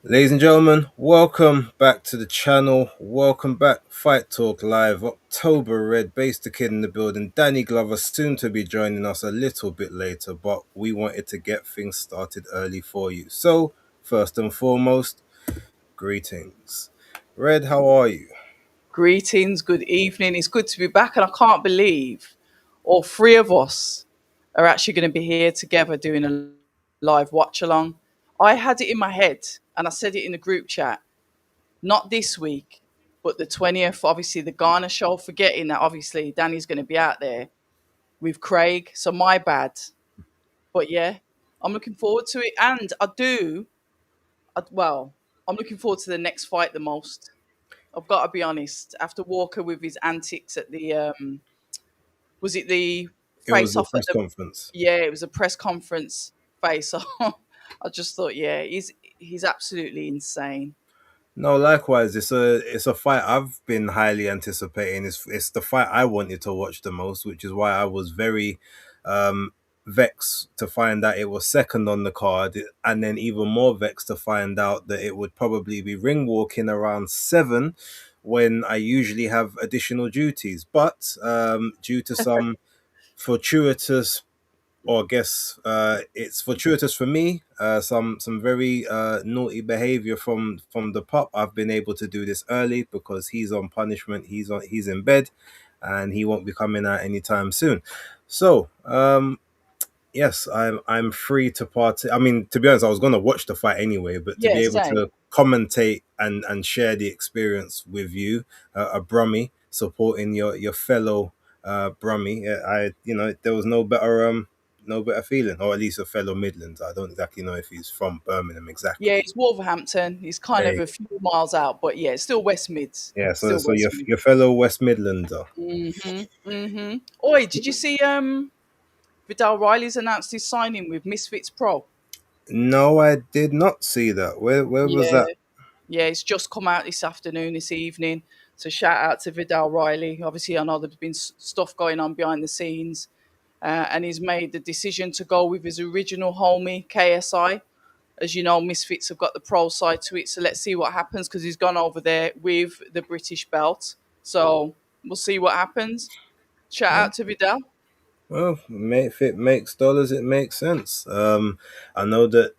Ladies and gentlemen, welcome back to the channel. Welcome back, Fight Talk Live. October Red, Base the Kid in the building. Danny Glover soon to be joining us a little bit later, but we wanted to get things started early for you. So, first and foremost, greetings. Red, how are you? Greetings, good evening. It's good to be back, and I can't believe all three of us are actually going to be here together doing a live watch along. I had it in my head, and I said it in the group chat, not this week, but the 20th, obviously, the Ghana show, forgetting that obviously Danny's going to be out there with Craig. So, my bad. But yeah, I'm looking forward to it. And well, I'm looking forward to the next fight the most. I've got to be honest. After Walker with his antics at the was it the It was face the off at press the conference. yeah, it was a press conference face off. I just thought, yeah, he's absolutely insane. No, likewise. It's a fight I've been highly anticipating. It's the fight I wanted to watch the most, which is why I was very um, vexed to find that it was second on the card, and then even more vexed to find out that it would probably be ring walking around 7 when I usually have additional duties. But due to some fortuitous, or I guess it's fortuitous for me. Some very naughty behavior from the pup. I've been able to do this early because he's on punishment. He's in bed, and he won't be coming out anytime soon. So yes, I'm free to part. I mean, to be honest, I was going to watch the fight anyway, but to Yeah, be able same. to commentate and share the experience with you, a Brummie supporting your fellow Brummie, there was no better feeling, or at least a fellow Midlands. I don't exactly know if he's from Birmingham Yeah, exactly. it's Wolverhampton. It's kind of Hey, a few miles out, but yeah, it's still West Mids. yeah, so Still so West your Mids. fellow West Midlander. Oi, did you see Vidal Riley's announced his signing with Misfits Pro? No, I did not see that. Where was Yeah, that? yeah, it's just come out this afternoon, this evening. So shout out to Vidal Riley. Obviously, I know there's been stuff going on behind the scenes, and he's made the decision to go with his original homie KSI. As you know, Misfits have got the pro side to it, so let's see what happens because he's gone over there with the British belt. So we'll see what happens. Shout out to Vidal. Well, if it makes dollars, it makes sense. I know that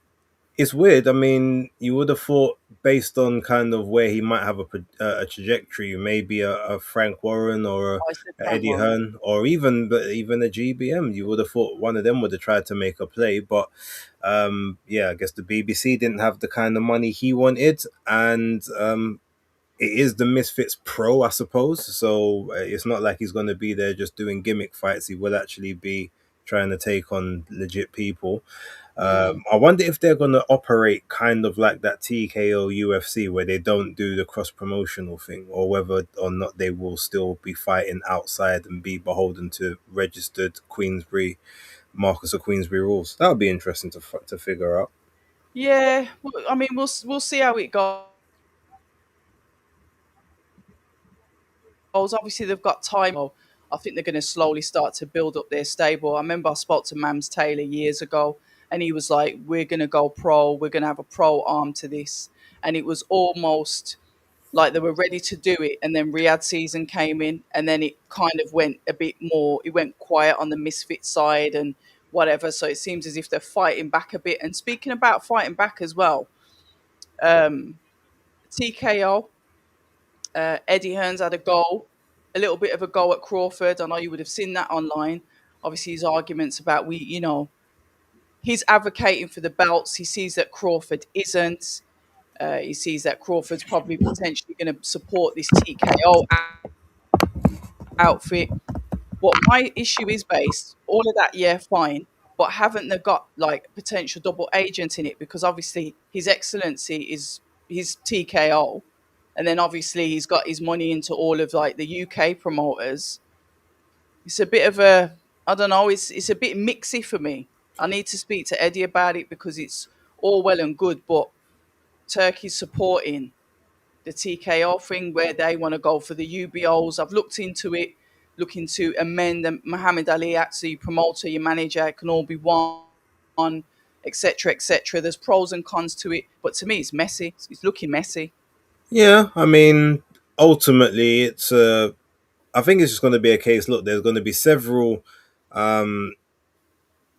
it's weird. I mean, you would have thought, based on kind of where he might have a trajectory, maybe a Frank Warren or I said a Frank Eddie Warren. Hearn, or even a GBM. You would have thought one of them would have tried to make a play, but yeah, I guess the BBC didn't have the kind of money he wanted, and it is the Misfits Pro, I suppose. So it's not like he's going to be there just doing gimmick fights. He will actually be trying to take on legit people. Mm. I wonder if they're going to operate kind of like that TKO UFC where they don't do the cross promotional thing, or whether or not they will still be fighting outside and be beholden to registered Queensbury Marcus of Queensbury rules. That would be interesting to figure out. Yeah, I mean, we'll see how it goes. Obviously, they've got time. I think they're going to slowly start to build up their stable. I remember I spoke to Mams Taylor years ago, and he was like, "We're going to go pro. We're going to have a pro arm to this," and it was almost like they were ready to do it, and then Riyadh season came in, and then it kind of went a bit more. It went quiet on the misfit side and whatever. So it seems as if they're fighting back a bit. And speaking about fighting back as well, um, TKO. Eddie Hearns had a little bit of a go at Crawford. I know you would have seen that online. Obviously, his arguments about he's advocating for the belts. He sees that Crawford isn't. He sees that Crawford's probably potentially going to support this TKO outfit. What my issue is based, all of that, yeah, fine. But haven't they got like potential double agent in it? Because obviously His Excellency is his TKO, and then obviously he's got his money into all of like the UK promoters. It's a bit of a, I don't know, it's a bit mixy for me. I need to speak to Eddie about it because it's all well and good, but Turkey's supporting the TKO thing where they want to go for the UBOs. I've looked into it, looking to amend the Muhammad Ali Act, so your promoter, your manager, it can all be one. etc., etc. There's pros and cons to it, but to me, it's messy. It's looking messy. Yeah, I mean, ultimately, I think it's just going to be a case. Look, there's going to be several. Um,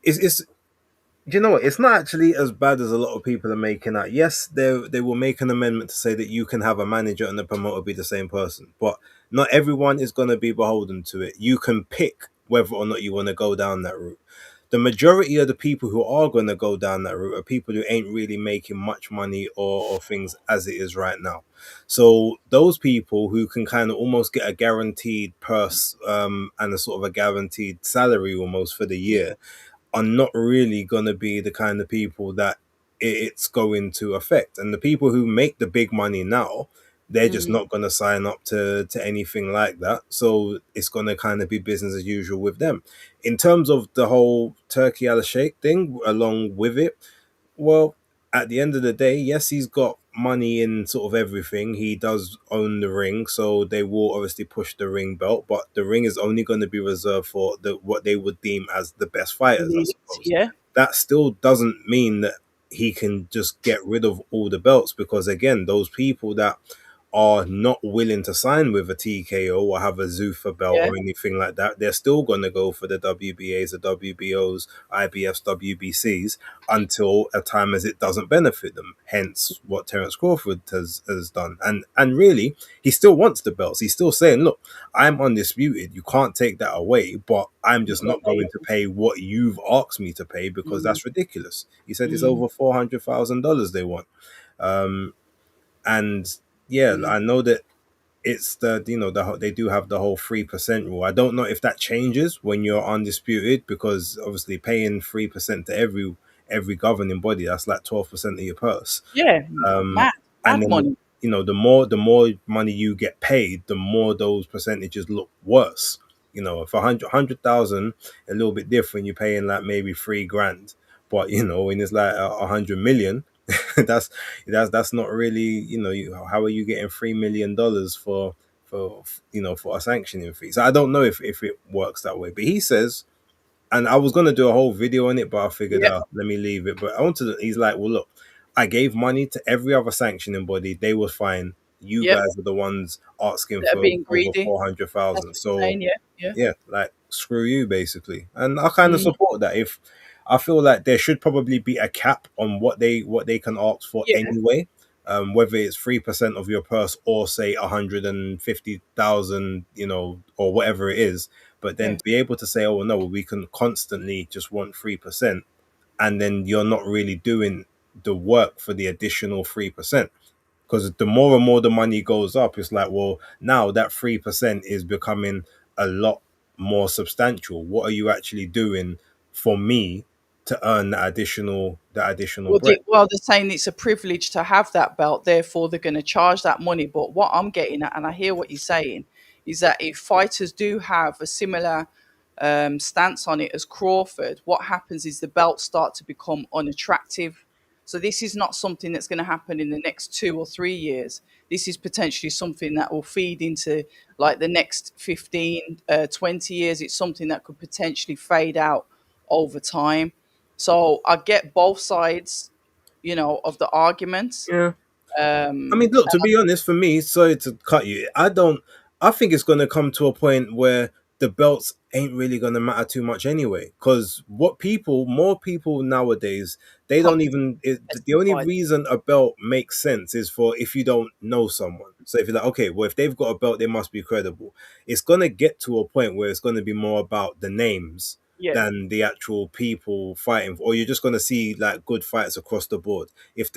it's you know what? It's not actually as bad as a lot of people are making out. Yes, they will make an amendment to say that you can have a manager and the promoter be the same person, but not everyone is going to be beholden to it. You can pick whether or not you want to go down that route. The majority of the people who are going to go down that route are people who ain't really making much money or things as it is right now. So those people who can kind of almost get a guaranteed purse and a sort of a guaranteed salary almost for the Yeah. year are not really going to be the kind of people that it's going to affect. And the people who make the big money now, they're just Mm. not going to sign up to anything like that. So it's going to kind of be business as usual with them. In terms of the whole Turkey al Sheikh thing, along with it, well, at the end of the day, yes, he's got money in sort of everything. He does own the ring, so they will obviously push the ring belt, but the ring is only going to be reserved for the what they would deem as the best fighters, I Elite, suppose. yeah, That still doesn't mean that he can just get rid of all the belts because again, those people that are not willing to sign with a TKO or have a Zuffa belt yeah, or anything like that, they're still going to go for the WBAs, the WBOs, IBFs, WBCs until a time as it doesn't benefit them. Hence, what Terence Crawford has done, and really, he still wants the belts. He's still saying, "Look, I'm undisputed. You can't take that away, but I'm you just got not going to pay what you've asked me to pay because mm, that's ridiculous." He said it's mm, over $400,000 they want. Um, and yeah, mm. I know that it's they do have the whole 3% rule. I don't know if that changes when you're undisputed because obviously paying 3% to every governing body, that's like 12% of your purse. Yeah, um mad, and mad then money. the more money you get paid, the more those percentages look worse. If 100,000, a little bit different, you're paying like maybe 3 grand, but when it's like 100 million, that's that's not really, how are you getting $3 million for a sanctioning fee? So I don't know if it works that way, but he says, and I was gonna do a whole video on it, but I figured Yeah, out, let me leave it. But I wanted to, he's like, well, look, I gave money to every other sanctioning body, they were fine. You yep, guys are the ones asking they're for being over greedy. That's 400,000. what he's So saying. Yeah, yeah, yeah, like screw you basically. And I kind of mm, support that. If I feel like there should probably be a cap on what they can ask for yeah, anyway. Whether it's 3% of your purse or say 150,000, or whatever it is, but then yeah. to be able to say, oh no, we can constantly just want 3%, and then you're not really doing the work for the additional 3%. Because the more and more the money goes up, it's like, well, now that 3% is becoming a lot more substantial. What are you actually doing for me to earn that additional bread? Well, they're saying it's a privilege to have that belt, therefore they're going to charge that money. But what I'm getting at, and I hear what you're saying, is that if fighters do have a similar stance on it as Crawford, what happens is the belts start to become unattractive. So this is not something that's going to happen in the next 2 or 3 years. This is potentially something that will feed into like the next 15, 20 years. It's something that could potentially fade out over time. So I get both sides, of the arguments. Yeah. I Um, mean, look, to be honest, for me, sorry to cut you, I think it's going to come to a point where the belts ain't really going to matter too much anyway. Because more people nowadays, they don't even, the only competitive. reason a belt makes sense is for if you don't know someone. So if you're like, okay, well, if they've got a belt, they must be credible. It's going to get to a point where it's going to be more about the names Yeah, than the actual people fighting, or you're just going to see like good fights across the board. If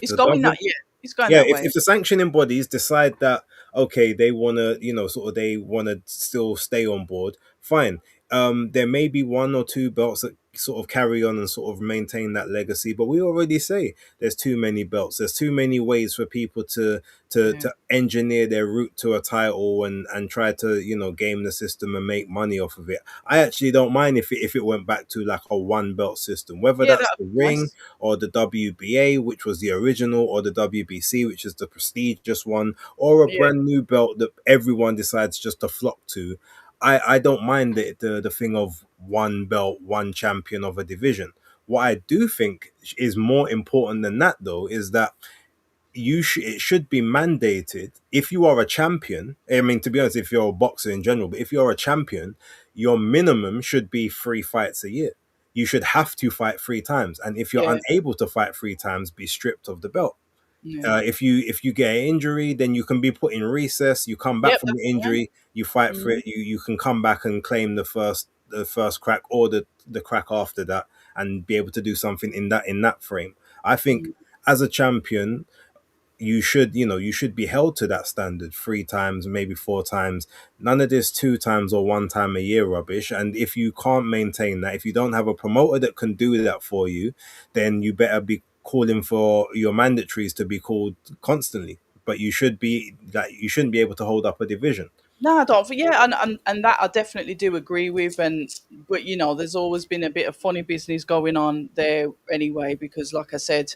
it's the going that. government Yeah, it's going yeah, that if, way. if the sanctioning bodies decide that, okay, they want to, sort of, they want to still stay on board, fine. There may be one or two belts that sort of carry on and sort of maintain that legacy, but we already say there's too many belts. There's too many ways for people to to Yeah, to engineer their route to a title and try to game the system and make money off of it. I actually don't mind if it went back to like a one belt system, whether yeah, that's that'd the be ring nice. or the WBA, which was the original, or the WBC, which is the prestigious one, or a Yeah, brand new belt that everyone decides just to flock to. I don't mind the thing of one belt, one champion of a division. What I do think is more important than that, though, is that it should be mandated if you are a champion. I mean, to be honest, if you're a boxer in general, but if you're a champion, your minimum should be 3 fights a year. You should have to fight 3 times, and if you're Yeah, unable to fight 3 times, be stripped of the belt. yeah. If you get an injury, then you can be put in recess. You come back Yep, from the that's right. injury, you fight for Mm, it. You can come back and claim the first crack or the crack after that, and be able to do something in that frame. I think mm. as a champion, you should be held to that standard 3 times, maybe 4 times. None of this 2 times or 1 time a year rubbish. And if you can't maintain that, if you don't have a promoter that can do that for you, then you better be calling for your mandatories to be called constantly. But you shouldn't be able to hold up a division. No, I don't. Yeah, and that I definitely do agree with. And but there's always been a bit of funny business going on there anyway, because like I said,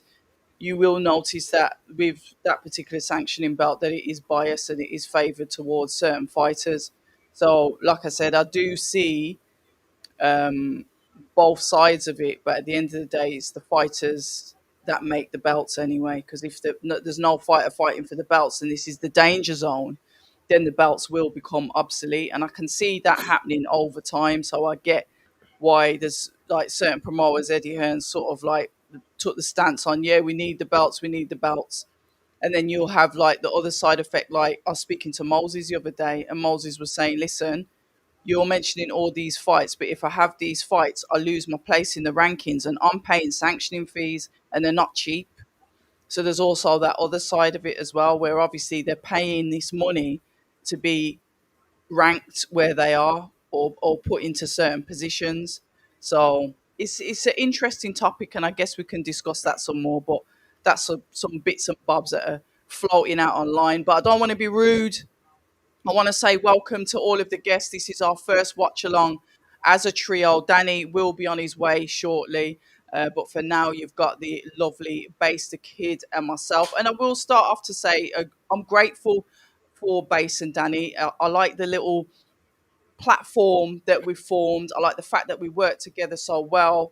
you will notice that with that particular sanctioning belt that it is biased and it is favoured towards certain fighters. So, like I said, I do see um, both sides of it, but at the end of the day, it's the fighters that make the belts anyway. Because if there's no fighter fighting for the belts, and this is the danger zone, then the belts will become obsolete. And I can see that happening over time. So I get why there's like certain promoters, Eddie Hearn, sort of like took the stance on, yeah, we need the belts, we need the belts. And then you'll have like the other side effect. Like I was speaking to Moses the other day, and Moses was saying, listen, you're mentioning all these fights, but if I have these fights, I lose my place in the rankings and I'm paying sanctioning fees and they're not cheap. So there's also that other side of it as well, where obviously they're paying this money to be ranked where they are or put into certain positions. So it's an interesting topic, and I guess we can discuss that some more. But that's some bits and bobs that are floating out online. But I don't want to be rude. I want to say welcome to all of the guests. This is our first watch along as a trio. Danny will be on his way shortly. But for now, you've got the lovely Base the Kid and myself. And I will start off to say I'm grateful for Base and Danny. I like the little platform that we formed. I like the fact that we work together so well.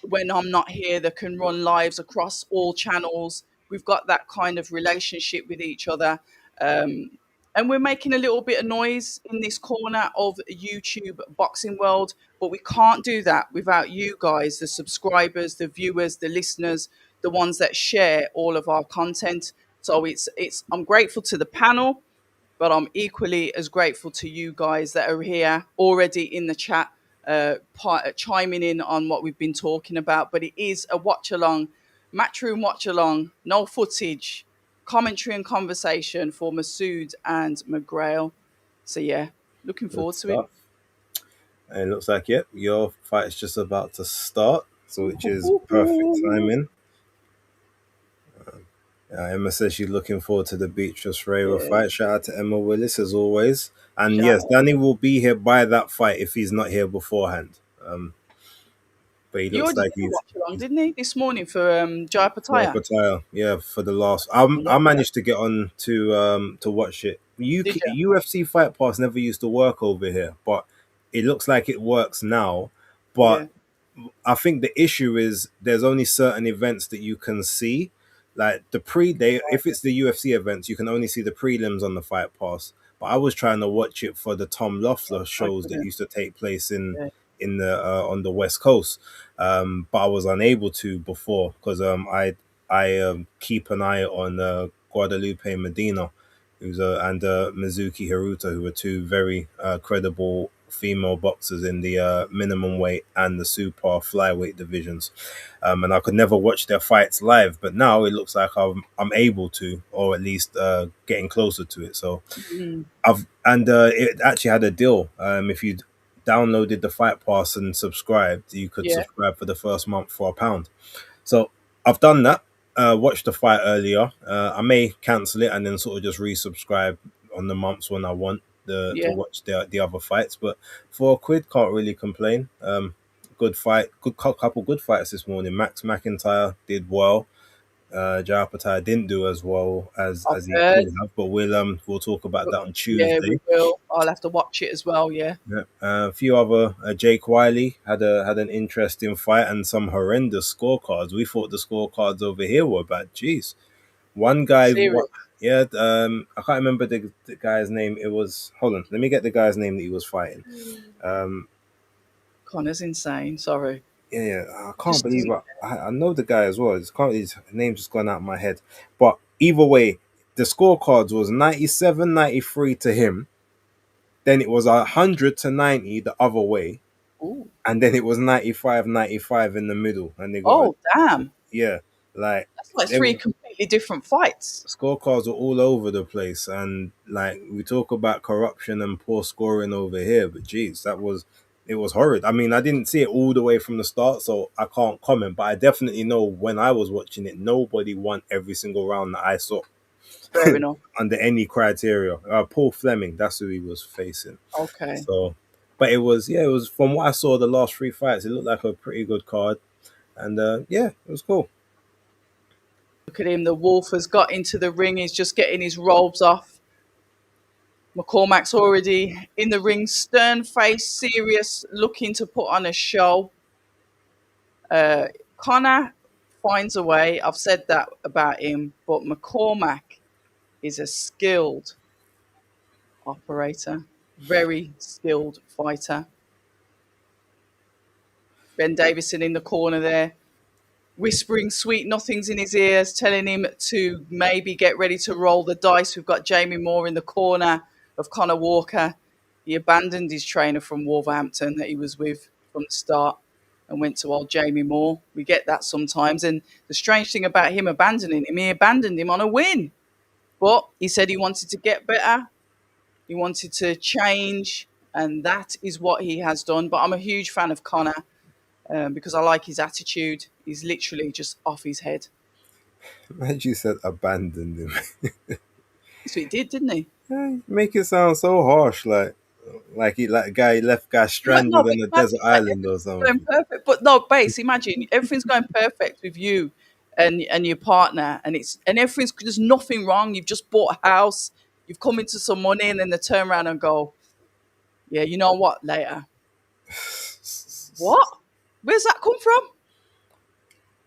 When I'm not here, they can run lives across all channels. We've got that kind of relationship with each other. Um, and we're making a little bit of noise in this corner of YouTube boxing world, but we can't do that without you guys, the subscribers, the viewers, the listeners, the ones that share all of our content. So it's I'm grateful to the panel, but I'm equally as grateful to you guys that are here already in the chat, chiming in on what we've been talking about. But it is a watch along, matchroom watch along, no footage, commentary and conversation for Masoud and McGrail. So yeah, looking Good forward to it. stuff. And it looks like, yep, your fight is just about to start, so which is perfect timing. Emma says she's looking forward to the Beatrice Ferreira Yeah, fight. Shout out to Emma Willis as always. And shout yes, out. Danny will be here by that fight if he's not here beforehand. But he You looks already like did a watch along, didn't he, this morning for Jai yeah, Pataya? Pattaya. Yeah, for the last. I I love that. managed to get on to watch it. Did you? UFC Fight Pass never used to work over here, but it looks like it works now. Yeah. But I think the issue is there's only certain events that you can see. Like if it's the UFC events, you can only see the prelims on the Fight Pass. But I was trying to watch it for the Tom Loeffler I shows that couldn't. used to take place in Yeah. in the on the West Coast, but I was unable to before because I keep an eye on Guadalupe Medina, and Mizuki Hiruta, who are two very credible female boxers in the minimum weight and the super flyweight divisions. And I could never watch their fights live, but now it looks like I'm able to, or at least getting closer to it. So Mhm. it actually had a deal. If you downloaded the Fight Pass and subscribed, you could Yeah. subscribe for the first month for £1. So I've done that. Watched the fight earlier. I may cancel it and then sort of just resubscribe on the months when I want to Yeah. watch the other fights. But for a quid, can't really complain. Good fight, couple good fights this morning. Max McIntyre did well. Jarapatai didn't do as well I've as he heard. could have, but we'll talk about that on Yeah, we Tuesday. will. I'll have to watch it as well. Yeah. Yeah. A few other Jake Wiley had an interesting fight and some horrendous scorecards. We thought the scorecards over here were bad. Jeez, one guy, what? Serious. Yeah, I can't remember the guy's name. It was hold on, let me get the guy's name that he was fighting. Um, Connor's insane. Sorry. yeah, yeah, I can't Just believe I know the guy as well. His name's just gone out of my head. But either way, the scorecards was 97, 93 to him. Then it was 100 to 90 the other way. ooh. And then it was 95, 95 in the middle. And they got, Oh, damn. yeah, like, That's like they three were, completely different fights. scorecards were all over the place. And, like, we talk about corruption and poor scoring over here. But, geez, it was horrid. I mean, I didn't see it all the way from the start, so I can't comment. But I definitely know when I was watching it, nobody won every single round that I saw Fair enough. under any criteria. Paul Fleming, that's who he was facing. Okay. So, but it was from what I saw the last three fights, it looked like a pretty good card, and yeah, it was cool. Look at him. The wolf has got into the ring. He's just getting his robes off. McCormack's already in the ring, stern face, serious, looking to put on a show. Uh, Connor finds a way. I've said that about him, but McCormack is a skilled operator, very skilled fighter. Ben Davison in the corner there, whispering sweet nothings in his ears, telling him to maybe get ready to roll the dice. We've got Jamie Moore in the corner of Connor Walker. He abandoned his trainer from Wolverhampton that he was with from the start and went to old Jamie Moore. We get that sometimes. And the strange thing about him abandoning him, he abandoned him on a win. But he said he wanted to get better. He wanted to change. And that is what he has done. But I'm a huge fan of Connor because I like his attitude. He's literally just off his head. As you said, abandoned him. So he did, didn't he? Make it sound so harsh, like he like a guy left guy No, stranded but on a desert imagine like island or everything's going something. perfect. But no, base, imagine everything's going perfect with you and your partner, and everything's there's nothing wrong. You've just bought a house, you've come into some money, and then they turn around and go, "Yeah, you know what? Later, what? Where's that come from?"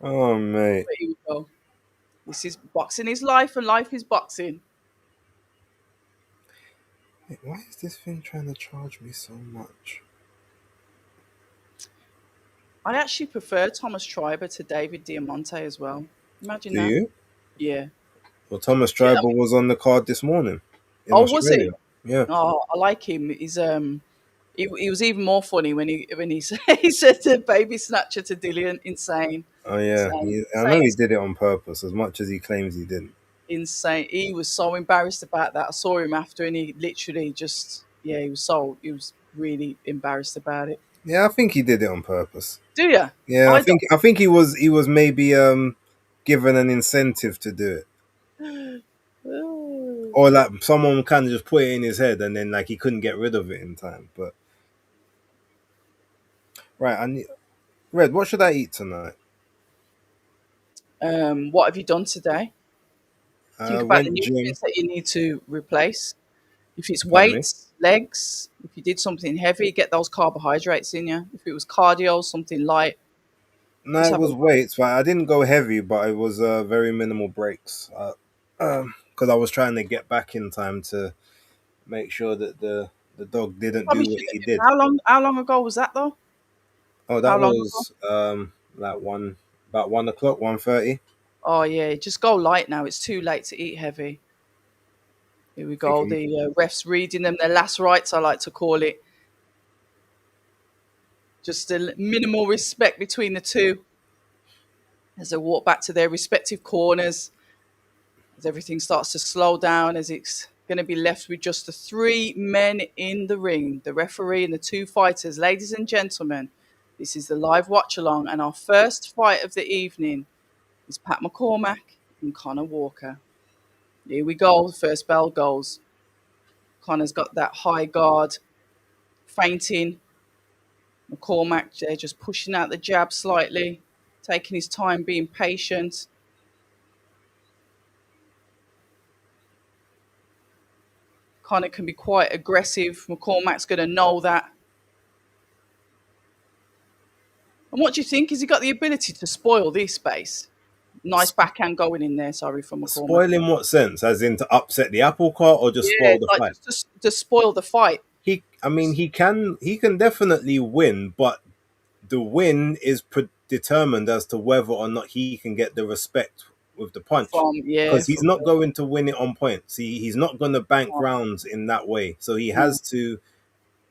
Oh mate, But here we go. This is boxing is life, and life is boxing. why is this thing trying to charge me so much? I actually prefer Thomas Triber to David Diamante as well. Imagine Do that. you? Yeah. Well, Thomas I Tribal mean, was on the card this morning in oh, was Australia. he? Yeah. Oh, I like him. He was even more funny when he said he said the baby snatcher to Dillian. Insane, Oh yeah. insane, I insane, know he did it on purpose, as much as he claims he didn't. insane. He was so embarrassed about that. I saw him after, and he literally just yeah, he was really embarrassed about it. Yeah, I think he did it on purpose. Do you? Yeah, I don't. I think he was maybe given an incentive to do it. Oh, Or like someone kind of just put it in his head and then like he couldn't get rid of it in time. But right, I need Red, what should I eat tonight? what have you done today? Think about the Went gym. nutrients that you need to replace. If it's Pardon me. weights, legs, if you did something heavy, get those carbohydrates in you. If it was cardio, something light, No, just it have a was weights, but I didn't go heavy, but it was very minimal breaks. Because I was trying to get back in time to make sure that the dog didn't probably do what should he have. did. How long ago was that though? Oh, How that long ago? was like about 1 o'clock, 1:30. Oh yeah, just go light now. It's too late to eat heavy. Here we Think go. The refs reading them their last rites, I like to call it. Just a minimal respect between the two as they walk back to their respective corners. As everything starts to slow down, as it's going to be left with just the three men in the ring, the referee and the two fighters. Ladies and gentlemen, this is the live watch along, and our first fight of the evening is Pat McCormack and Connor Walker. Here we go. The first bell goes. Connor's got that high guard, feinting. McCormack there just pushing out the jab slightly, taking his time, being patient. kind of can be quite aggressive. McCormack's going to know that. And what do you think? Has he got the ability to spoil this space? Nice backhand going in there, sorry, from McCormack. Spoil in what sense? As in to upset the apple cart or just Yeah, spoil the like fight? just to spoil the fight. I mean, he can definitely win, but the win is determined as to whether or not he can get the respect with the punch. From yeah, Because he's from not going to win it on points. He's not going to bank rounds in that way. So no,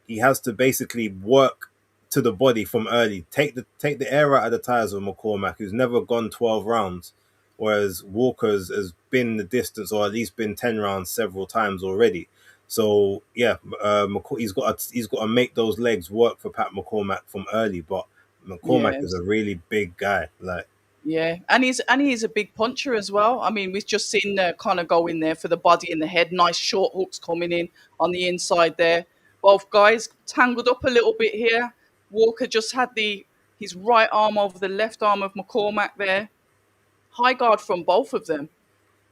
he has to basically work to the body from early. Take the air out of the tires of McCormack, who's never gone 12 rounds, whereas Walker's has been the distance or at least been 10 rounds several times already. So yeah, he's got to make those legs work for Pat McCormack from early. But McCormack yeah, is a really big guy. Like, yeah, and he's a big puncher as well. I mean, we've just seen kind of go in there for the body and the head. Nice short hooks coming in on the inside there. Both guys tangled up a little bit here. Walker just had his right arm over the left arm of McCormack there. High guard from both of them.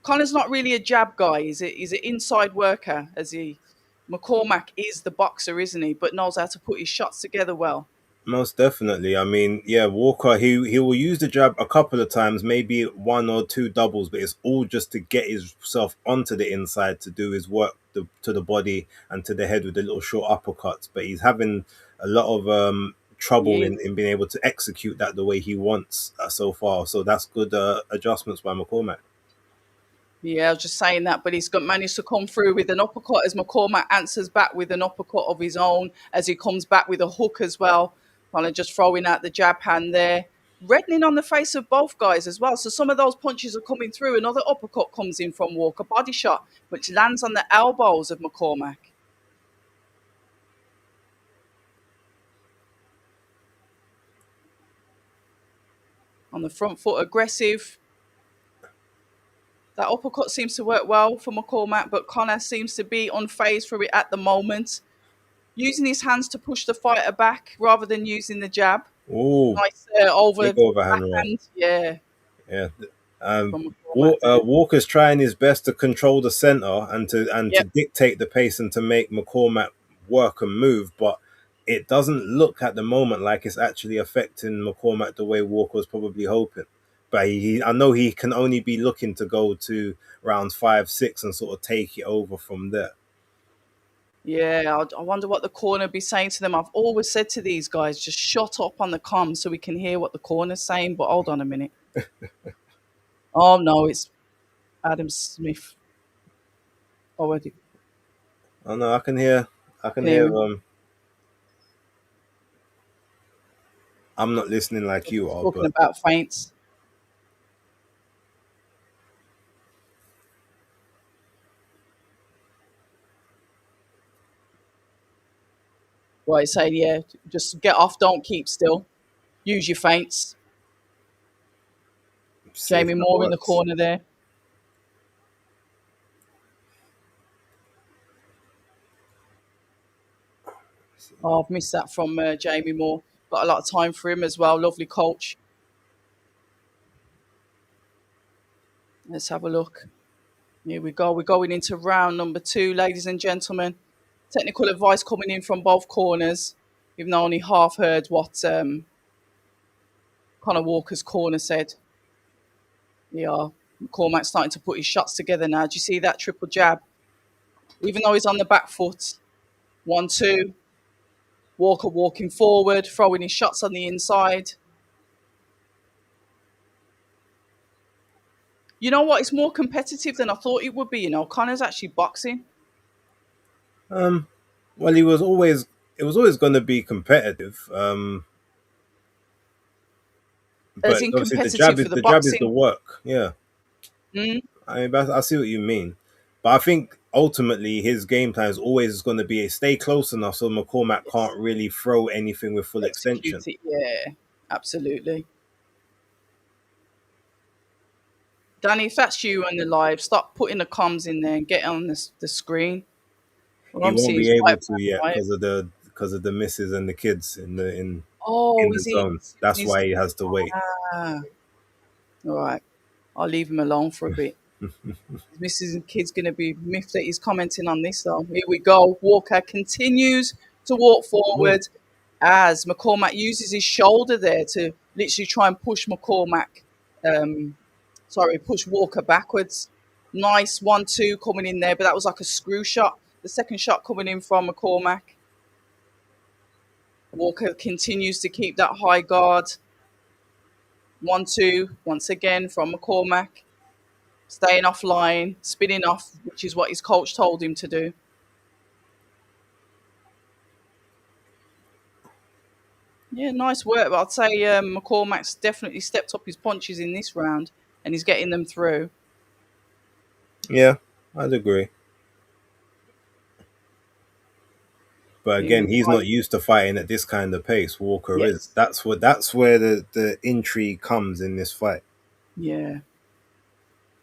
Connor's not really a jab guy. He's an inside worker, as he. McCormack is the boxer, isn't he? But knows how to put his shots together well. most definitely. I mean, yeah, Walker, he will use the jab a couple of times, maybe one or two doubles, but it's all just to get himself onto the inside to do his work to the body and to the head with the little short uppercuts. But he's having a lot of trouble He in is. being able to execute that the way he wants so far. So that's good adjustments by McCormack. Yeah, I was just saying that, but he's got managed to come through with an uppercut as McCormack answers back with an uppercut of his own as he comes back with a hook as well. Kind of just throwing out the jab hand there. Reddening on the face of both guys as well. So some of those punches are coming through. Another uppercut comes in from Walker, body shot, which lands on the elbows of McCormack. On the front foot, aggressive. That uppercut seems to work well for McCormack, but Connor seems to be unfazed for it at the moment. Using his hands to push the fighter back rather than using the jab. Ooh, Nice over big overhand right. backhand, yeah, Yeah. Um, from McCormack there. Walker's trying his best to control the center and to Yep, dictate the pace and to make McCormack work and move, but it doesn't look at the moment like it's actually affecting McCormack the way Walker was probably hoping. But I know he can only be looking to go to rounds 5, 6 and sort of take it over from there. yeah. I wonder what the corner be saying to them. I've always said to these guys, just shut up on the comms so we can hear what the corner's saying. But hold on a minute. Oh no, it's Adam Smith. Oh, I Oh no, I can can hear hear. him. I'm not listening like you He's are, talking but about feints. Right, he's saying, yeah, just get off, don't keep still. Use your feints. see if Jamie that Moore in the works. corner there. Oh, I've missed that from Jamie Moore. Got a lot of time for him as well. Lovely coach. Let's have a look. Here we go. We're going into round number 2, ladies and gentlemen. Technical advice coming in from both corners. Even though I only half heard what Conor Walker's corner said. Yeah, McCormack's starting to put his shots together now. Do you see that triple jab? Even though he's on the back foot. 1, 2. Walker walking forward, throwing his shots on the inside. You know what? It's more competitive than I thought it would be. Connor's actually boxing. Um, well, it was always going to be competitive. As But in obviously competitive for the the jab is the boxing. work. Yeah, Mm, I mean, I see what you mean, but I think ultimately his game plan is always going to be stay close enough so McCormack yes. can't really throw anything with full extension. Execute it. Yeah, absolutely. Danny, if that's you on the live, stop putting the comms in there and get on the screen. All He I'm won't seeing be is able white to man, yet right? because of the misses and the kids Oh, in the is he? zone. That's Is, why he has to wait. ah, all right. I'll leave him alone for a bit. His missus and kids going to be miffed that he's commenting on this, though. Here we go. Walker continues to walk Mm. forward as McCormack uses his shoulder there to literally try and push um, push Walker backwards. Nice 1-2 coming in there, but that was like a screw shot. The second shot coming in from McCormack. Walker continues to keep that high guard. 1-2 once again from McCormack. Staying offline, spinning off, which is what his coach told him to do. Yeah, nice work. But I'd say McCormack's definitely stepped up his punches in this round, and he's getting them through. Yeah, I'd agree. But Here again, we he's go. not used to fighting at this kind of pace. Walker is. Yes. That's where the intrigue comes in this fight. Yeah.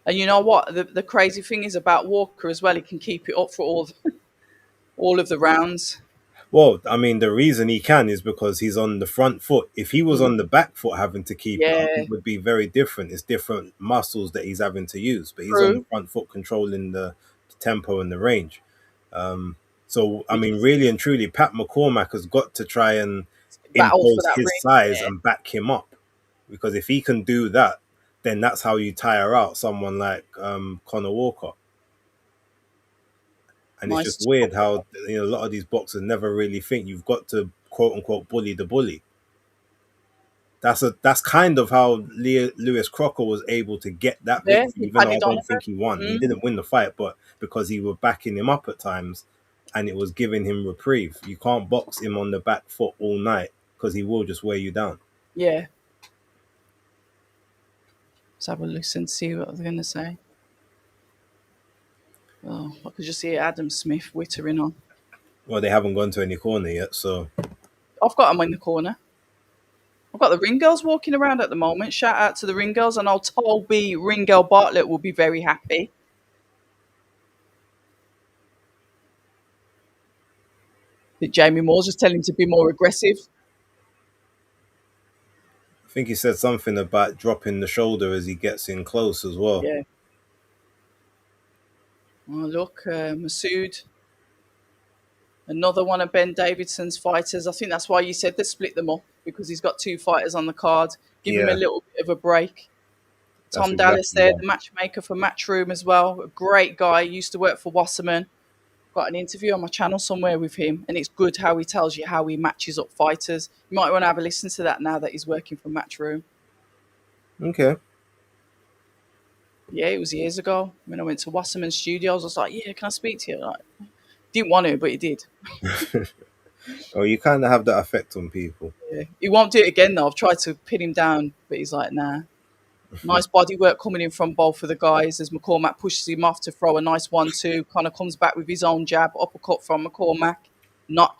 And you know what? The crazy thing is about Walker as well. He can keep it up for all of the rounds. Well, I mean, the reason he can is because he's on the front foot. If he was on the back foot having to keep it up, Yeah. it would be very different. It's different muscles that he's having to use, but he's on the True. front foot controlling the tempo and the range. Um, so, I Which mean, is really and truly, Pat McCormack has got to try and battle for impose that his ring. size Yeah. and back him up. Because if he can do that, then that's how you tire out someone like Conor Walker. And it's just Nice. weird how a lot of these boxers never really think you've got to quote unquote bully the bully. That's kind of how Lewis Crocker was able to get that Yeah. victory, He even though I padded on don't her. think he won. He Mm, didn't win the fight, but because he was backing him up at times, and it was giving him reprieve. You can't box him on the back foot all night because he will just wear you down. yeah. Let's have a listen, see what they're going to say. Oh, I could just hear Adam Smith wittering on. Well, they haven't gone to any corner yet, so I've got him in the corner. I've got the ring girls walking around at the moment. Shout out to the ring girls. I know Toby Ringgirl Bartlett will be very happy. That Jamie Moore's just telling him to be more aggressive. I think he said something about dropping the shoulder as he gets in close as well. Yeah. Oh, look, Masoud, another one of Ben Davidson's fighters. I think that's why you said they split them up because he's got two fighters on the card. Give him a Yeah, little bit of a break. that's Tom Dallas exactly there, why. the matchmaker for Matchroom as well. A great guy. Used to work for Wasserman. Got an interview on my channel somewhere with him, and it's good how he tells you how he matches up fighters. You might want to have a listen to that now that he's working for Matchroom. Okay. Yeah, it was years ago when I went to Wasserman Studios. I was like, "Yeah, can I speak to you?" Like, didn't want to, but he did. Oh, you kind of have that effect on people. Yeah. He won't do it again though. I've tried to pin him down, but he's like, "Nah." Nice body work coming in from both of the guys as McCormack pushes him off to throw a nice 1-2. Connor comes back with his own jab, uppercut from McCormack. Not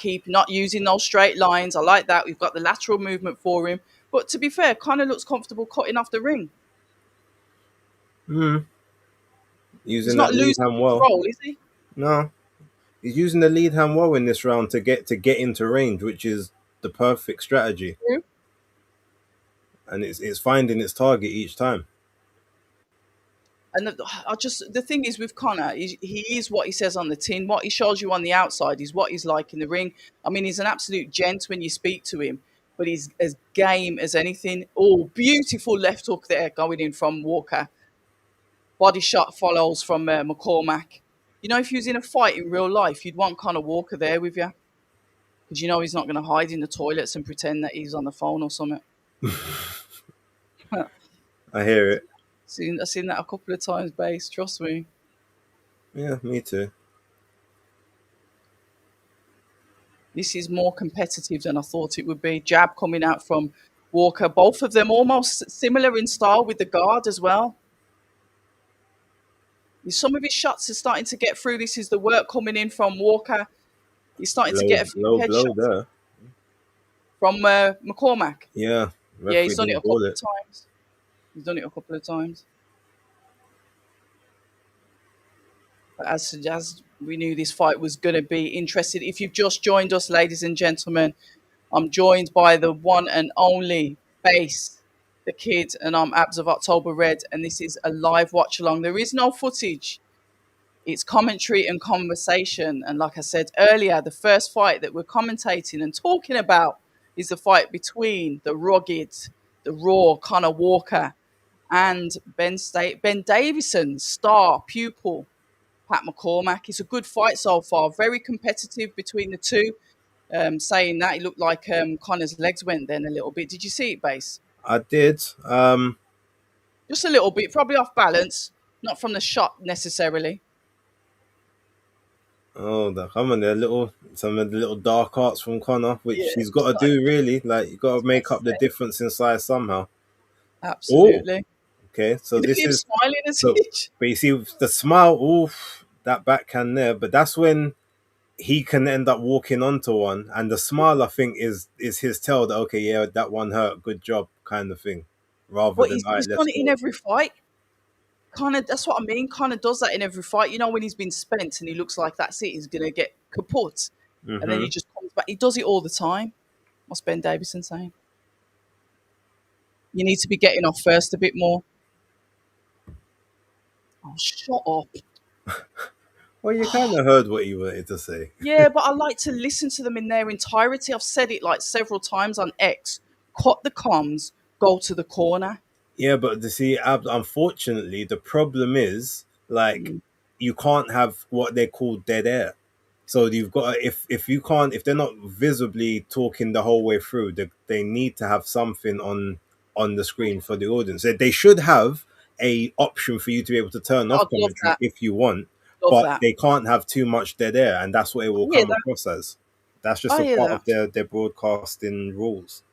using those straight lines. I like that. We've got the lateral movement for him. But to be fair, Connor looks comfortable cutting off the ring. Mm. He's Using not that lead losing hand well. control, is he? No, he's using the lead hand well in this round to get into range, which is the perfect strategy, True. and it's finding its target each time. And the thing is with Connor, he is what he says on the tin. What he shows you on the outside is what he's like in the ring. I mean, he's an absolute gent when you speak to him, but he's as game as anything. Oh, beautiful left hook there going in from Walker. Body shot follows from McCormack. You know, if you was in a fight in real life, you'd want Connor Walker there with you because you know he's not going to hide in the toilets and pretend that he's on the phone or something. I hear it. I've seen that a couple of times, base. Trust me. Yeah, me too. This is more competitive than I thought it would be. Jab coming out from Walker. Both of them almost similar in style with the guard as well. Some of his shots are starting to get through. This is the work coming in from Walker. He's starting to Low, get a few low blow headshots there. from McCormack. Yeah, Yeah, he's referee done it a didn't couple call of it. times. He's done it a couple of times. But as we knew this fight was going to be interesting. If you've just joined us, ladies and gentlemen, I'm joined by the one and only Base. the kid, and I'm Abs of October Red, and this is a live watch along. There is no footage. It's commentary and conversation. And like I said earlier, the first fight that we're commentating and talking about is the fight between the rugged, the raw Conor Walker and Ben Davison's star pupil, Pat McCormack. It's a good fight so far, very competitive between the two. Saying that, it looked like Conor's legs went then a little bit. Did you see it, Base? I did. Just a little bit, probably off balance, not from the shot necessarily. Oh, come on, there little some of the little dark arts from Connor, Yeah, which he's got just to like do really. Like you got to I make up the said, difference in size somehow. Oh, absolutely. okay. So Look at this him is smiling as so. he. But you see the smile. Oof, that backhand there. But that's when he can end up walking onto one, and the smile I think is his tell that okay, yeah, that one hurt. Good job, kind of thing, rather But than all right, he's let's done it in go. every fight. Kind of, that's what I mean. Kind of does that in every fight. You know, when he's been spent and he looks like that's it, he's gonna get kaput, and then he Mm-hmm. just comes back. He does it all the time. What's Ben Davison saying? You need to be getting off first a bit more. Oh, shut up. Well, you kind of heard what you wanted to say. Yeah, but I like to listen to them in their entirety. I've said it like several times on X. Cut the comms, go to the corner. Yeah, but to see, unfortunately, the problem is like Mm. you can't have what they call dead air. So you've got if you can't if they're not visibly talking the whole way through, they need to have something on the screen for the audience. They should have a option for you to be able to turn off I'd love commentary that. if you want, Love but that. they can't have too much dead air, and that's what it I will hear come that. across as. That's just I a hear part that. of their broadcasting rules.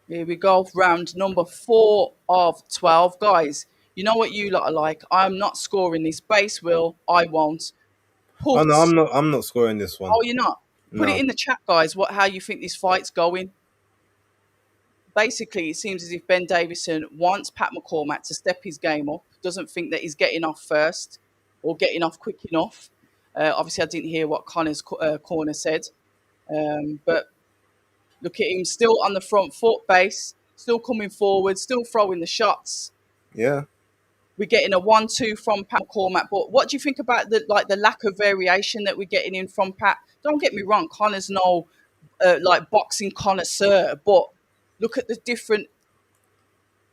Here we go. Round number 4 of 12. Guys, you know what you lot are like. I'm not scoring this base, Will. I won't. Oh no, Put. I'm not scoring this one. Oh, you're not. Put it No. in the chat, guys, how you think this fight's going. Basically, it seems as if Ben Davison wants Pat McCormack to step his game up, doesn't think that he's getting off first or getting off quick enough. Obviously, I didn't hear what Connor's corner said, but look at him still on the front foot base, still coming forward, still throwing the shots. Yeah. We're getting a 1-2 from Pat McCormack. But what do you think about the lack of variation that we're getting in from Pat? Don't get me wrong, Connor's no like boxing connoisseur, but look at the different.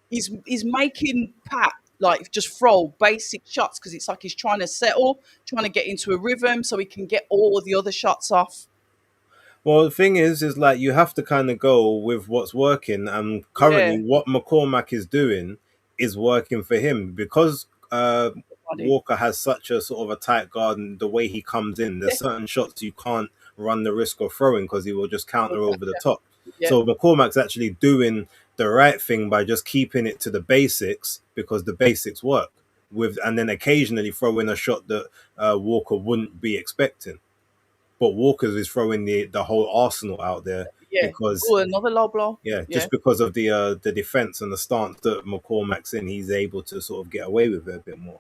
He's making Pat like just throw basic shots because it's like he's trying to settle, trying to get into a rhythm so he can get all of the other shots off. Well, the thing is like you have to kind of go with what's working, and currently Yeah, what McCormack is doing is working for him because buddy. Walker has such a sort of a tight guard, and the way he comes in, there's Yeah, certain shots you can't run the risk of throwing because he will just oh, counter over the gotcha. top. Yeah, So McCormack's actually doing the right thing by just keeping it to the basics because the basics work with, and then occasionally throw in a shot that Walker wouldn't be expecting. But Walker's is throwing the whole arsenal out there yeah. because Oh, another low blow. yeah, Yeah. just because of the defense and the stance that McCormack's in, he's able to sort of get away with it a bit more.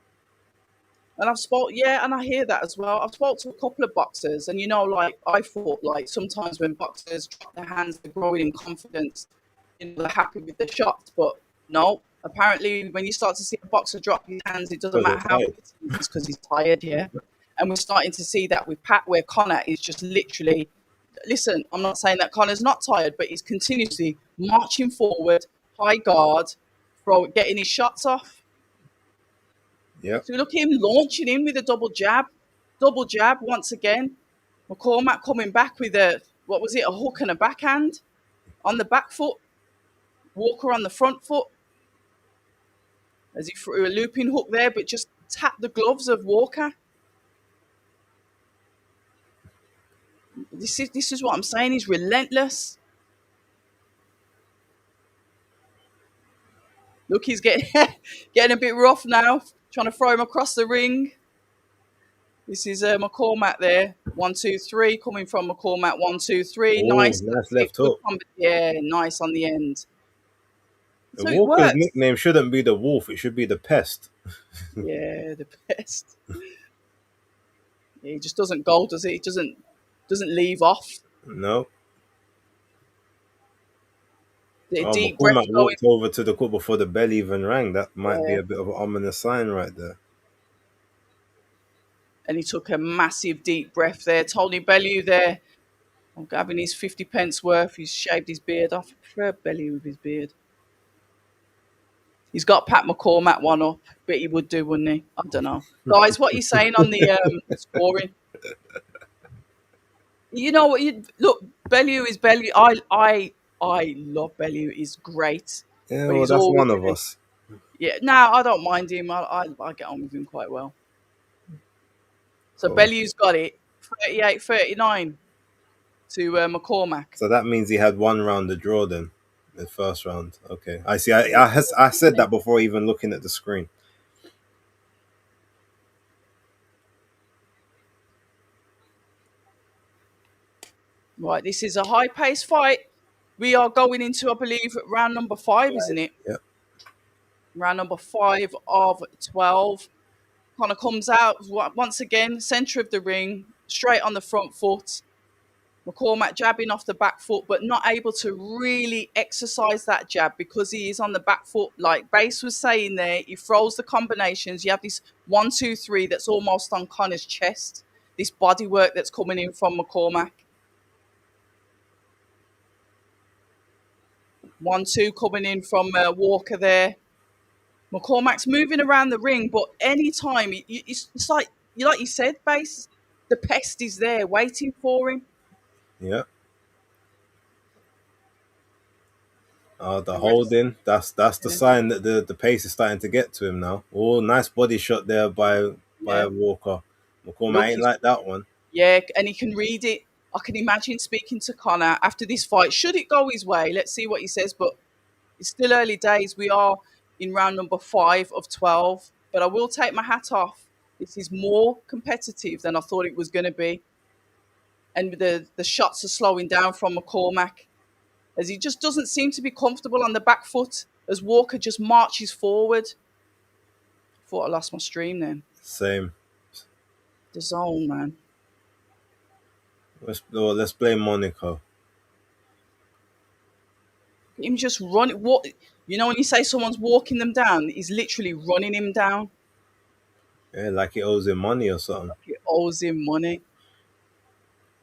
And and I hear that as well. I've spoke to a couple of boxers, and like I thought, like sometimes when boxers drop their hands, they're growing in confidence, they're happy with the shots. But no, apparently, when you start to see a boxer drop his hands, it doesn't Because they're matter how tired. good he is because he's tired. Yeah, and we're starting to see that with Pat, where Connor is just literally. Listen, I'm not saying that Connor's not tired, but he's continuously marching forward, high guard, getting his shots off. Yep. So we look at him launching in with a double jab once again. McCormack coming back with what was it, a hook and a backhand on the back foot. Walker on the front foot as he threw a looping hook there, but just tapped the gloves of Walker. This is what I'm saying. He's relentless. Look, he's getting getting a bit rough now, trying to throw him across the ring. This is McCormack there. 1-2-3 coming from McCormack. 1-2-3. Oh, Nice. nice That's it. left Good hook. combat. Yeah, nice on the end. The So it Walker's works. nickname shouldn't be the Wolf; it should be the Pest. Yeah, the best. Yeah, he just doesn't go, does it? He doesn't leave off. No. The Oh, deep breath McCormack going. walked over to the court before the bell even rang. That might be Yeah. a bit of an ominous sign right there. And he took a massive deep breath there. Tony Bellew there. I'm having his 50 pence worth. He's shaved his beard off. I prefer Bellew with his beard. He's got Pat McCormack one up, but he would do, wouldn't he? I don't know. Guys, what are you saying on the scoring? You know what? You look, Bellew is Bellew. I love Bellew. He's great, Yeah, but well, he's that's always one of in a, us. yeah. No, I don't mind him. I get on with him quite well. So Cool. Bellew's got it 38-39 to McCormack. So that means he had one round to draw then, the first round. Okay, I see. Yeah. I said that before even looking at the screen. Right, this is a high-paced fight. We are going into, I believe, round number 5, isn't it? Yeah, Round number 5 of 12. Connor comes out once again, centre of the ring, straight on the front foot. McCormack jabbing off the back foot, but not able to really exercise that jab because he is on the back foot. Like Base was saying there, he throws the combinations. You have this 1-2-3 that's almost on Connor's chest. This body work that's coming in from McCormack. 1-2 coming in from Walker there. McCormack's moving around the ring, but anytime it's like you said, Base. The pest is there waiting for him. yeah. The The rest, holding. That's the yeah, sign that the pace is starting to get to him now. Oh, nice body shot there by yeah. Walker. McCormack Look, ain't he's like that one. yeah, and he can read it. I can imagine speaking to Connor after this fight. Should it go his way, let's see what he says. But it's still early days. We are in round number 5 of 12. But I will take my hat off. This is more competitive than I thought it was going to be. And the shots are slowing down from McCormack as he just doesn't seem to be comfortable on the back foot as Walker just marches forward. Thought I lost my stream then. Same. The zone, man. Let's blame Monaco. Him just running. What you know when you say someone's walking them down, he's literally running him down. Yeah, like he owes him money or something. He owes him money.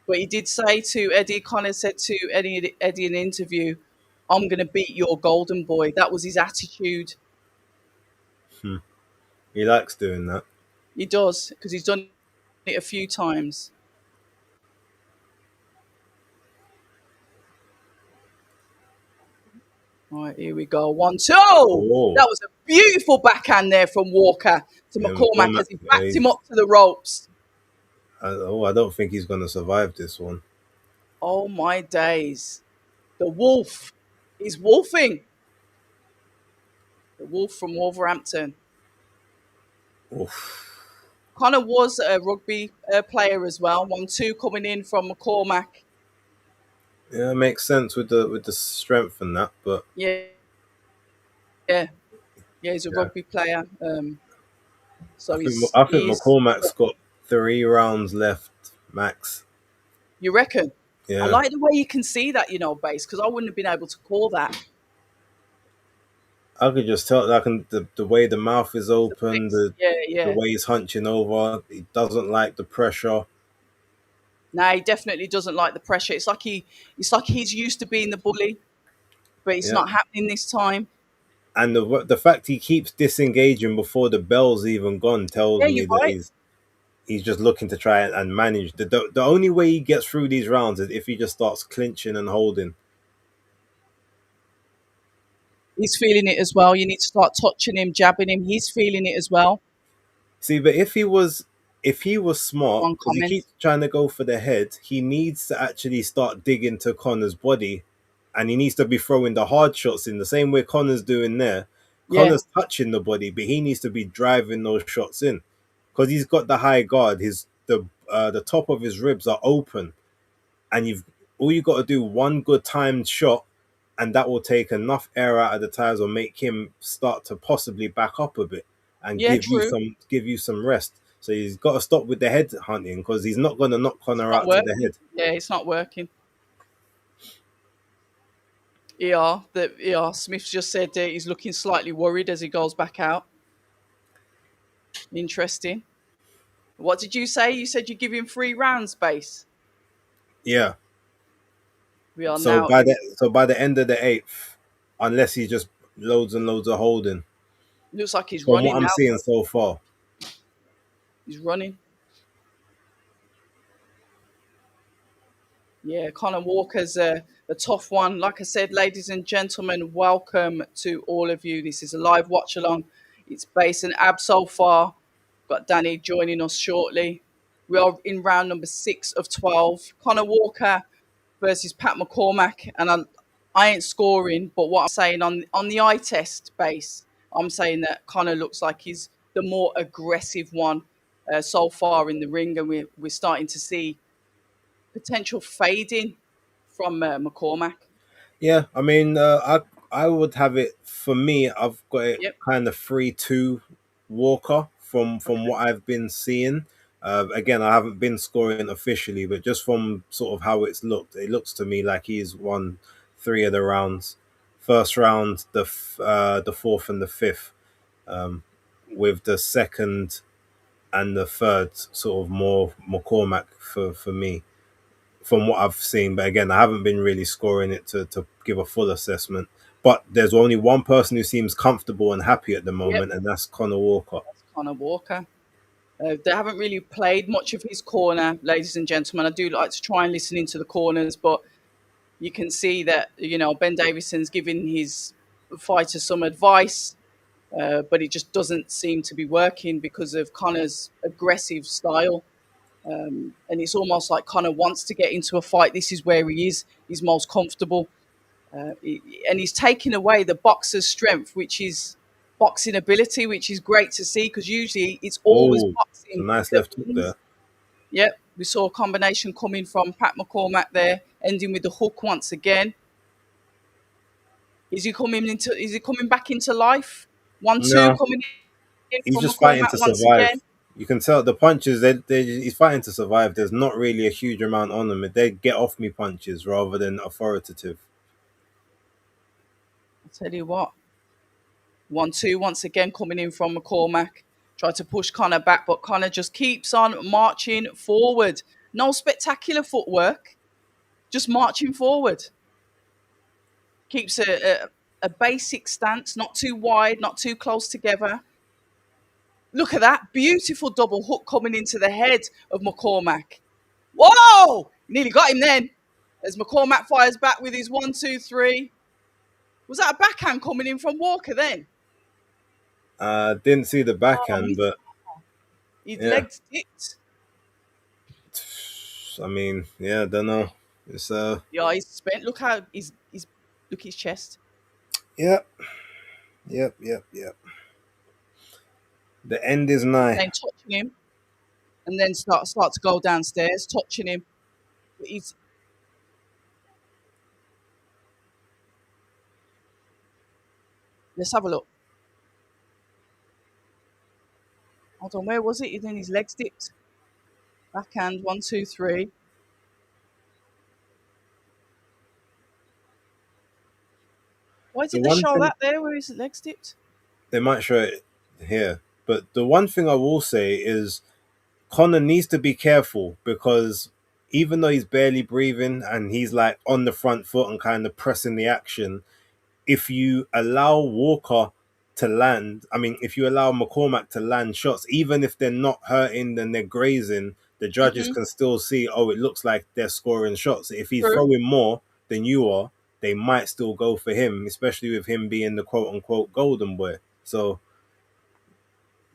But he did say to Eddie, Connor said to Eddie in an interview, "I'm going to beat your golden boy." That was his attitude. Hmm. He likes doing that. He does because he's done it a few times. All right, here we go. 1-2. Oh, That was a beautiful backhand there from Walker to yeah, McCormack McCormack. as he Yeah, backed him up to the ropes. I don't think he's gonna survive this one. Oh my days. The wolf is wolfing. The wolf from Wolverhampton. Oof. Connor was a rugby player as well. 1-2 coming in from McCormack. Yeah, it makes sense with the strength and that, but Yeah, yeah, yeah. He's a yeah, rugby player. So I think he's. McCormack's got 3 rounds left max. You reckon? I Yeah, like the way you can see that, Base, because I wouldn't have been able to call that. I could just tell. I can the way the mouth is It's the open, flex. the Yeah, the yeah. way he's hunching over. He doesn't like the pressure. No, he definitely doesn't like the pressure. It's like he's used to being the bully, but it's Yeah, not happening this time. and the fact he keeps disengaging before the bell's even gone tells Yeah, me you're that right. he's just looking to try and manage. The only way he gets through these rounds is if he just starts clinching and holding. He's feeling it as well. You need to start touching him, jabbing him. He's feeling it as well. See, but if he was Come smart, on, because he comment. keeps trying to go for the head, he needs to actually start digging to Connor's body, and he needs to be throwing the hard shots in the same way Connor's doing there. Yeah, Connor's touching the body, but he needs to be driving those shots in because he's got the high guard. The top of his ribs are open, and you got to do one good timed shot, and that will take enough air out of the tires or make him start to possibly back up a bit and yeah, give you true. some rest. So he's got to stop with the head hunting because he's not going to knock It's Connor not out to the working. head. Yeah, it's not working. Smith just said he's looking slightly worried as he goes back out. Interesting. What did you say? You said you give him 3 rounds base. Yeah. We are So now by in. the end of the eighth, unless he just loads and loads of holding, Looks like he's from what running I'm now. seeing so far. He's running. Yeah, Conor Walker's a tough one. Like I said, ladies and gentlemen, welcome to all of you. This is a live watch along. It's Base and Ab so far. Got Danny joining us shortly. We are in round number 6 of 12. Conor Walker versus Pat McCormack. And I ain't scoring, but what I'm saying on the eye test base, I'm saying that Conor looks like he's the more aggressive one so far in the ring. And we're starting to see potential fading from McCormack. Yeah, I mean, I would have it for me. I've got it Yep. kind of 3-2 Walker from Okay. what I've been seeing. Again, I haven't been scoring officially, but just from sort of how it's looked, it looks to me like he's won 3 of the rounds. First round, the fourth and the fifth, um, with the second and the third sort of more McCormack for me from what I've seen. But again, I haven't been really scoring it to give a full assessment. But there's only one person who seems comfortable and happy at the Yep. moment, and that's Connor Walker. That's Conor Walker. They haven't really played much of his corner, ladies and gentlemen. I do like to try and listen into the corners, but you can see that Ben Davison's giving his fighter some advice, but it just doesn't seem to be working because of Conor's aggressive style. And it's almost like Conor wants to get into a fight. This is where he is. He's most comfortable. And he's taking away the boxer's strength, which is boxing ability, which is great to see because usually it's always Oh, it's a boxing nice that left hook wins. there. Yep, we saw a combination coming from Pat McCormack there, ending with the hook once again. Is he coming into? Is he coming back into life? 1-2 No, coming in he's from just fighting McCormack to once survive. again. You can tell the punches. He's fighting to survive. There's not really a huge amount on them. They get off me punches rather than authoritative. I tell you what, 1-2 once again coming in from McCormack. Tried to push Conor back, but Conor just keeps on marching forward. No spectacular footwork, just marching forward. Keeps a basic stance, not too wide, not too close together. Look at that beautiful double hook coming into the head of McCormack. Whoa! Nearly got him then. As McCormack fires back with his 1-2-3. Was that a backhand coming in from Walker then? Didn't see the Oh, backhand, but his yeah. legs dipped. I mean, yeah, I don't know. It's Yeah, he's spent. Look how he's look at his chest. yep, yep. The end is nigh. Then touching him, and then start to go downstairs, touching him. But he's let's have a look. Hold on, where was it? Then his legs dipped. Backhand 1-2-3. Why The did they one show thing that there where his legs dipped? they might show it here, but the one thing I will say is Connor needs to be careful because even though he's barely breathing and he's like on the front foot and kind of pressing the action, if you allow Walker to land, I mean, if you allow McCormack to land shots, even if they're not hurting and they're grazing, the judges Mm-hmm. can still see, oh, it looks like they're scoring shots. If he's True. throwing more than you are, they might still go for him, especially with him being the quote unquote golden boy. So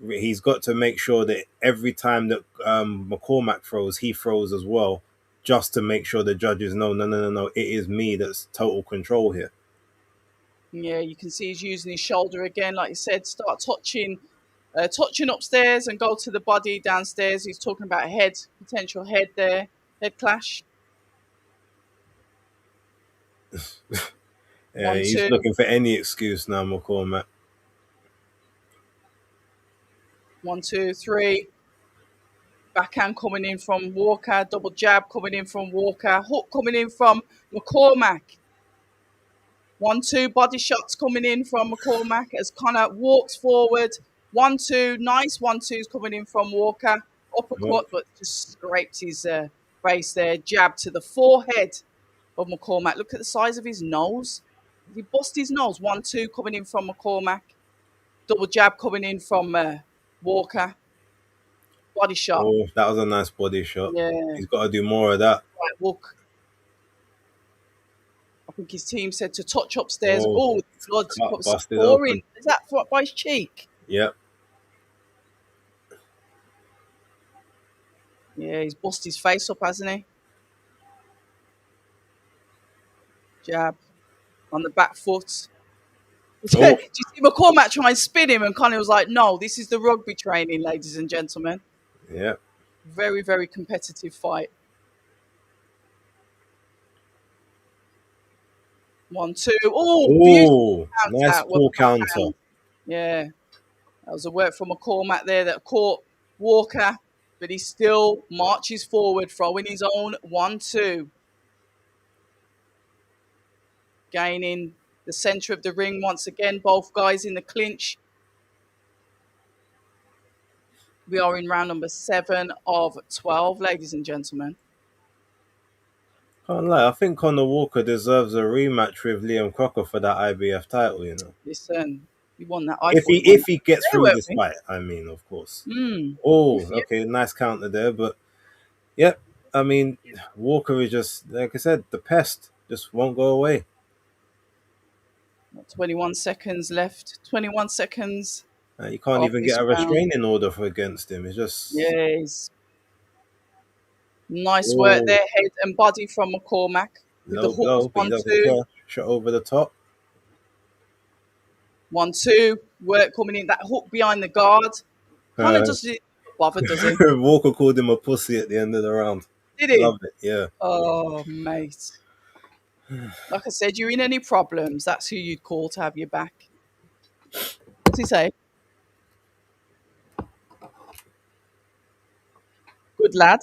he's got to make sure that every time that McCormack throws, he throws as well, just to make sure the judges know, no, it is me that's total control here. Yeah, you can see he's using his shoulder again, like you said. Start touching upstairs and go to the body downstairs. He's talking about head, potential head there, head clash. Yeah, One, he's two, looking for any excuse now, McCormack. 1-2-3. Backhand coming in from Walker, double jab coming in from Walker, hook coming in from McCormack. 1-2 body shots coming in from McCormack as Connor walks forward. 1-2, nice 1-2s coming in from Walker. Oh, Uppercut, but just scraped his face there. Jab to the forehead of McCormack. Look at the size of his nose. He bust his nose. 1-2 coming in from McCormack. Double jab coming in from Walker. Body shot. oh, that was a nice body shot. Yeah. He's got to do more of that. Right, Walk. I think his team said to touch upstairs. Oh, Oh, blood cut busted pouring. open. Is that by his cheek? Yep. Yeah, he's bust his face up, hasn't he? Jab on the back foot. Do you Oh, see McCormack try and spin him? And Connie was like, no, this is the rugby training, ladies and gentlemen. yep. Very, very competitive fight. 1-2. Oh, beautiful Oh, nice counter with full the counter. hand. Yeah, that was a work from McCormack there that caught Walker, but he still marches forward, throwing his own 1-2. Gaining the centre of the ring once again. Both guys in the clinch. We are in round number 7 of 12, ladies and gentlemen. Can't lie, I think Conor Walker deserves a rematch with Liam Crocker for that IBF title. Listen, he won that. I If thought he he won if that he gets today, through weren't this we? fight, I mean, of course. Mm. Oh, If you, okay, nice counter there, but yep. I mean, Walker is just like I said, the pest just won't go away. 21 seconds left. 21 seconds You can't of even this get a round. restraining order for against him. It's just Yes. Nice work oh, there, head and body from McCormack with the low hooks. blow, but he One, doesn't two, care. Shot over the top. 1-2. Work coming in. That hook behind the guard. Kind of Uh, doesn't bother, does he? Walker called him a pussy at the end of the round. Did he? Loved it. Yeah. Oh, mate. Like I said, you're in any problems, that's who you'd call to have your back. What's he say? Good lad.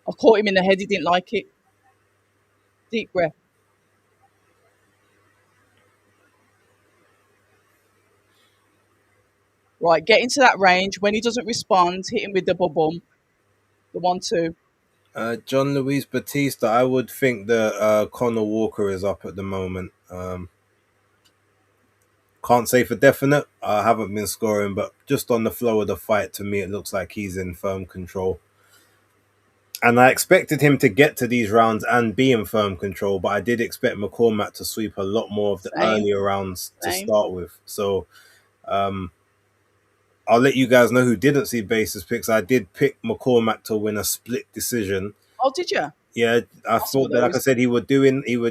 I caught him in the head. He didn't like it. Deep breath. Right, get into that range. When he doesn't respond, hit him with the bum. The 1-2. John Luis Batista, I would think that Conor Walker is up at the moment. Can't say for definite. I haven't been scoring, but just on the flow of the fight, to me, it looks like he's in firm control. And I expected him to get to these rounds and be in firm control, but I did expect McCormack to sweep a lot more of the Same, earlier rounds to same. start with. So um, I'll let you guys know who didn't see basis picks. I did pick McCormack to win a split decision. Oh, did you? Yeah, I That's what thought that, like I those. said, he would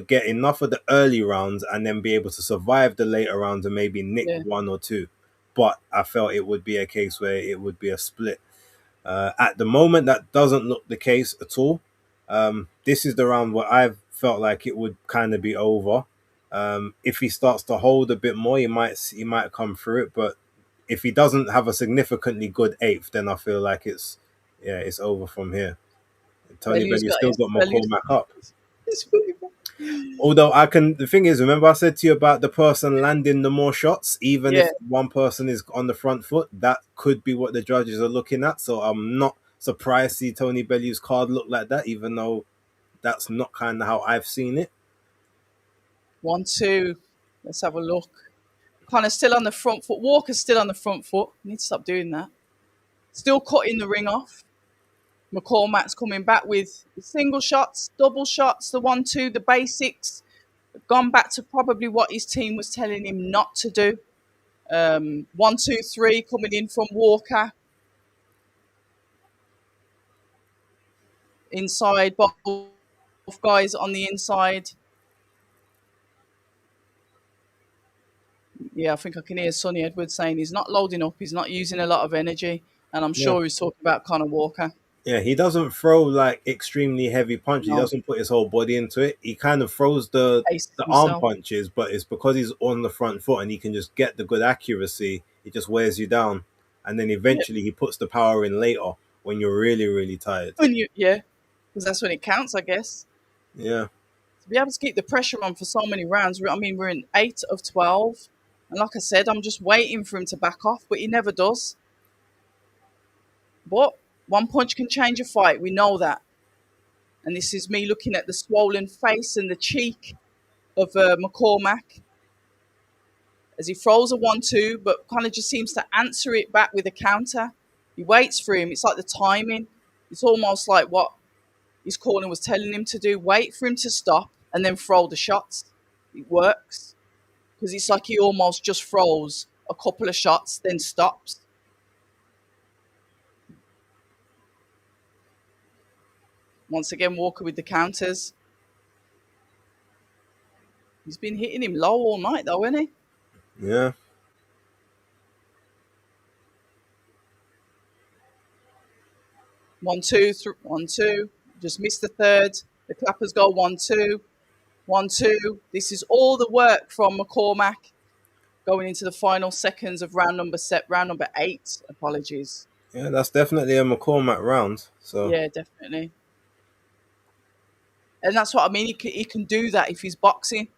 get enough of the early rounds and then be able to survive the later rounds and maybe nick Yeah. one or two. But I felt it would be a case where it would be a split. At the moment, that doesn't look the case at all. This is the round where I've felt like it would kind of be over. If he starts to hold a bit more, he might come through it. But if he doesn't have a significantly good eighth, then I feel like it's over from here. Tony Bellu's Bellew got still his. got Bellu's. McCormack up. It's really Although the thing is, remember I said to you about the person landing the more shots, even yeah. if one person is on the front foot, that could be what the judges are looking at. So I'm not surprised to see Tony Bellew's card look like that, even though that's not kind of how I've seen it. 1-2. Let's have a look. Kind of still on the front foot. Walker's still on the front foot. Need to stop doing that. Still cutting the ring off. McCormack's coming back with single shots, double shots, the 1-2, the basics. Gone back to probably what his team was telling him not to do. 1-2-3 coming in from Walker. Inside, both guys on the inside. Yeah, I think I can hear Sonny Edwards saying he's not loading up, he's not using a lot of energy. And I'm Yeah. sure he's talking about Conor Walker. Yeah, he doesn't throw like extremely heavy punches. He No, doesn't put his whole body into it. He kind of throws the paces the arm himself. punches, but it's because he's on the front foot and he can just get the good accuracy. It just wears you down, and then Yeah, eventually he puts the power in later when you're really really tired. yeah, because that's when it counts, I guess. Yeah. to be able to keep the pressure on for so many rounds. I mean, we're in 8 of 12. And like I said, I'm just waiting for him to back off, but he never does. But one punch can change a fight. We know that. And this is me looking at the swollen face and the cheek of McCormack as he throws a 1-2, but kind of just seems to answer it back with a counter. He waits for him. It's like the timing. It's almost like what his corner was telling him to do. Wait for him to stop and then throw the shots. It works because it's like he almost just throws a couple of shots, then stops. Once again, Walker with the counters. He's been hitting him low all night, though, hasn't he? Yeah. 1-2, 1-2. Just missed the third. The clappers go 1-2, 1-2. This is all the work from McCormack going into the final seconds of round number 8. Apologies. Yeah, that's definitely a McCormack round. So Yeah, definitely. And that's what I mean. He can do that if he's boxing.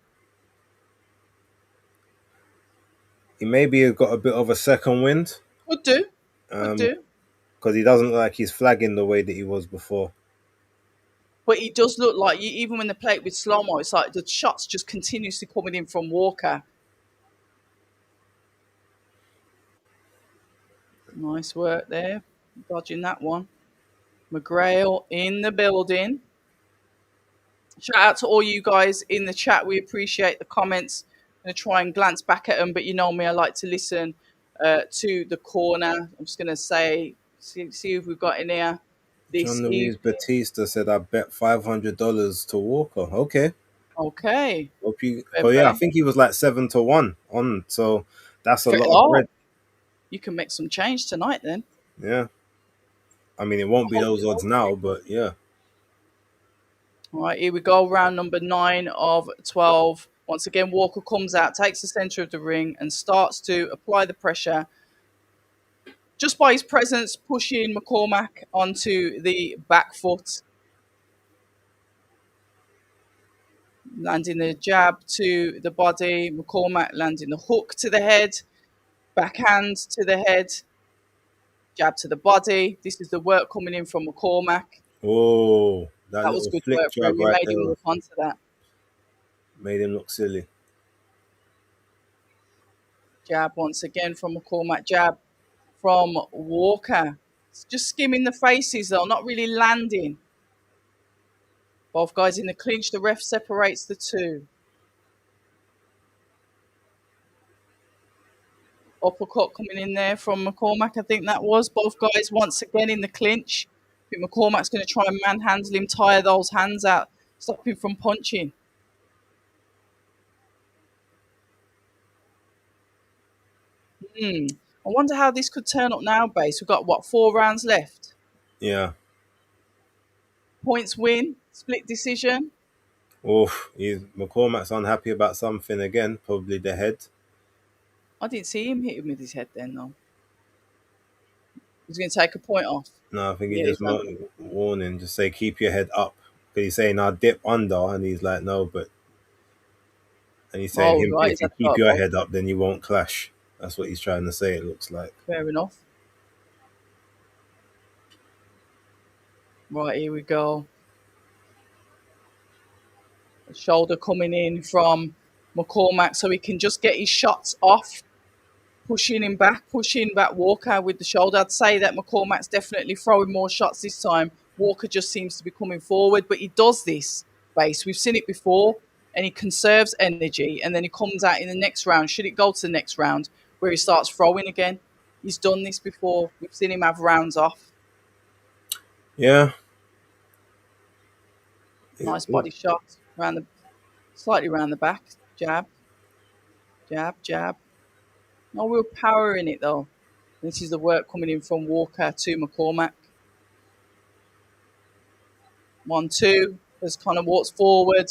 he maybe has got a bit of a second wind. Could do. Could Um, do. because he doesn't look like he's flagging the way that he was before. But he does look like, even when they play it with slow-mo, it's like the shots just continuously coming in from Walker. Nice work there. Dodging that one. McGrail in the building. Shout out to all you guys in the chat. We appreciate the comments. I'm going to try and glance back at them, but you know me, I like to listen to the corner. I'm just going to see if we've got in here this John Luis evening. Batista said, "I bet $500 to Walker." Okay, Okay. hope you. Fair Oh yeah, I play. think he was like 7-1 on. So that's a lot of Oh, bread. you can make some change tonight then. Yeah, I mean it won't I be hope those you odds like now, it. but yeah. All right, here we go. Round number 9 of 12. Once again, Walker comes out, takes the centre of the ring, and starts to apply the pressure. Just by his presence, pushing McCormack onto the back foot, landing the jab to the body. McCormack landing the hook to the head, backhand to the head, jab to the body. This is the work coming in from McCormack. Oh, that That was little good flick work for him. jab He right made him there walk onto that. made him look silly. Jab once again from McCormack. Jab from Walker. It's just skimming the faces though, not really landing. Both guys in the clinch. The ref separates the two. Uppercut coming in there from McCormack, I think that was. Both guys once again in the clinch. I think McCormack's going to try and manhandle him, tire those hands out, stop him from punching. I wonder how this could turn up now, Base. We've got, what, 4 rounds left? Yeah. Points win, split decision. Oof, McCormack's unhappy about something again, probably the head. I didn't see him hit him with his head then, though. He's going to take a point off. No, I think he Yeah, just warning, just say keep your head up. Because he's saying I'll dip under, and he's like no, but and he's saying oh, him right. if He's you had to keep go your both. head up, then you won't clash. That's what he's trying to say. It looks like. Fair enough. Right, here we go. A shoulder coming in from McCormack so he can just get his shots off. Pushing back Walker with the shoulder. I'd say that McCormack's definitely throwing more shots this time. Walker just seems to be coming forward, but he does this, Base. We've seen it before, and he conserves energy, and then he comes out in the next round. Should it go to the next round, where he starts throwing again? He's done this before. We've seen him have rounds off. Yeah. Nice body shot, slightly around the back. Jab, jab, jab. No real power in it, though. This is the work coming in from Walker to McCormack. 1-2, as kind of walks forward,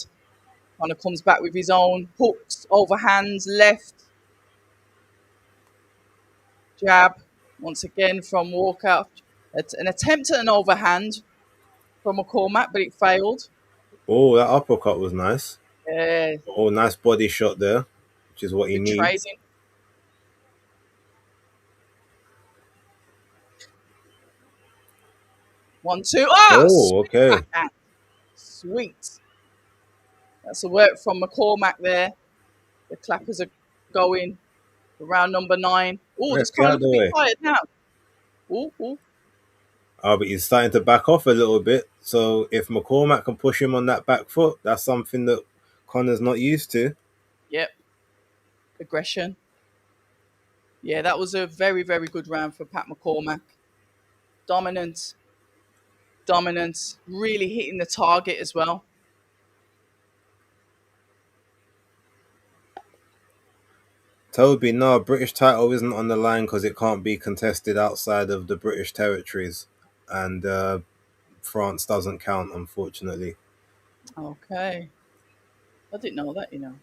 kind of comes back with his own hooks, overhands, left. Jab, once again from Walker. An attempt at an overhand from McCormack, but it failed. Oh, that uppercut was nice. Yeah, Oh, nice body shot there, which is what he betrays needs. him. 1, 2. Ah, Oh, sweet okay. backhand. Sweet. That's a work from McCormack there. The clappers are going for round number 9. Oh, Let's this get kind out of of look a the bit way. tired now. Oh, oh, But he's starting to back off a little bit. So if McCormack can push him on that back foot, that's something that Connor's not used to. yep. Aggression. Yeah, that was a very, very good round for Pat McCormack. Dominant, dominant, really hitting the target as well. Toby, no, British title isn't on the line because it can't be contested outside of the British territories. And France doesn't count, unfortunately. Okay. I didn't know that, you know.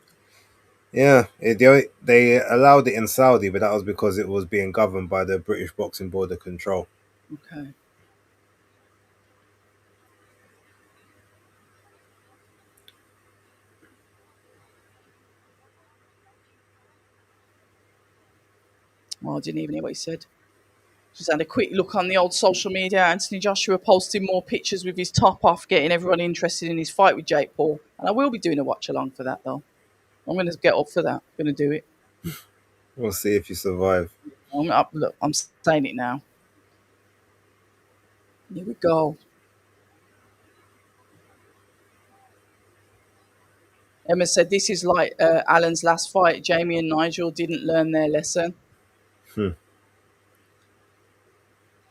Yeah, they allowed it in Saudi, but that was because it was being governed by the British Boxing Board of Control. Okay. Well, I didn't even hear what he said. Just had a quick look on the old social media. Anthony Joshua posted more pictures with his top off, getting everyone interested in his fight with Jake Paul. And I will be doing a watch along for that, though. I'm going to get up for that. I'm going to do it. We'll see if you survive. Look, I'm saying it now. Here we go. Emma said this is like Alan's last fight. Jamie and Nigel didn't learn their lesson. Hmm,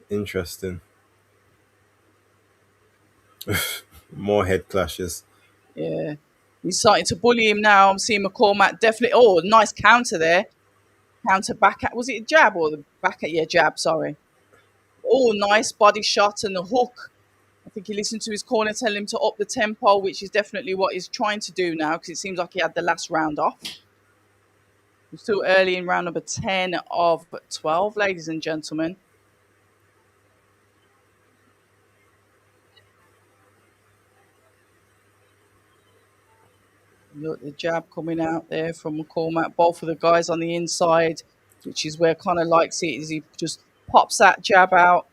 interesting. More head clashes. Yeah. He's starting to bully him now. I'm seeing McCormack definitely. Oh, nice counter there. Counter back at. Was it a jab or the back at? Yeah, jab, sorry. Oh, nice body shot and the hook. I think he listened to his corner telling him to up the tempo, which is definitely what he's trying to do now because it seems like he had the last round off. We're still early in round number 10 of 12, ladies and gentlemen. Look, the jab coming out there from McCormack. Both of the guys on the inside, which is where Connor likes it, is he just pops that jab out.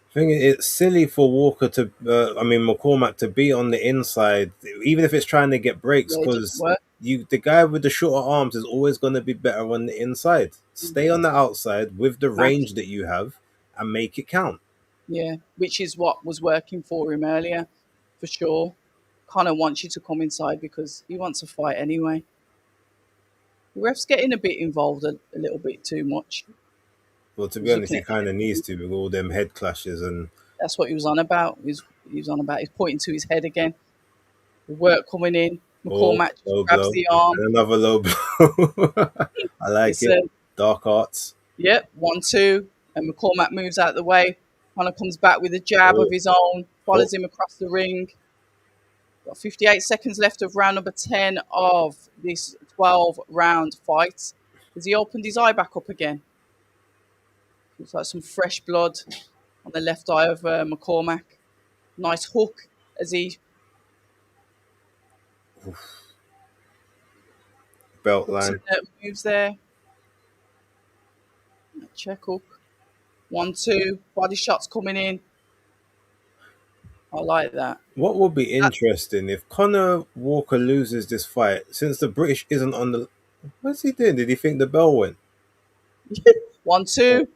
I think it's silly for Walker to, McCormack to be on the inside, even if it's trying to get breaks, Yeah, it doesn't because work. the guy with the shorter arms is always going to be better on the inside. Stay on the outside with the range Exactly. that you have and make it count. Yeah, which is what was working for him earlier, for sure. Connor wants you to come inside because he wants a fight anyway. The ref's getting a bit involved a little bit too much. Well, to be He's honest, looking he at kind of needs to with all them head clashes and that's what he was on about. He was on about. He's pointing to his head again. The work coming in. oh, McCormack just low grabs blow the arm. and another low blow. I like It's it. Dark arts. yep, 1, 2, and McCormack moves out of the way. Connor comes back with a jab of Oh, his own, oh, follows him across the ring. Got 58 seconds left of round number 10 of this 12 round fight. Has he opened his eye back up again? Looks like some fresh blood on the left eye of McCormack. Nice hook as he belt hooks and line. moves there. Check hook. 1, 2. Body shots coming in. I like that. What would be That's interesting if Conor Walker loses this fight, since the British isn't on the. What's he doing? Did he think the bell went? 1, Oh, 2.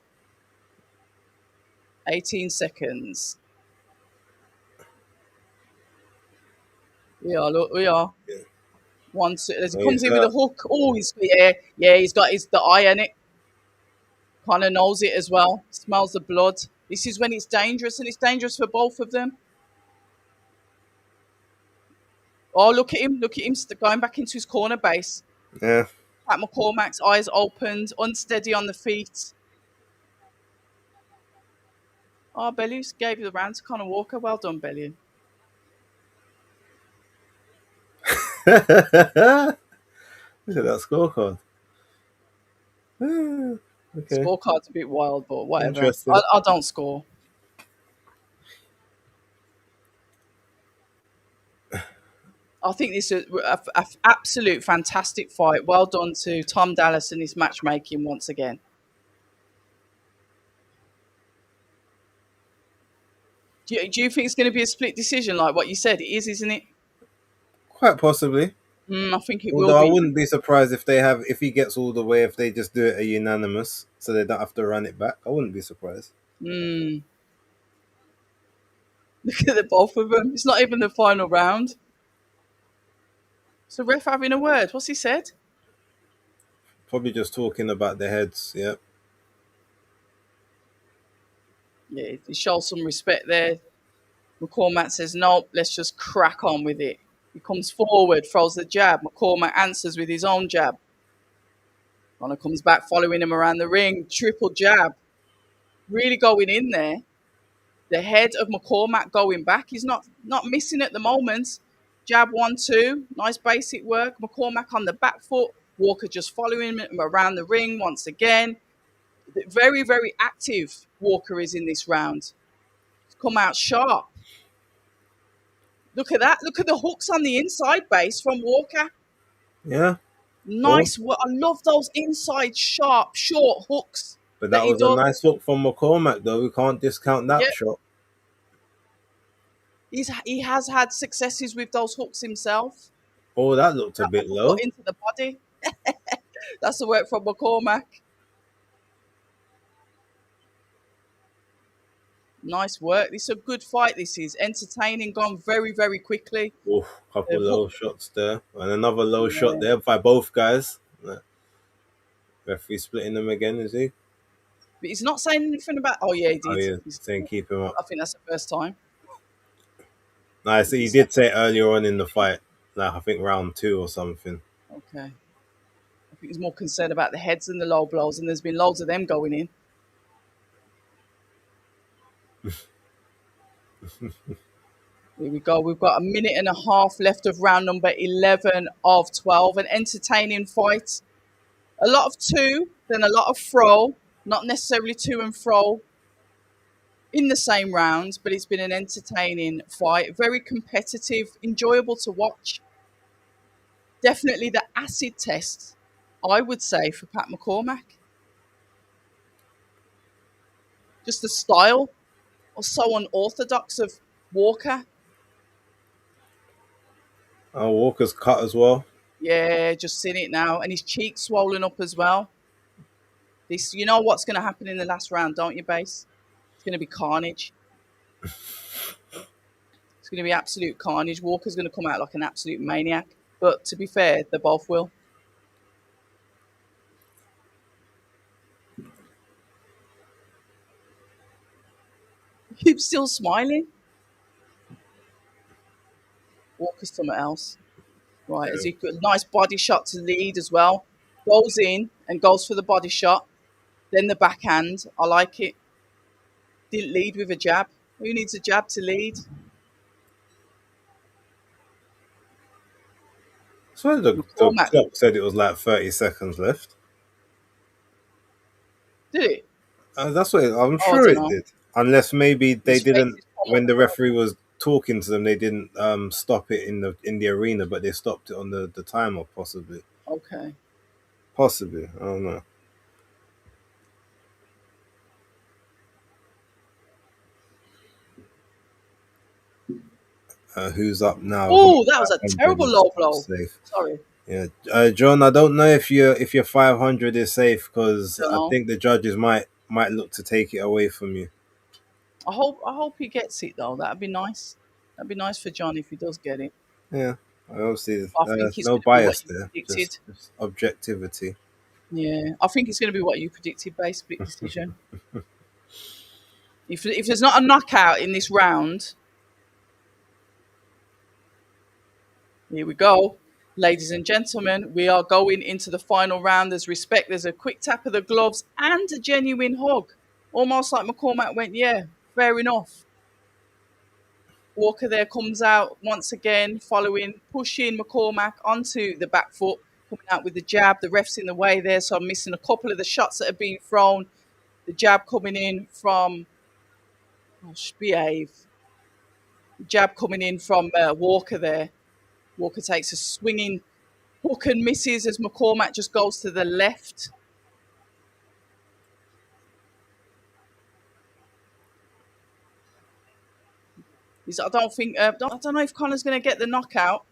18 seconds. We are, look, we are. yeah. 1, 2. As he Oh, comes yes, in with a hook. Oh, yeah, he's got the eye on it. Connor knows it as well. Smells the blood. This is when it's dangerous, and it's dangerous for both of them. Oh, look at him. Look at him going back into his corner base. yeah. Pat McCormack's eyes opened, unsteady on the feet. Oh, Bellews gave you the round to Connor Walker. Well done, Bellew. Look at that scorecard. Okay, Scorecard's a bit wild, but whatever. interesting. I don't score. I think this is a absolute fantastic fight. Well done to Tom Dallas and his matchmaking once again. Do you think it's going to be a split decision like what you said? It is, isn't it? Quite possibly. I think it will Although I be. wouldn't be surprised if they have, if he gets all the way, if they just do it a unanimous, so they don't have to run it back. I wouldn't be surprised. Mm, look at the both of them. It's not even the final round. So ref having a word. What's he said? Probably just talking about their heads. Yeah. Yeah, he shows some respect there. McCormack says, nope, let's just crack on with it. He comes forward, throws the jab. McCormack answers with his own jab. Connor comes back, following him around the ring. Triple jab. Really going in there. The head of McCormack going back. He's not missing at the moment. Jab 1-2. Nice basic work. McCormack on the back foot. Walker just following him around the ring once again. Very, very active Walker is in this round. He's come out sharp. Look at that. Look at the hooks on the inside base from Walker. Yeah. Cool. Nice work. I love those inside sharp, short hooks But that that he was a does. nice look from McCormack, though. We can't discount Yeah, that shot. he has had successes with those hooks himself. Oh, that looked a That bit uppercut low. into the body. That's the work from McCormack. Nice work. This is a good fight. This is entertaining. Gone very, very quickly. Oof, couple They've low hooked. shots there. And another low shot Yeah. there by both guys. Referee splitting them again, is he? But he's not saying anything about. Oh yeah, he Oh, did. yeah. Saying keep him up. I think that's the first time. Nice. Did he He say? did say earlier on in the fight, like I think round 2 or something. Okay. I think he's more concerned about the heads and the low blows, and there's been loads of them going in. Here we go. We've got a minute and a half left of round number 11 of 12. An entertaining fight. A lot of two, then a lot of fro. Not necessarily to and fro in the same rounds, but it's been an entertaining fight. Very competitive, enjoyable to watch. Definitely the acid test, I would say, for Pat McCormack. Just the style or so unorthodox of Walker. Walker's cut as well. Yeah, just seeing it now. And his cheeks swollen up as well. This, you know what's going to happen in the last round, don't you, Base? It's going to be carnage. It's going to be absolute carnage. Walker's going to come out like an absolute maniac. But to be fair, they both will. He's still smiling. Walker's something else. Right, as he got a nice body shot to lead as well. Goes in and goes for the body shot. Then the backhand. I like it. Didn't lead with a jab. Who needs a jab to lead? So the McCormack clock said it was like 30 seconds left. did it. That's what I'm Oh, I sure don't it know. did. Unless maybe they His face didn't, is coloured when as the well. referee was talking to them, they didn't stop it in the arena, but they stopped it on the timer, possibly. Okay. Possibly. I don't know. Who's up now? Who's Oh, that was a 500 terrible is low blow. safe? Sorry. Yeah, John. I don't know if your 500 is safe because Don't I know. think the judges might look to take it away from you. I hope he gets it though. That'd be nice. That'd be nice for John if he does get it. Yeah, obviously I think it's no going to be what bias you there, predicted. just objectivity. Yeah, I think it's going to be what you predicted. Base split decision. If there's not a knockout in this round, here we go. Ladies and gentlemen, we are going into the final round. There's respect. There's a quick tap of the gloves and a genuine hug. Almost like McCormack went, yeah, fair enough. Walker there comes out once again, following, pushing McCormack onto the back foot, coming out with the jab. The ref's in the way there, so I'm missing a couple of the shots that have been thrown. The jab coming in from, behave. Jab coming in from Walker there. Walker takes a swinging hook and misses as McCormack just goes to the left. I don't know if Connor's going to get the knockout.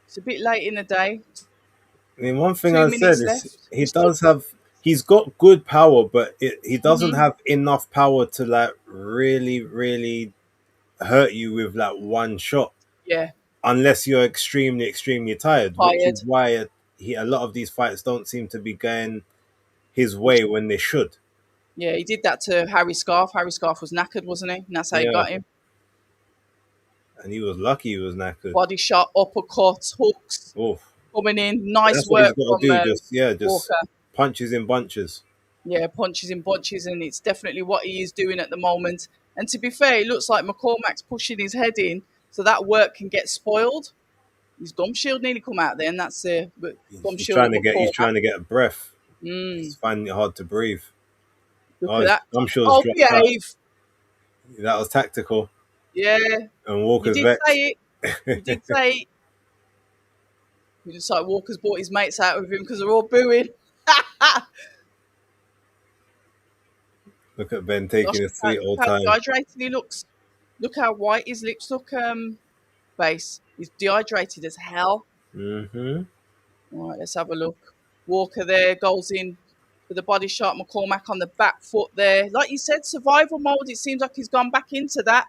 It's a bit late in the day. I mean, one thing Two I said minutes is left. he does have, he's got good power, but he doesn't Mm-hmm. have enough power to like really, really hurt you with like one shot, Yeah, unless you're extremely, extremely tired, which is tired. why a lot of these fights don't seem to be going his way when they should. Yeah, he did that to Harry Scarf. Harry Scarf was knackered, wasn't he? And that's how he Yeah, got him. and he was lucky he was knackered. Body shot, uppercuts, hooks Oh, coming in. Nice that's what he's work got to from do. Just Walker. punches in bunches. Yeah, punches in bunches, and it's definitely what he is doing at the moment. And to be fair, it looks like McCormack's pushing his head in, so that work can get spoiled. His gum shield nearly come out there, and that's the gum He's shield trying of to get, he's McCormack. trying to get a breath. He's Mm, finding it hard to breathe. look Oh, at his that. gum shield's Oh, dropped out. behave. That was tactical. Yeah, And you Walker's did say vexed. it. You did say it. You just like Walker's brought his mates out with him because they're all booing. Look at Ben taking Gosh, his sweet look old how time. dehydrated he looks. Look how white his lips look, Base. He's dehydrated as hell. Mm-hmm. All right, let's have a look. Walker there goes in for the body shot. McCormack on the back foot there. Like you said, survival mode. It seems like he's gone back into that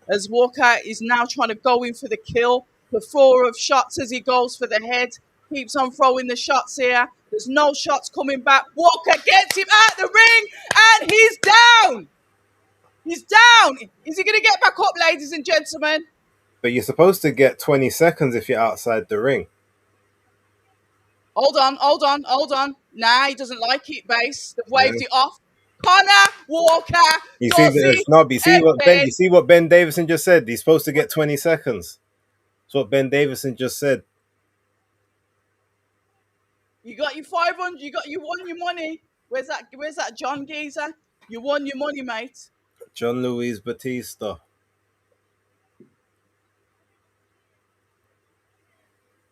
as Walker is now trying to go in for the kill. Plethora of shots as he goes for the head. Keeps on throwing the shots here. There's no shots coming back. Walker gets him out the ring and he's down. He's down. Is he going to get back up, ladies and gentlemen? But you're supposed to get 20 seconds if you're outside the ring. Hold on, hold on, hold on. Nah, he doesn't like it, Base. They've Yeah. waved it off. Connor Walker You see does the it snub. You again. see what Ben Davison just said. He's supposed to get 20 seconds. That's what Ben Davison just said. You got your 500. You won your money. Where's that? Where's that John Geezer? You won your money, mate. John Luis Batista.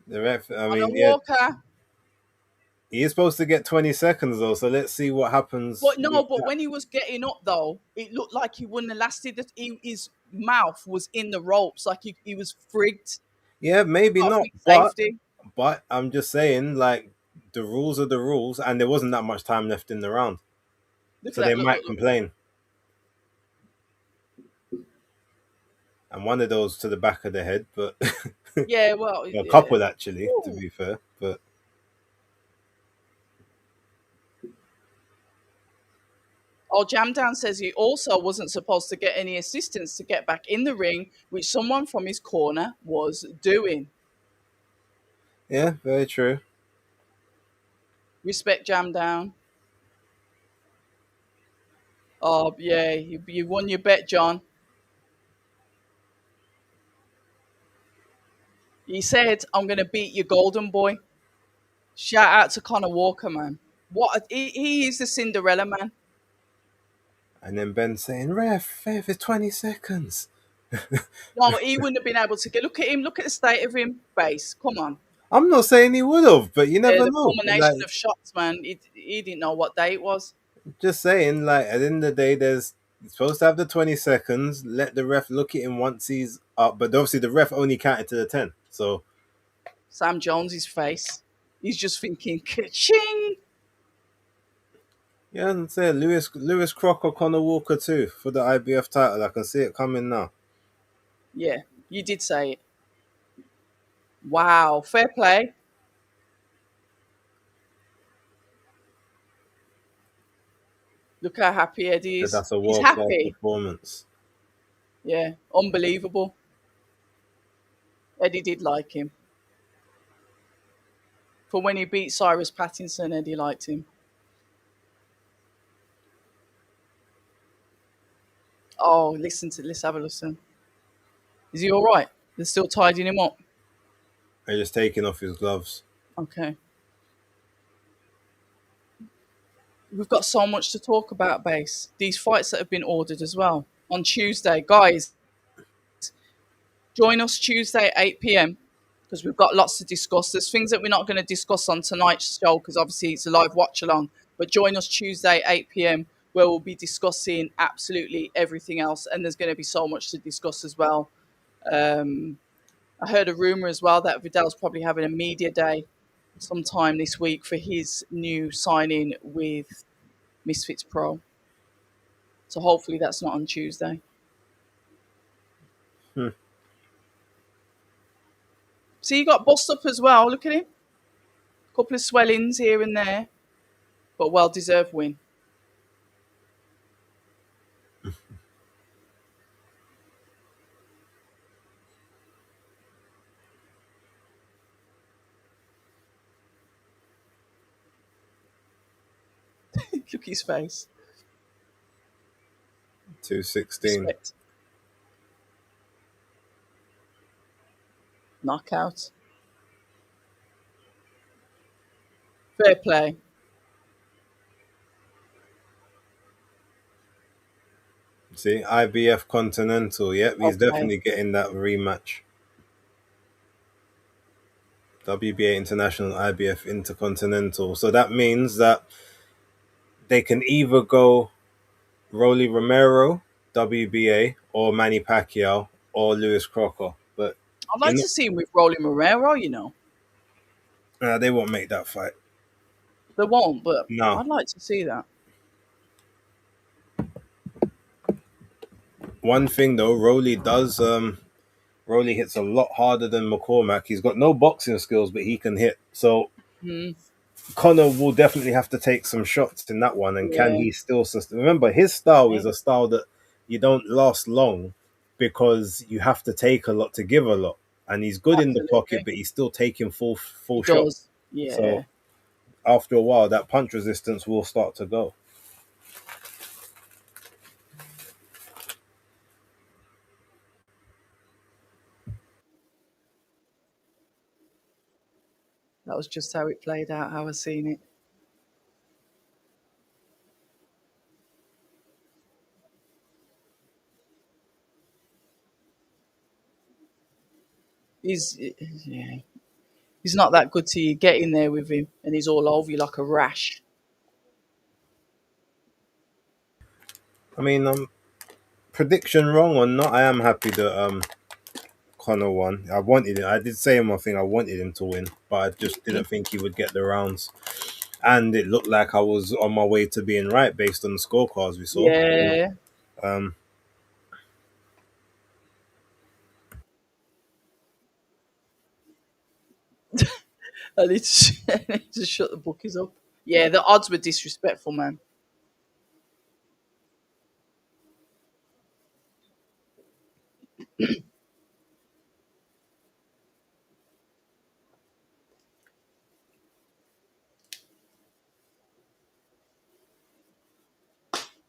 The ref. I Connor mean, yeah, Walker. he is supposed to get 20 seconds though. So let's see what happens But with no, but that. when he was getting up though, it looked like he wouldn't have lasted. His mouth was in the ropes, like he was frigged. Yeah, maybe Got not, free safety. but I'm just saying, like the rules are the rules, and there wasn't that much time left in the round, Look so at they that. Look, might look, look. complain. And one of those to the back of the head, but Yeah, well, a yeah. couple actually, to Ooh. be fair. But Oh, Jamdown says he also wasn't supposed to get any assistance to get back in the ring, which someone from his corner was doing. yeah, very true. Respect Jamdown. Oh, yeah, you won your bet, John. He said, I'm going to beat your golden boy. Shout out to Connor Walker, man. He is the Cinderella man. And then Ben saying, "Ref, it's 20 seconds." No, he wouldn't have been able to get. Look at him. Look at the state of him. Base. Come on. I'm not saying he would have, but you Yeah, never the know. culmination Like, of shots, man. He didn't know what day it was. just saying, like at the end of the day, there's you're supposed to have the 20 seconds. Let the ref look at him once he's up, but obviously the ref only counted to the 10. So Sam Jones's face. He's just thinking, ka-ching. yeah, and say Lewis Crocker, Connor Walker too for the IBF title. I can see it coming now. Yeah, you did say it. Wow, fair play. Look how happy Eddie That is. that's a He's world class happy. performance. Yeah, unbelievable. Eddie did like him. For when he beat Cyrus Pattinson, Eddie liked him. Oh, let's have a listen. Is he all right? They're still tidying him up. They're just taking off his gloves. Okay. We've got so much to talk about, Base. These fights that have been ordered as well. On Tuesday, guys, Join us Tuesday 8 p.m. because we've got lots to discuss. There's things that we're not going to discuss on tonight's show because obviously it's a live watch along. But join us Tuesday 8 p.m. where we'll be discussing absolutely everything else, and there's going to be so much to discuss as well. Um, I heard a rumor as well that Vidal's probably having a media day sometime this week for his new signing with Misfits Pro. So hopefully that's not on Tuesday. Hmm. So you got bust up as well. Look at him. Couple of swellings here and there, but well deserved win. Look at his face. 216. Respect. Knockout. Fair play. See, IBF Continental. Yep, he's Okay. definitely getting that rematch. WBA International, IBF Intercontinental. So that means that they can either go Rolly Romero, WBA, or Manny Pacquiao, or Lewis Crocker. But I'd you're like not, to see him with Rolly Morero. they won't make that fight. They won't, but No. I'd like to see that. One thing though, Rolly hits a lot harder than McCormack. He's got no boxing skills, but he can hit. So Mm, Connor will definitely have to take some shots in that one. And can yeah, he still sustain? Remember, his style yeah, is a style that you don't last long because you have to take a lot to give a lot. And he's good in the pocket, absolutely. but he's still taking He full shots. does. Yeah, So after a while, that punch resistance will start to go. that was just how it played out, how I seen it. He's yeah, he's not that good till you get in there with him, and he's all over you like a rash. I mean, prediction wrong or not, I am happy that Connor won. I wanted it. I did say in my thing I wanted him to win, but I just Mm, didn't think he would get the rounds. And it looked like I was on my way to being right based on the scorecards we saw. yeah, Um, I need to, I need to shut the bookies up. Yeah, the odds were disrespectful, man.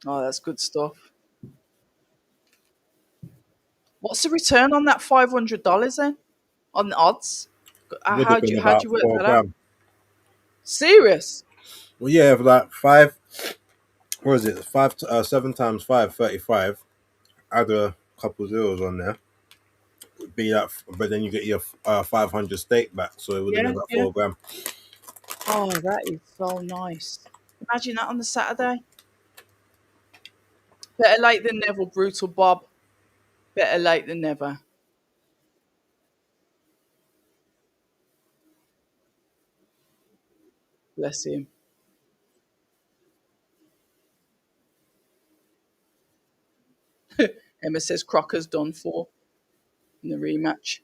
Oh, that's good stuff. What's the return on that $500 then? On the odds? would have been How'd about you work four that out? grand. Serious? Well, yeah, like five. What is it? 7 times 5, 35. Add a couple zeros on there. Would be that, but then you get your 500 stake back, so it would have Yeah, been about yeah. 4 grand. Oh, that is so nice. Imagine that on the Saturday. Better late than never, brutal Bob. Better late than never. Bless him. Emma says Crocker's done for in the rematch.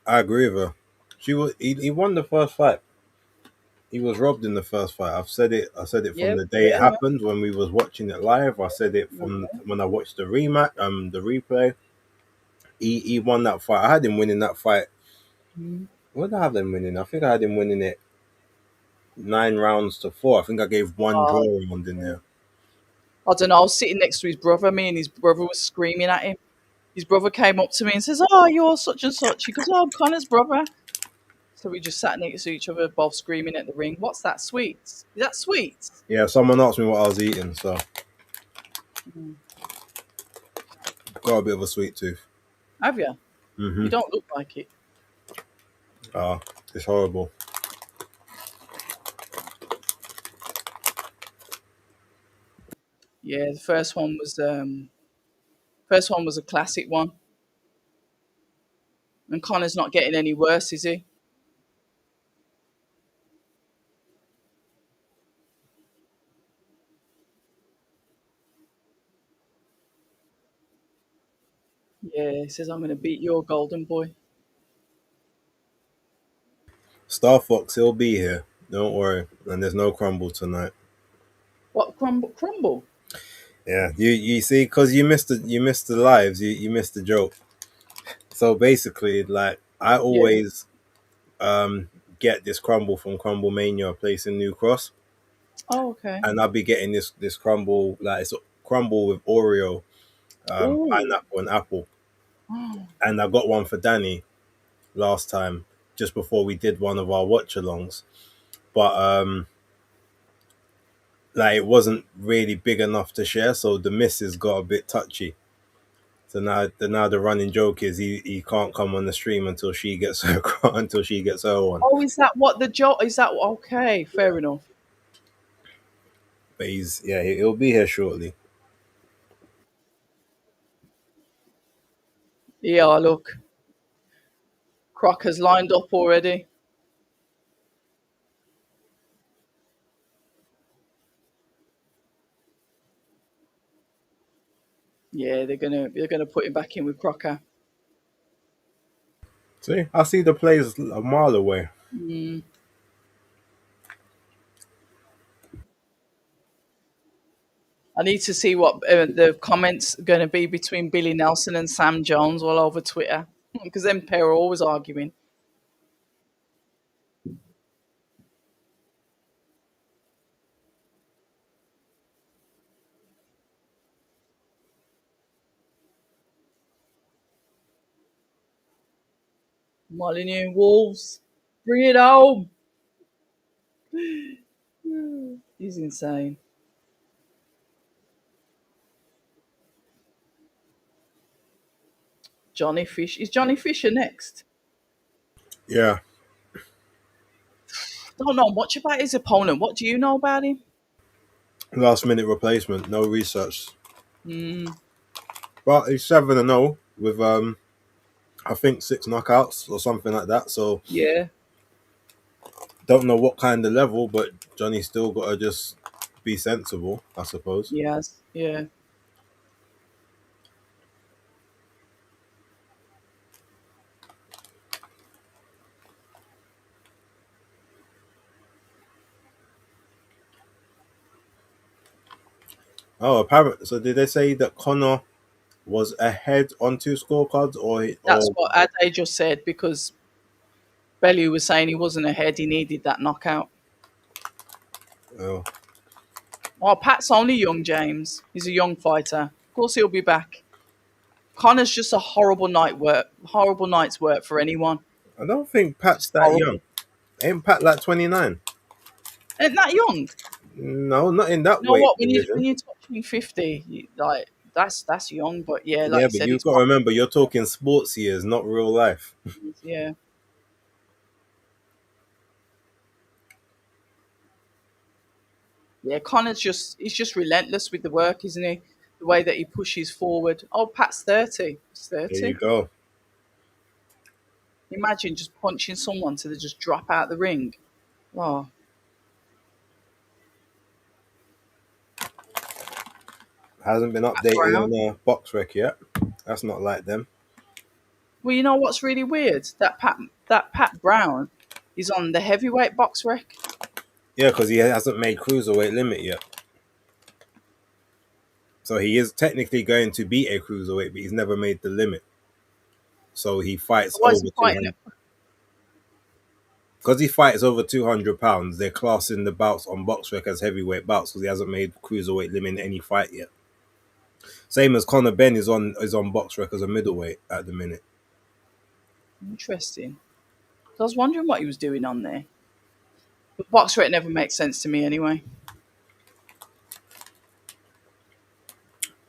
I agree with her. He won the first fight. He was robbed in the first fight. I've said it. I said it from Yeah, the day it yeah, happened when we was watching it live. I said it from yeah. when I watched the rematch, the replay. He won that fight. I had him winning that fight. Mm. What did I have him winning? I think I had him winning it 9 rounds to 4. I think I gave one Oh, draw round in yeah. there. I don't know. I was sitting next to his brother. Me and his brother was screaming at him. His brother came up to me and says, "Oh, you're such and such." He goes, "Oh, I'm Connor's brother." So we just sat next to each other, both screaming at the ring. What's that? Sweets? Is that sweets? Yeah, someone asked me what I was eating, so Mm. Got a bit of a sweet tooth. Have you? Mm-hmm. You don't look like it. Ah, it's horrible. Yeah, the first one was a classic one, and Connor's not getting any worse, is he? Yeah, he says I'm going to beat your golden boy. Star Fox, he'll be here. Don't worry. And there's no crumble tonight. What crumble? Crumble? Yeah, you see, because you missed the lives, you missed the joke. So basically, like I Yeah. always get this crumble from Crumble Mania, a place in New Cross, Oh, okay. and I'll be getting this crumble, like it's a crumble with Oreo, Oh. pineapple, and apple. And I got one for Danny last time, just before we did one of our watch-alongs, but like it wasn't really big enough to share, so the missus got a bit touchy. So now the running joke is he can't come on the stream until she gets her until she gets her one. Oh, is that what the job? Is that okay? Fair enough. But he'll be here shortly. Yeah, look, Crocker's lined up already. Yeah, they're gonna put him back in with Crocker. See, I see the plays a mile away. Mm. I need to see what the comments going to be between Billy Nelson and Sam Jones all over Twitter because them pair are always arguing. Molyneux Wolves, bring it home. He's insane. Johnny Fish. Is Johnny Fisher next? Yeah, Don't know much about his opponent. What do you know about him? last minute replacement, no research. Mm, But he's 7-0 with I think 6 knockouts or something like that. So yeah, don't know what kind of level, but Johnny's still got to just be sensible, I suppose. yes, yeah. Oh, apparently. So did they say that Connor was ahead on 2 scorecards, That's or what Ade just said because Bellew was saying he wasn't ahead. He needed that knockout. oh, Oh, Pat's only young, James. He's a young fighter. Of course, he'll be back. Connor's just a horrible night's work for anyone. I don't think Pat's Just that young. horrible. Ain't Pat like 29? Isn't that young? No, not in that You know weight what? When you division. when you're touching 50, like that's young. But yeah, like Yeah, you but said, you've he's got to remember you're talking sports years, not real life. yeah, yeah. Connor's he's just relentless with the work, isn't he? The way that he pushes forward. Oh, Pat's 30. He's There you 30. go. Imagine just punching someone to they just drop out the ring. Oh, Hasn't been Pat updated Brown. on box rec yet. That's not like them. Well, you know what's really weird? That Pat Brown is on the heavyweight box rec. Yeah, because he hasn't made cruiserweight limit yet. So he is technically going to be a cruiserweight, but he's never made the limit. So he fights So why is he over fighting 200. it? Because he fights over 200 pounds, they're classing the bouts on box rec as heavyweight bouts because he hasn't made cruiserweight limit in any fight yet. Same as Conor Ben is on box rec as a middleweight at the minute. Interesting. So I was wondering what he was doing on there. But box rec never makes sense to me anyway.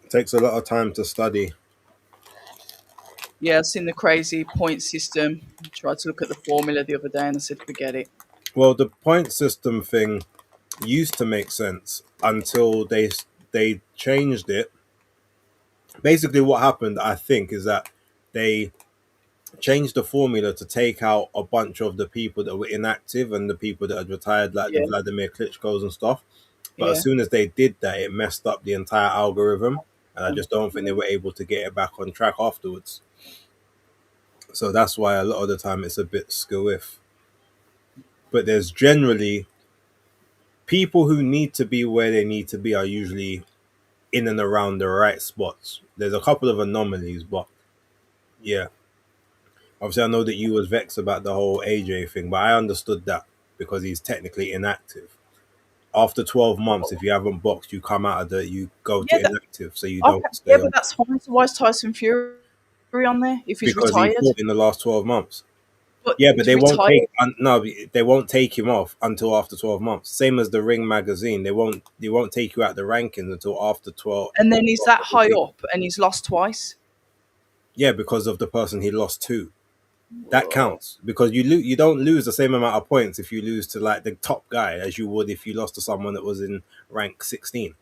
It takes a lot of time to study. Yeah, I've seen the crazy point system. Tried to look at the formula the other day and I said, forget it. Well, the point system thing used to make sense until they changed it. Basically, what happened, I think, is that they changed the formula to take out a bunch of the people that were inactive and the people that had retired, like the Yeah, Vladimir Klitschko's and stuff. But as yeah. soon as they did that, it messed up the entire algorithm, and I Um, just don't think they were able to get it back on track afterwards. So that's why a lot of the time it's a bit skill-if. But there's generally people who need to be where they need to be are usually in and around the right spots. There's a couple of anomalies, but yeah. Obviously, I know that you was vexed about the whole AJ thing, but I understood that because he's technically inactive. After 12 months, if you haven't boxed, you come out of you go to yeah, inactive, so you okay. don't stay Yeah, but on that's fine. So why is Tyson Fury on there if he's because he retired? fought in the last 12 months. But Yeah, but he's they won't retired. take no, they won't take him off until after 12 months. Same as the Ring magazine, they won't take you out the rankings until after 12. And then he's 12 that high season. up and he's lost twice. Yeah, because of the person he lost to. That counts because you don't lose the same amount of points if you lose to like the top guy as you would if you lost to someone that was in rank 16.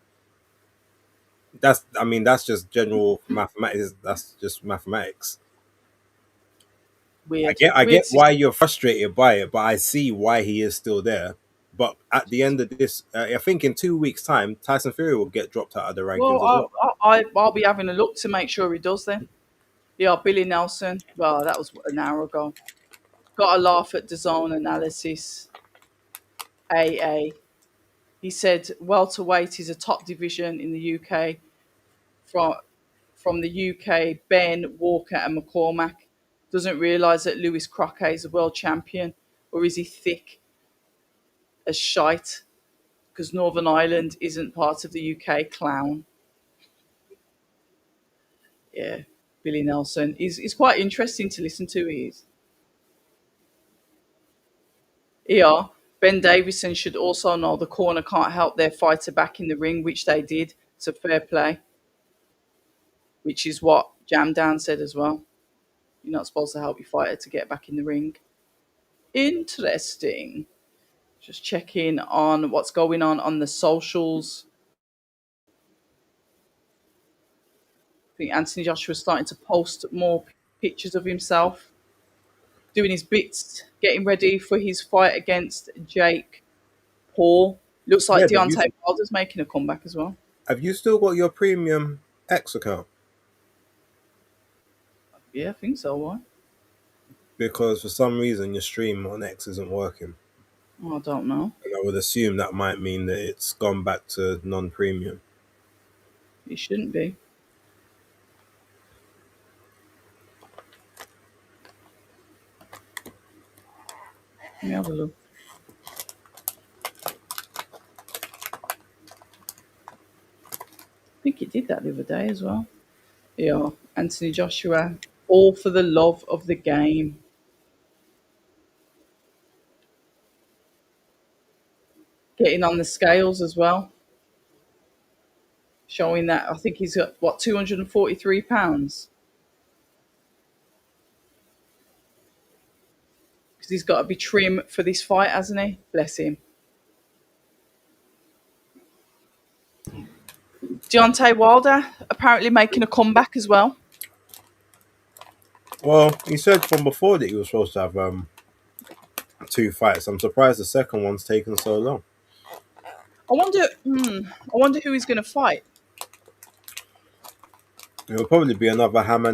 That's just general mathematics. That's just mathematics. I Weird. get I Weird get why system. you're frustrated by it, but I see why he is still there. But at the end of this, I think in 2 weeks' time, Tyson Fury will get dropped out of the rankings Well, as well. I'll be having a look to make sure he does then. Yeah, Billy Nelson. Well, that was an hour ago. Got a laugh at DAZN analysis. AA. He said welterweight is a top division in the UK from the UK. Ben Walker and McCormack doesn't realise that Lewis Crockett is a world champion, or is he thick as shite because Northern Ireland isn't part of the UK? Clown. Yeah, Billy Nelson. He's quite interesting to listen to. He is. Yeah, Ben Davison should also know the corner can't help their fighter back in the ring, which they did. So fair play, which is what Jam Dan said as well. You're not supposed to help your fighter to get back in the ring. Interesting. Just checking on what's going on the socials. I think Anthony Joshua's starting to post more pictures of himself doing his bits, getting ready for his fight against Jake Paul. Looks like Yeah, but you Deontay Wilder's making a comeback as well. have you still got your premium X account? Yeah, I think so. Why? Because for some reason your stream on X isn't working, Oh, I don't know. and I would assume that might mean that it's gone back to non-premium. It shouldn't be. Let me have a look. I think it did that the other day as well. Yeah, Anthony Joshua, all for the love of the game. Getting on the scales as well, showing that I think he's got, what, 243 pounds? Because he's got to be trim for this fight, hasn't he? Bless him. Deontay Wilder apparently making a comeback as well. Well, he said from before that he was supposed to have two fights. I'm surprised the second one's taken so long. I wonder who he's going to fight. It'll probably be another Hammer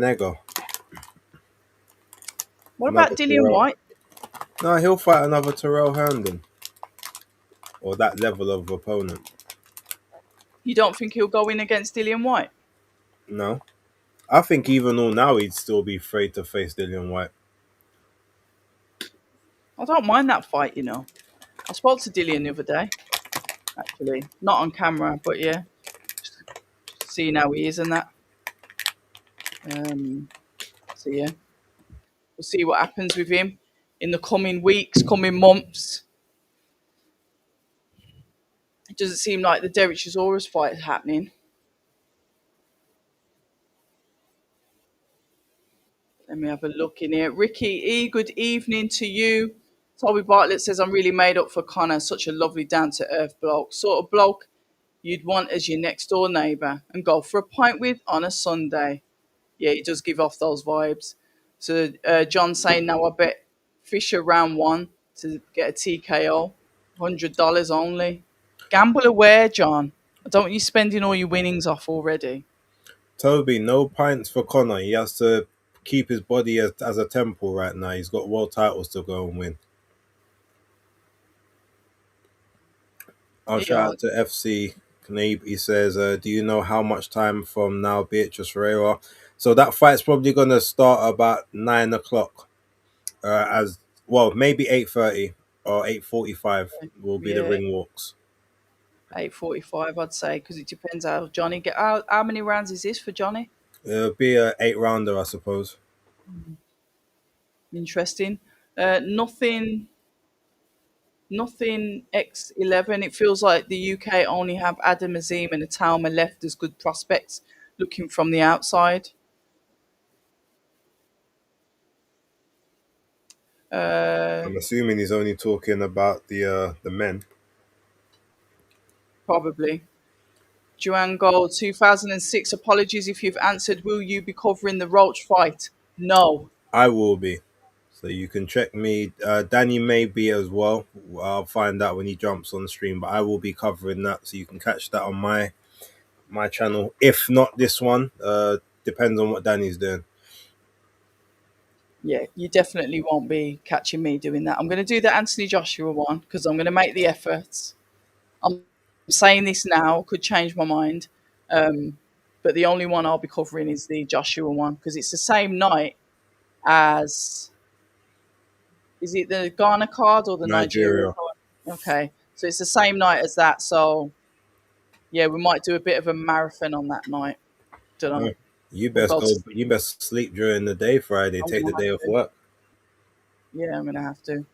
What another about Dillian Terrell. White? No, he'll fight another Terrell Herndon or that level of opponent. You don't think he'll go in against Dillian White? No, I think even though now he'd still be afraid to face Dillian White. I don't mind that fight, you know. I spoke to Dillian the other day, actually. Not on camera, but yeah. Just seeing how he is and that. Um, so yeah. We'll see what happens with him in the coming weeks, coming months. It doesn't seem like the Derek Chisora fight is happening. Let me have a look in here. Ricky E, good evening to you. Toby Bartlett says, I'm really made up for Connor, such a lovely, down to earth bloke. Sort of bloke you'd want as your next door neighbour and go for a pint with on a Sunday. Yeah, it does give off those vibes. So John saying, now I bet Fisher round one to get a TKO, $100 only. Gamble aware, John. Don't you spending all your winnings off already? Toby, no pints for Connor. He has to keep his body as a temple right now. He's got world titles to go and win. I'll shout Yeah, out to FC Knabe. He says, do you know how much time from now Beatrice Ferreira? So that fight's probably going to start about 9 o'clock. As well, maybe 8:30 or 8:45 will be the yeah, ring walks. 8:45, I'd say, because it depends how Johnny get. How many rounds is this for Johnny? It'll be a 8 rounder, I suppose. Interesting. Nothing. Nothing X11. It feels like the UK only have Adam Azim and Atalma left as good prospects looking from the outside. Uh, I'm assuming he's only talking about the men. Probably. Joanne Gold, 2006. Apologies if you've answered. Will you be covering the Roach fight? No. I will be. So you can check me. Danny may be as well. I'll find out when he jumps on the stream, but I will be covering that, so you can catch that on my channel. If not this one, depends on what Danny's doing. Yeah, you definitely won't be catching me doing that. I'm going to do the Anthony Joshua one because I'm going to make the efforts. I'm saying this now, could change my mind. But the only one I'll be covering is the Joshua one because it's the same night as, is it the Ghana card or the Nigeria Nigeria. card? Okay, so it's the same night as that. So yeah, we might do a bit of a marathon on that night. Don't Uh, know. you Or best go to go. sleep. You best sleep during the day Friday. I'm Take the gonna have day off to. work. Yeah, I'm gonna have to.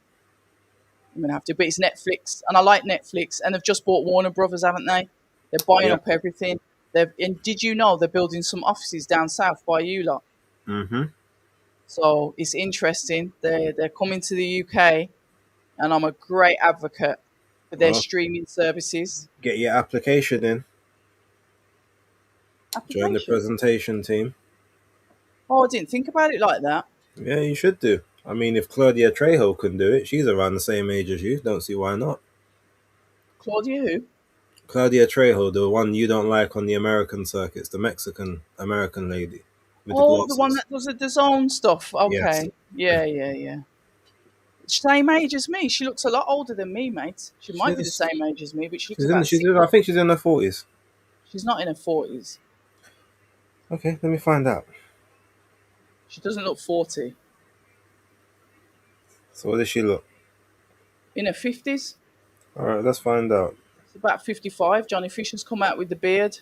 I'm gonna have to. But it's Netflix, and I like Netflix, and they've just bought Warner Brothers, haven't they? They're buying Yeah. up everything. And did you know they're building some offices down south by you lot? Mm-hmm. So it's interesting. They're coming to the UK, and I'm a great advocate for their Well, streaming services. get your application in. Join the Application. presentation team. Oh, I didn't think about it like that. Yeah, you should do. I mean, if Claudia Trejo can do it, she's around the same age as you. Don't see why not. Claudia, who? Claudia Trejo, the one you don't like on the American circuits, the Mexican American lady with the Oh, the one glasses. that does the DAZN stuff. Yes. Okay. Yeah, yeah, yeah. Same age as me. She looks a lot older than me, mate. She might be the She's same age as me, but she looks she's in about she's 60. in, I think she's in her 40s. She's not in her 40s. Okay, let me find out. She doesn't look 40. So what does she look? In her 50s? All right, let's find out. It's about 55. Johnny Fisher's come out with the beard.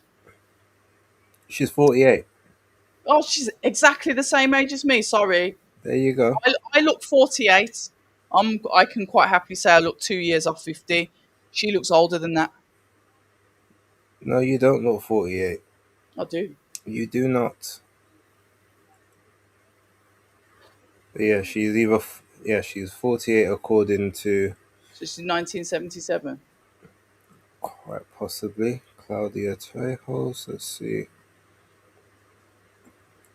She's 48. Oh, she's exactly the same age as me. Sorry. There you go. I look 48. I can quite happily say I look 2 years off 50. She looks older than that. No, you don't look 48. I do. You do not. But yeah, she's 48 according to So she's 1977. quite possibly Claudia Trejo. Let's see.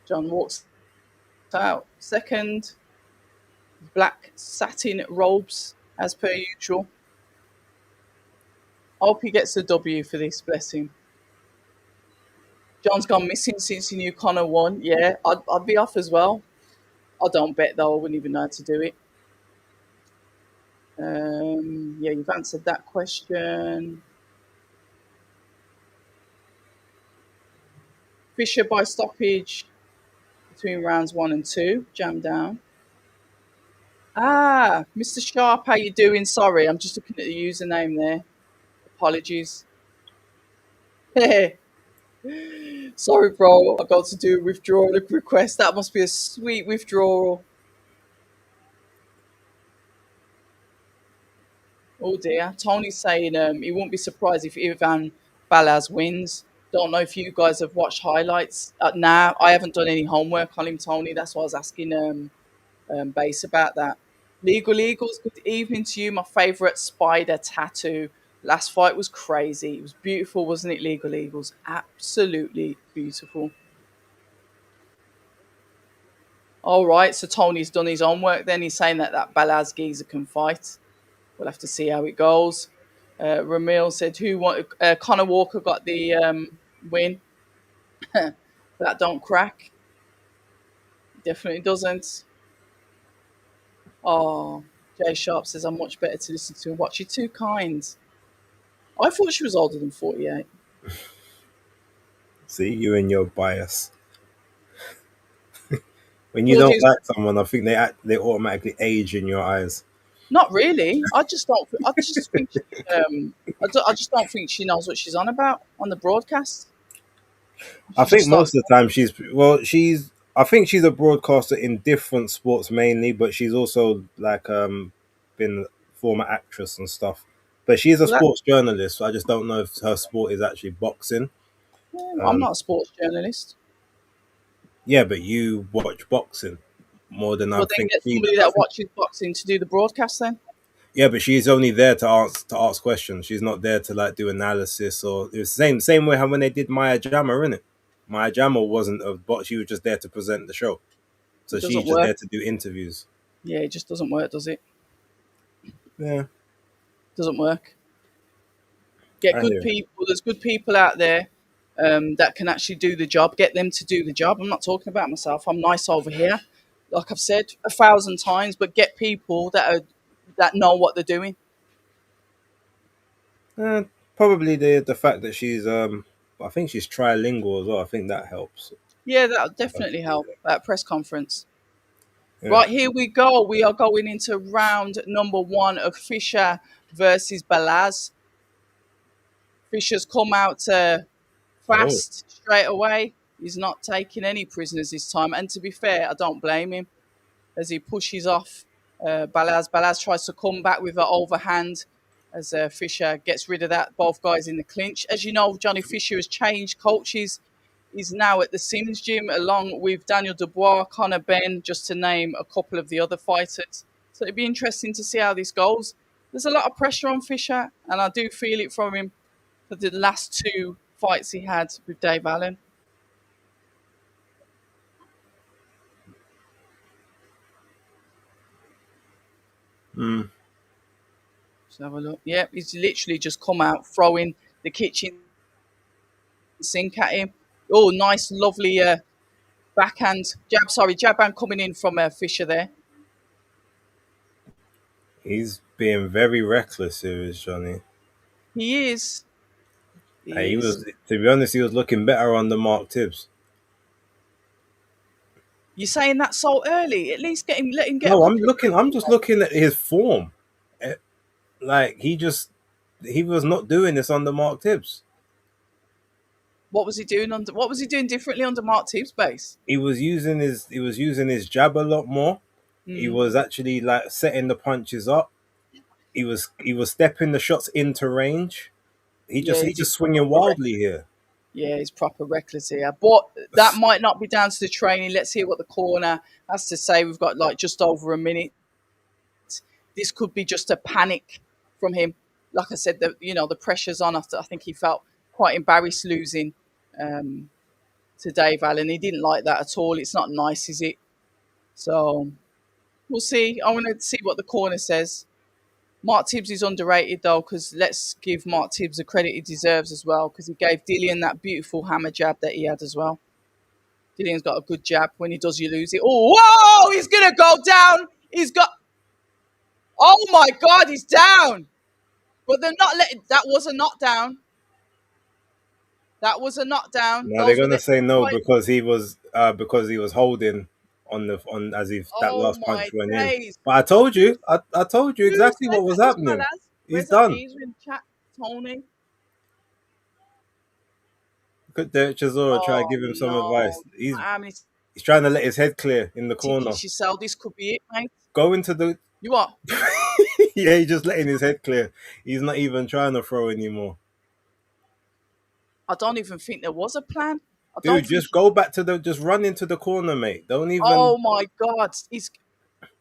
John walks out. Second, black satin robes, as per usual. I hope he gets a W for this, bless him. John's gone missing since he knew Connor won. Yeah, I'd be off as well. I don't bet though. I wouldn't even know how to do it. Yeah, you've answered that question. Fisher by stoppage between rounds 1 and 2. Jam down. Ah, Mr. Sharp, how you doing? Sorry, I'm just looking at the username there. Apologies. Sorry, bro. I got to do a withdrawal request. That must be a sweet withdrawal. Oh dear. Tony's saying he won't be surprised if Ivan Balaz wins. Don't know if you guys have watched highlights. Nah, I haven't done any homework on him, Tony. That's why I was asking Base about that. Legal Eagles, good evening to you. My favourite spider tattoo. Last fight was crazy. It was beautiful, wasn't it, Legal Eagles? Absolutely beautiful. All right, so Tony's done his homework then. He's saying that that Balaz geezer can fight. We'll have to see how it goes. Ramil said, "Who want?" Connor Walker got the win. That don't crack. Definitely doesn't. Oh, Jay Sharp says, "I'm much better to listen to and watch. You're too kind." I thought she was older than 48. See, you and your bias. When you don't Claudia's like someone, I think they automatically age in your eyes. not really. I just don't. I just think. I just don't think she knows what she's on about on the broadcast. I She just think starts. most of the time she's I think she's a broadcaster in different sports mainly, but she's also like been a former actress and stuff. But she's a Well, that, sports journalist, so I just don't know if her sport is actually boxing. I'm Um, not a sports journalist. yeah, but you watch boxing more than I Well, then think get she somebody does. I that think watches boxing to do the broadcast. Then yeah, but she's only there to ask questions. She's not there to like do analysis or it was same way how when they did Maya Jama, innit? Maya Jama wasn't a but she was just there to present the show. So it she's doesn't just work. there to do interviews. Yeah, it just doesn't work, does it? Yeah, Doesn't work. Get I good hear. people. There's good people out there that can actually do the job. Get them to do the job. I'm not talking about myself. I'm nice over here, like I've said 1,000 times. But get people that know what they're doing. Probably the fact that she's I think she's trilingual as well. I think that helps. Yeah, that'll definitely help at press conference. Yeah. Right, here we go. We are going into round number one of Fisher versus Balaz. Fisher's come out Oh, fast straight away. He's not taking any prisoners this time. And to be fair, I don't blame him as he pushes off Balaz. Balaz tries to come back with an overhand as Fisher gets rid of that. Both guys in the clinch. As you know, Johnny Fisher has changed coaches. He's now at the Sims gym along with Daniel Dubois, Conor Benn, just to name a couple of the other fighters. So it'd be interesting to see how this goes. There's a lot of pressure on Fisher, and I do feel it from him for the last two fights he had with Dave Allen. mm. Let's have a look. Yep, he's literally just come out throwing the kitchen sink at him. Oh, nice, lovely backhand jab. Sorry, jab hand coming in from Fisher there. He's being very reckless here, is Johnny. He is. He He is. was, to be honest, he was looking better on the Mark Tibbs. You're saying that so early. At least let him get a No, couple of I'm rounds. just looking at his form. Eh, Like he was not doing this on the Mark Tibbs. What was he doing under? What was he doing differently under Mark Tibbs' base? He was using his jab a lot more. He Mm, was actually like setting the punches up. He was stepping the shots into range. yeah, He he's just swinging proper wildly here. yeah, he's proper reckless here. But that might not be down to the training. Let's hear what the corner has to say. We've got like just over a minute. This could be just a panic from him. Like I said, the pressure's on after. I think he felt quite embarrassed losing um, to Dave Allen. He didn't like that at all. It's not nice, is it? So we'll see. I want to see what the corner says. Mark Tibbs is underrated though, because let's give Mark Tibbs the credit he deserves as well, because he gave Dillian that beautiful hammer jab that he had as well. Dillian's got a good jab. When he does, you lose it. Oh, whoa! He's gonna go down. He's got. Oh my God, he's down. But they're not letting. That was a knockdown. That was a knockdown. Now they're Those were gonna the say no right. because he was holding on the on as if that Oh last my punch went in. days. But I told you Who exactly said what that was was happening. Balaz? He's Where's that? done. He's in chat, Tony. Look at Derek Chisora try to Oh give him some no. advice. How many He's trying to let his head clear in the corner. tickets you sell? This could be it, mate. Go into the You what? yeah, he's just letting his head clear. He's not even trying to throw anymore. I don't even think there was a plan. I Dude, don't think. just go back to the, just run into the corner, mate. Don't even. Oh my God,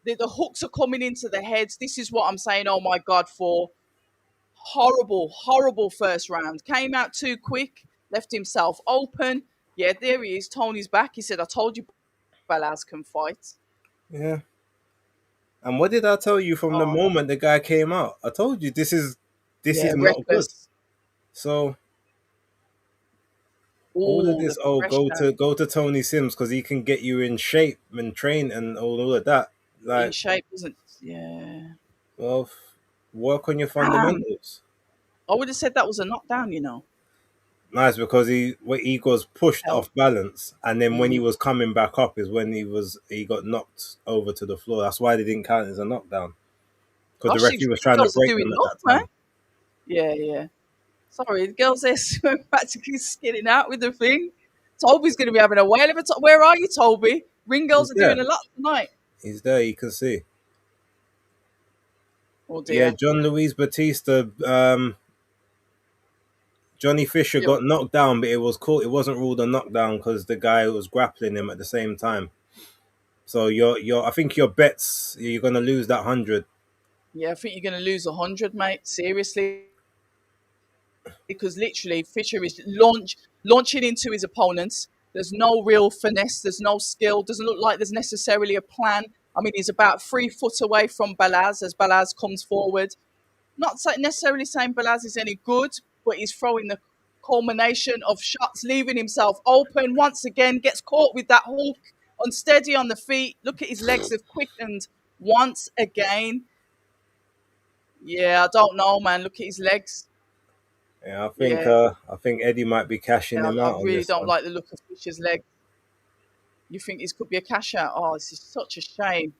the hooks are coming into the heads. This is what I'm saying. Oh my God, for horrible, horrible first round. Came out too quick, left himself open. Yeah, there he is. Tony's back. He said, "I told you, Balaz can fight." Yeah. And what did I tell you from the Oh moment the guy came out? I told you this is yeah, not good. reckless. So all of Oh, this, the oh, pressure go to Tony Sims because he can get you in shape and train and all of that. in Like, shape isn't. Yeah, well, work on your damn. fundamentals. I would have said that was a knockdown. You know, Nice, because he was pushed hell. off balance, and then when he Mm. was coming back up is when he got knocked over to the floor. That's why they didn't count it as a knockdown because the Gosh, referee these was trying to girls are break doing them at nuts, that man. time. Yeah, yeah. Sorry, the girls there practically skidding out with the thing. Toby's going to be having a whale of a time. Where are you, Toby? Ring He's girls are doing there. a lot tonight. He's there. You can see. Oh Yeah, dear. John Luis Batista. Johnny Fisher Yeah, got knocked down, but it was called. It wasn't ruled a knockdown because the guy was grappling him at the same time. So your I think your bets you're gonna lose that 100. yeah. I think you're going to lose 100, mate. Seriously, because literally Fisher is launching into his opponents. There's no real finesse. There's no skill. Doesn't look like there's necessarily a plan. I mean, he's about 3 foot away from Balaz as Balaz comes forward. Not necessarily saying Balaz is any good, but he's throwing the culmination of shots, leaving himself open once again. Gets caught with that hook, unsteady on the feet. Look at his legs have quickened once again. Yeah, I don't know, man. Look at his legs. Yeah, Yeah, I think Eddie might be cashing him I out on really this don't one. like the look of Fisher's legs. You think this could be a cash out? Oh, this is such a shame.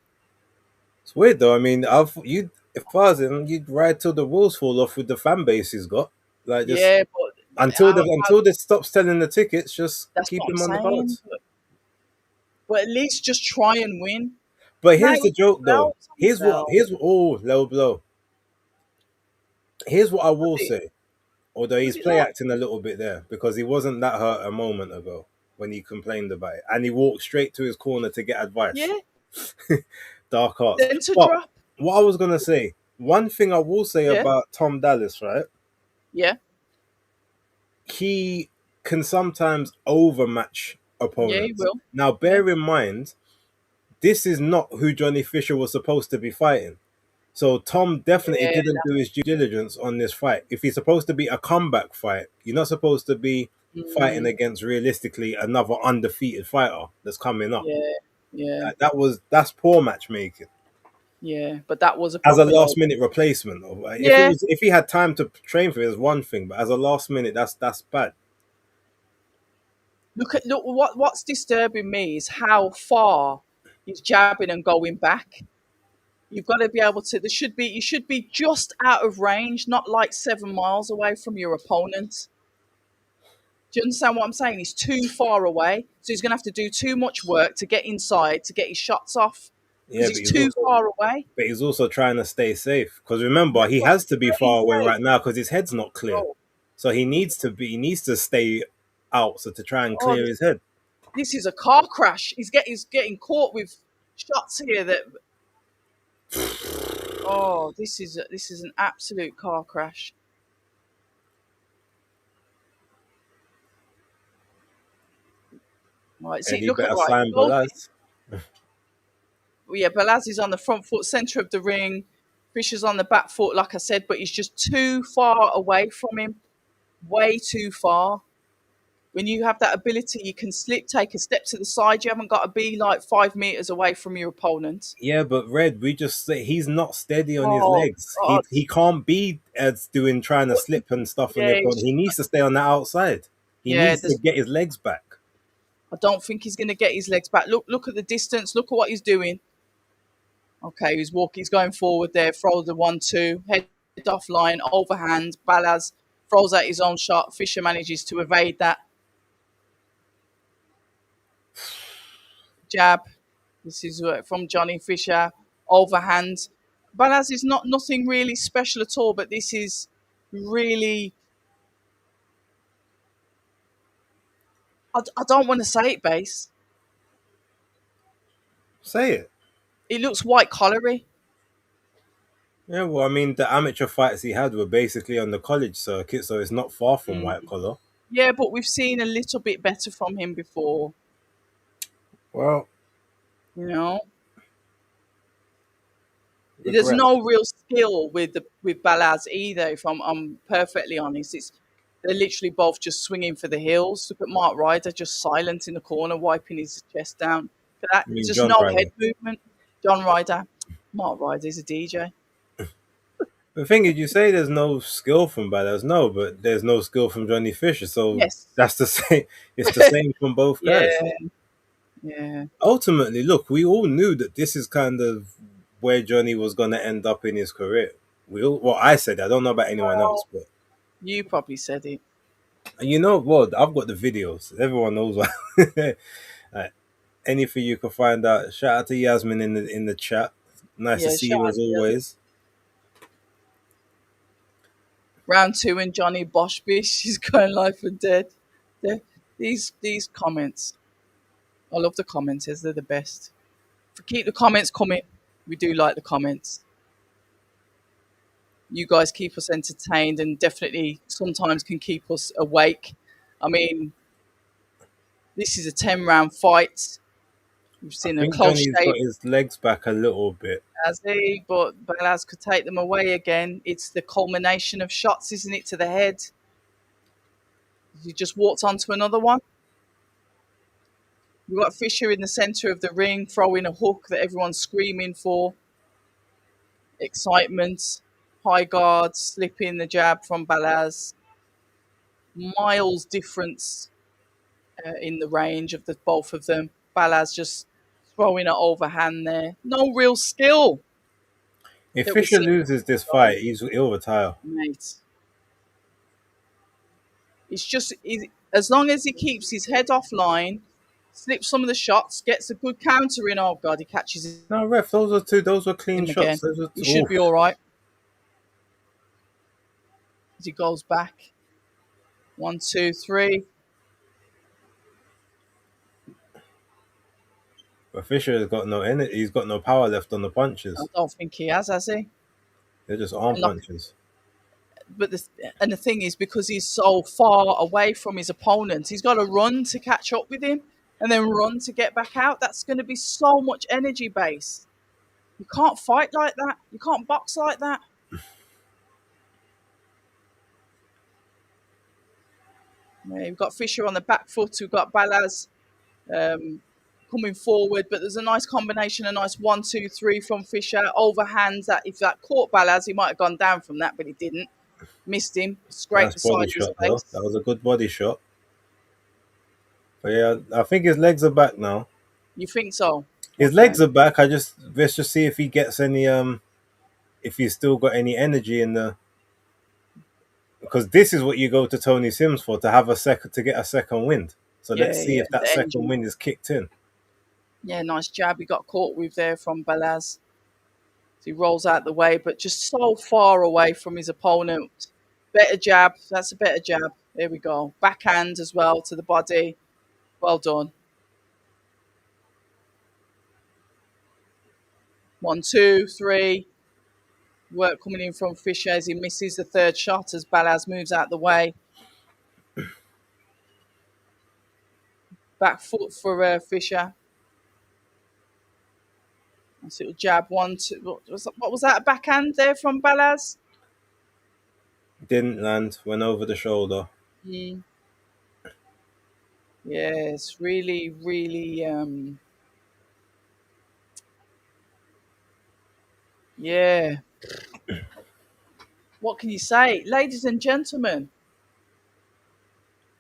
It's weird though. I mean, I've you if I was him, you'd ride till the wheels fall off with the fan base he's got. Like just Yeah, but how, until they stop selling the tickets, just that's keep what I'm him on the saying. cards. But at least just try and win. But Now here's the he's on joke the though. belt. He's on the belt. Here's oh low blow. Here's what I Was will it? say. Although Was he's it play low? acting a little bit there because he wasn't that hurt a moment ago when he complained about it, and he walked straight to his corner to get advice. Yeah. Dark arts. Then to But drop. what I was gonna say, one thing I will say Yeah. about Tom Dallas, right? Yeah. He can sometimes overmatch Yeah, he opponents. will. Now, Yeah. bear in mind, this is not who Johnny Fisher was supposed to be fighting. So Tom definitely Yeah. didn't do his due diligence on this fight. If he's supposed to be a comeback fight, you're not supposed to be fighting Mm, against realistically another undefeated fighter that's coming up. yeah. Yeah. That's poor matchmaking Yeah. But that was a as a proper last low. minute replacement. Yeah. If he had time to train for it, is one thing, but as a last minute, that's bad. Look what's disturbing me is how far he's jabbing and going back. You've got to be able to you should be just out of range, not like 7 miles away from your opponent. Do you understand what I'm saying? He's too far away. So he's gonna have to do too much work to get inside to get his shots off. Because Yeah, he's too far away. but he's also trying to stay safe because remember That's he what I'm has to be saying. far away right now because his head's not clear. Bro, So he needs to stay out so to try and oh, clear his head. this is a car crash. He's getting caught with shots here that. Oh, this is an absolute car crash. Right, see, Eddie look at better right. sign Both, Balaz. yeah, Balaz is on the front foot, centre of the ring. Fisher's on the back foot, like I said, but he's just too far away from him. Way too far. When you have that ability, you can slip, take a step to the side. You haven't got to be like 5 meters away from your opponent. Yeah, but Red, we just say he's not steady on his Oh legs. God! He can't be as doing trying to But slip and stuff on the yeah, opponent. He needs to stay on the outside. He yeah. needs to get his legs back. I don't think he's going to get his legs back. Look at the distance. Look at what he's doing. Okay, he's walking. He's going forward there. Throws the 1-2, head off line, overhand. Balaz throws out his own shot. Fisher manages to evade that jab. This is from Johnny Fisher. Overhand. Balaz is not nothing really special at all, but this is really I don't want to say it, base. Say it. It looks white collary. Yeah, well, I mean, the amateur fights he had were basically on the college circuit, so it's not far from white Mm. collar. Yeah, but we've seen a little bit better from him before. Well, You know, there's McGrail. no real skill with Balaz either. If I'm perfectly honest, it's they're literally both just swinging for the hills. Look at Mark Ryder just silent in the corner, wiping his chest down. For that, I mean, just John no head Ryder. movement. John Ryder, Mark Ryder's a DJ. The thing is, you say there's no skill from Ballas, no, but there's no skill from Johnny Fisher, so Yes. that's the same. It's the same from both guys. Yeah, yeah. Ultimately, look, we all knew that this is kind of where Johnny was going to end up in his career. Well, I said, I don't know about anyone else, Well, but you probably said it. you know what? I've got the videos. Everyone knows what. uh, anything you can find out. Shout out to Yasmin in the chat. Nice to Yeah, see shout you out as to you. always. Round two and Johnny Boschby, she's going life and dead. These comments, I love the commenters. They're the best. Keep the comments coming. We do like the comments. You guys keep us entertained and definitely sometimes can keep us awake. I mean, this is a 10-round fight. We've I seen a think close Johnny's got shave, his legs back a little bit. as he, but Balaz could take them away again. It's the culmination of shots, isn't it, to the head? He just walked onto another one. We've got Fisher in the centre of the ring, throwing a hook that everyone's screaming for. Excitement, high guard, slipping the jab from Balaz. Miles difference in the range of the both of them. Balaz just throwing it overhand there. No real skill If that we're Fisher seeing, loses this fight, he'll retire. mate. It's just as long as he keeps his head offline, slips some of the shots, gets a good counter in. Oh God, he catches No, ref, those were two. Those were clean him shots. again. Those were He two, should be oof. all right as he goes back. 1, 2, 3. But Fisher has got no energy. He's got no power left on the I punches. don't think he has he? They're just arm And like, punches. but the thing is, because he's so far away from his opponent, he's got to run to catch up with him, and then run to get back out. That's going to be so much energy base. You can't fight like that. You can't box like that. Yeah, you've got Fisher on the back foot. We've got Balaz um, coming forward, but there's a nice combination, a nice 1, 2, 3 from Fisher. Overhands that if that caught Balaz, he might have gone down from that, but he didn't. Missed him, scraped Nice the side body of his shot though. That face. was a good body shot. But yeah, I think his legs are back now. You think so? His Okay. legs are back. Let's just see if he gets any if he's still got any energy in the, because this is what you go to Tony Sims for, to have a second, to get a second wind. So let's Yeah, see yeah. if that The second engine. wind is kicked in. Yeah, nice jab he got caught with there from Balaz. He rolls out the way, but just so far away from his opponent. Better jab. That's a better jab. There we go. Backhand as well to the body. Well done. 1, 2, 3. Work coming in from Fisher as he misses the third shot as Balaz moves out the way. Back foot for Fisher. Nice little jab. 1, 2. What was that? A backhand there from Balaz? Didn't land, went over the shoulder. Mm. Yes, really, really. Yeah. What can you say? Ladies and gentlemen,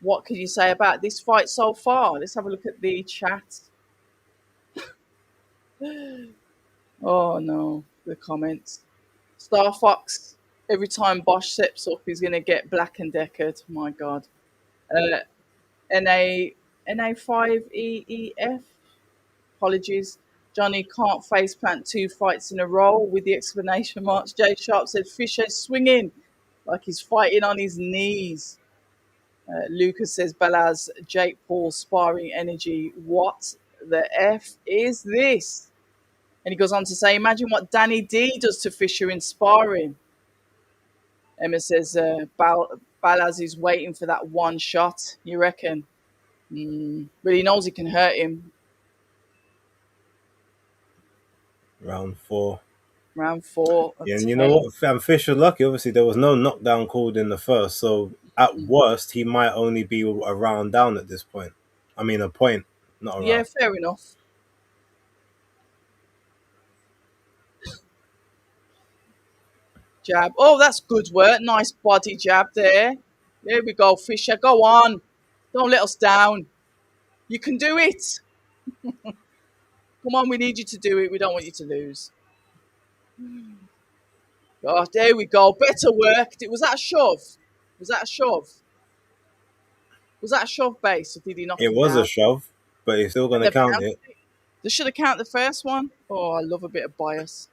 what can you say about this fight so far? Let's have a look at the chat. Oh no, the comments. Star Fox, every time Bosch steps up, he's going to get black and deckered. My God. Uh, NA, NA5EEF, apologies. Johnny can't face plant 2 fights in a row with the exclamation marks. Jay Sharp said Fisher swinging like he's fighting on his knees. Lucas says, Balaz, Jake Paul sparring energy. What the F is this? And he goes on to say, imagine what Danny D does to Fisher in sparring. Emma says, Balaz is waiting for that one shot, you reckon? But he knows he can hurt him. Round 4. Round 4 of Yeah, and you know 10. what? Fisher lucky. Obviously, there was no knockdown called in the first, so at worst, he might only be a round down at this point. I mean, a point, not a Yeah, round. fair enough. Jab. Oh, that's good work. Nice body jab there. There we go, Fisher. Go on. Don't let us down. You can do it. Come on, we need you to do it. We don't want you to lose. Oh, there we go. Better work. Was that a shove? Was that a shove? Was that a shove base, or did he knock It him was a down? shove, but he's still going And to they've count counted it. it. They should have counted the first one. Oh, I love a bit of bias.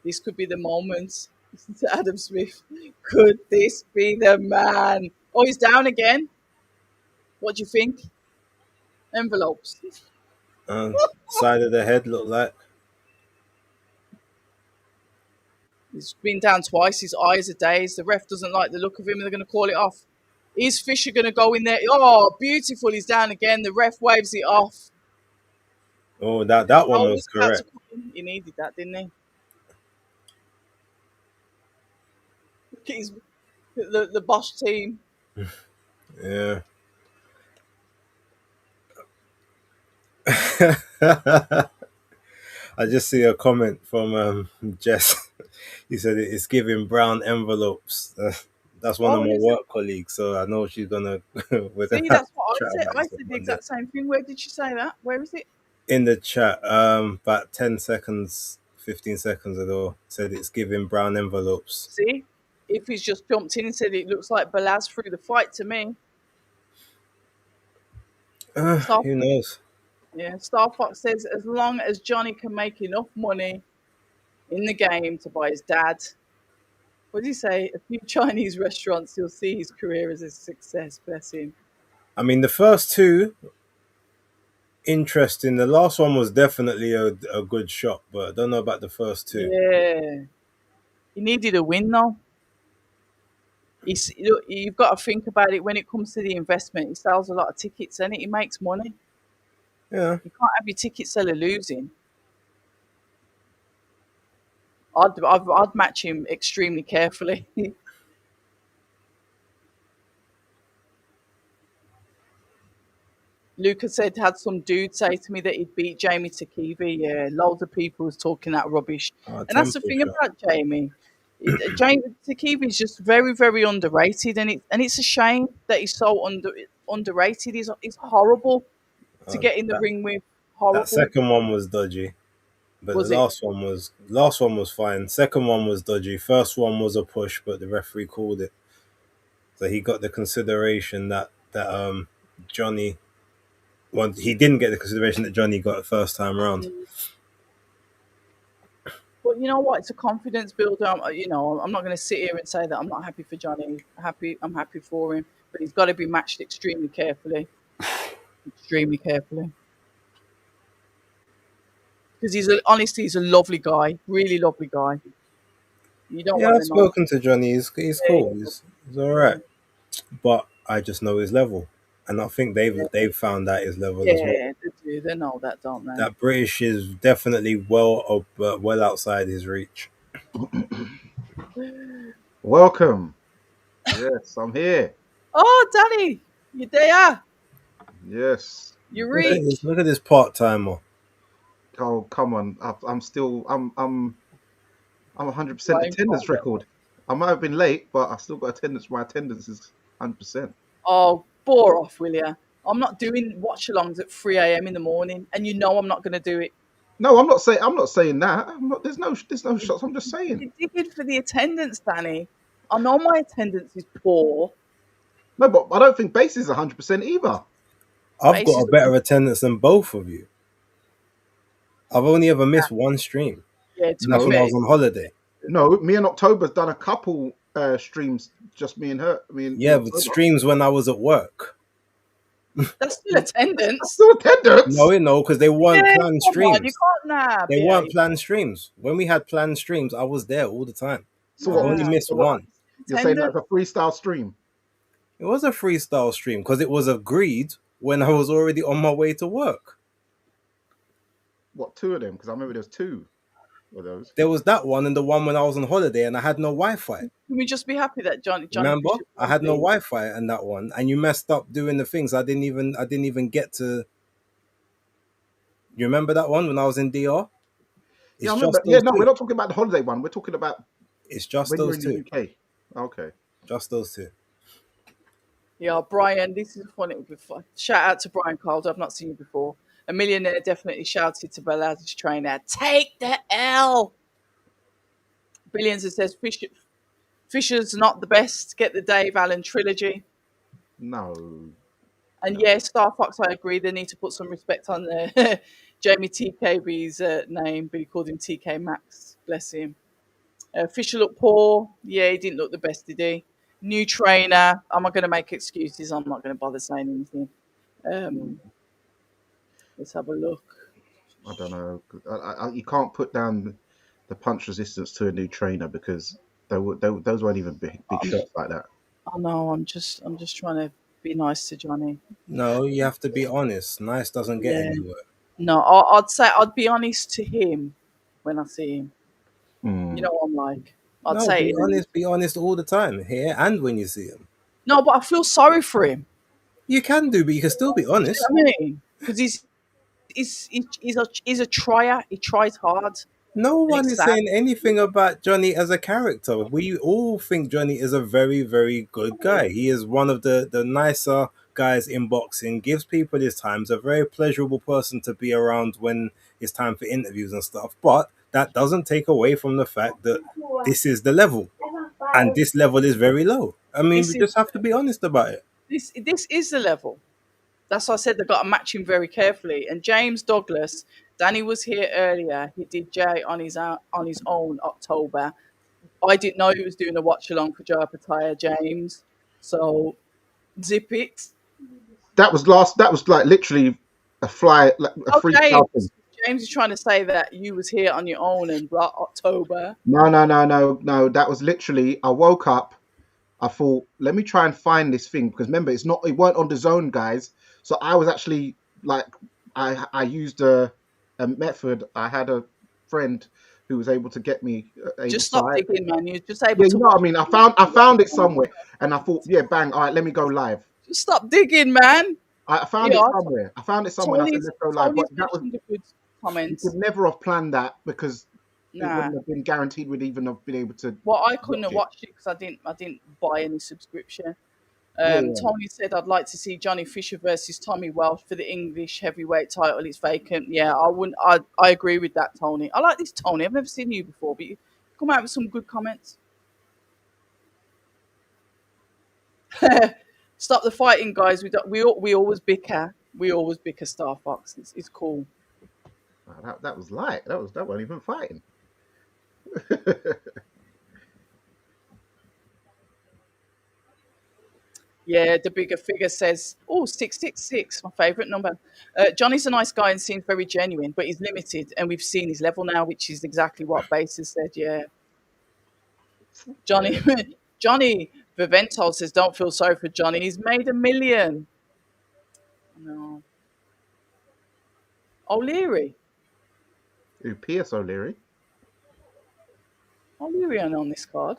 This could be the moment. Listen to Adam Smith. Could this be the man? Oh, he's down again. What do you think? Envelopes. Side of the head looked like. He's been down twice. His eyes are dazed. The ref doesn't like the look of him, and they're going to call it off. Is Fisher going to go in there? Oh, beautiful. He's down again. The ref waves it off. Oh, that one Oh, was he's about to correct. come in. He needed that, didn't he? Look at the Bosch team. Yeah. I just see a comment from Jess. He said it's giving brown envelopes. That's one of Oh, my is it? work colleagues, so I know she's gonna. We're gonna See, have that's to what I chat said. about I this on said the Monday. exact same thing. Where did you say that? Where is it? In the chat, about 10 seconds, 15 seconds ago, said it's giving brown envelopes. See? If he's just jumped in and said it looks like Balaz through the fight to me. Star, Who knows? yeah, Star Fox says as long as Johnny can make enough money in the game to buy his dad. What did he say? A few Chinese restaurants, he'll see his career as a success. Bless him. I mean, the first two interesting. The last one was definitely a good shot, but I don't know about the first two. Yeah. He needed a win, though. You've got to think about it when it comes to the investment. He sells a lot of tickets, and he makes money. Yeah, You can't have your ticket seller losing. I'd match him extremely carefully. Lucas said had some dude say to me that he'd beat Jamie Takivi. Yeah, loads of people was talking that rubbish, and that's the tempo thing shot. about Jamie. Jamie Takivi is just very, very underrated, and it's a shame that he's so underrated. He's horrible to get in the That ring with. that Horrible, second one was dodgy, but the was it? last one was fine. Second one was dodgy. First one was a push, but the referee called it, so he got the consideration that Johnny. Well, he didn't get the consideration that Johnny got the first time round. But you know what? It's a confidence builder. I'm not going to sit here and say that I'm not happy for Johnny. I'm happy for him, but he's got to be matched extremely carefully. Extremely carefully. Because honestly, he's a lovely guy, really lovely guy. You don't Yeah, want I've to know. spoken to Johnny. He's cool. He's all right, but I just know his level, and I think they've found out his level as well. Yeah, they do. They know that, don't they? That British is definitely well outside his reach. Welcome. Yes, I'm here. Oh, Danny, you there? Yes. You Look at reach. this, look at this part timer. Oh, come on. I'm still. I'm 100% Flying attendance partner. record. I might have been late, but I still got attendance. My attendance is 100%. Oh, bore off, will you? I'm not doing watch-alongs at 3 a.m. in the morning, and you know I'm not going to do it. No, I'm not saying. I'm not saying that. I'm not. There's no shots. I'm just saying. You did for the attendance, Danny. I know my attendance is poor. No, but I don't think base is 100% either. I've got Bases a better attendance than both of you. I've only ever missed one stream, yeah, to and be that's when I No, fair. was on holiday. no. Me and October's done a couple streams just me and her. Me Yeah, and but October. streams when I was at work. That's still attendance. Still attendance. No, because they Yeah, weren't planned come on, you streams. can't nah, They weren't behave. planned streams. When we had planned streams, I was there all the time. So I what? only Nah, missed So what? one. You're saying attendance. that's a freestyle stream? It was a freestyle stream because it was agreed when I was already on my way to work. What, two of them? Because I remember there's two of those. There was that one and the one when I was on holiday and I had no Wi-Fi. Can we just be happy that Johnny Remember, Fisher I won, had no please? Wi-Fi and that one, and you messed up doing the things. I didn't even get to. You remember that one when I was in DR? Yeah, It's I remember. just Yeah, those no, two. we're not talking about the holiday one. We're talking about It's just when you're those in the two. UK. Okay. Just those two. Yeah, Brian, this is funny. Shout out to Brian Calder. I've not seen you before. A millionaire definitely shouted to Bella's trainer, "Take the L." Billions it says Fisher's not the best. Get the Dave Allen trilogy. No, And no. yeah, Star Fox, I agree. They need to put some respect on Jamie TKB's name, but he called him TK Maxx. Bless him. Fisher looked poor. Yeah, he didn't look the best, did he? New trainer. I'm not going to make excuses. I'm not going to bother saying anything. Um, let's have a look. I don't know. You can't put down the punch resistance to a new trainer because those weren't even big I'm, shots like that. I know. I'm just trying to be nice to Johnny. No, you have to be honest. Nice doesn't get Yeah. anywhere. No, I'd say I'd be honest to him when I see him. You Mm. know what I'm like. I'd No, say be it in a honest. Be honest all the time, here and when you see him. no, but I feel sorry for him. You can do, but you can still be Do you honest. know what I mean? Because he's a trier. He tries hard, No and one it's is sad. saying anything about Johnny as a character. We all think Johnny is a very, very good guy. He is one of the nicer guys in boxing, gives people his time, is a very pleasurable person to be around when it's time for interviews and stuff. But that doesn't take away from the fact that this is the level. And this level is very low. I mean, we This is just have to be honest about it. this is the level. That's why I said they've got to match him very carefully. And James Douglas, Danny was here earlier. He did Jay on his own October. I didn't know he was doing a watch along for Joe Pataya, James. So zip it. That was last. That was like literally a like a Oh, freestyle thing. James is trying to say that you was here on your own in October. No. That was literally. I woke up. I thought, let me try and find this thing because remember, it weren't on the zone, guys. So I was actually like, I used a method. I had a friend who was able to get me able. Just So stop digging, man. You're just able yeah, to you know what watch. I mean. I found it somewhere, and I thought, yeah, bang. All right, let me go live. Just stop digging, man. I found it Yeah, somewhere. And I said, let's go live. But Tony's that was mentioned a good you comment. could never have planned that because it Nah. wouldn't have been guaranteed we'd even have been able to Well, I couldn't watch have it. watched it because I didn't buy any subscription. Yeah, yeah. Tony said I'd like to see Johnny Fisher versus Tommy Welsh for the English heavyweight title. It's vacant. Yeah, I wouldn't. I agree with that, Tony. I like this Tony. I've never seen you before, but you come out with some good comments. Stop the fighting, guys. We always bicker. We always bicker. Star Fox. It's cool. Wow, that was light. That wasn't even fighting. Yeah, the bigger figure says, oh, 666, my favourite number. Johnny's a nice guy and seems very genuine, but he's limited, and we've seen his level now, which is exactly what Bases said, yeah. Johnny Yeah. Johnny Vivento says, don't feel sorry for Johnny. He's made $1 million. No. O'Leary. Who, Pierce O'Leary? O'Leary on this card.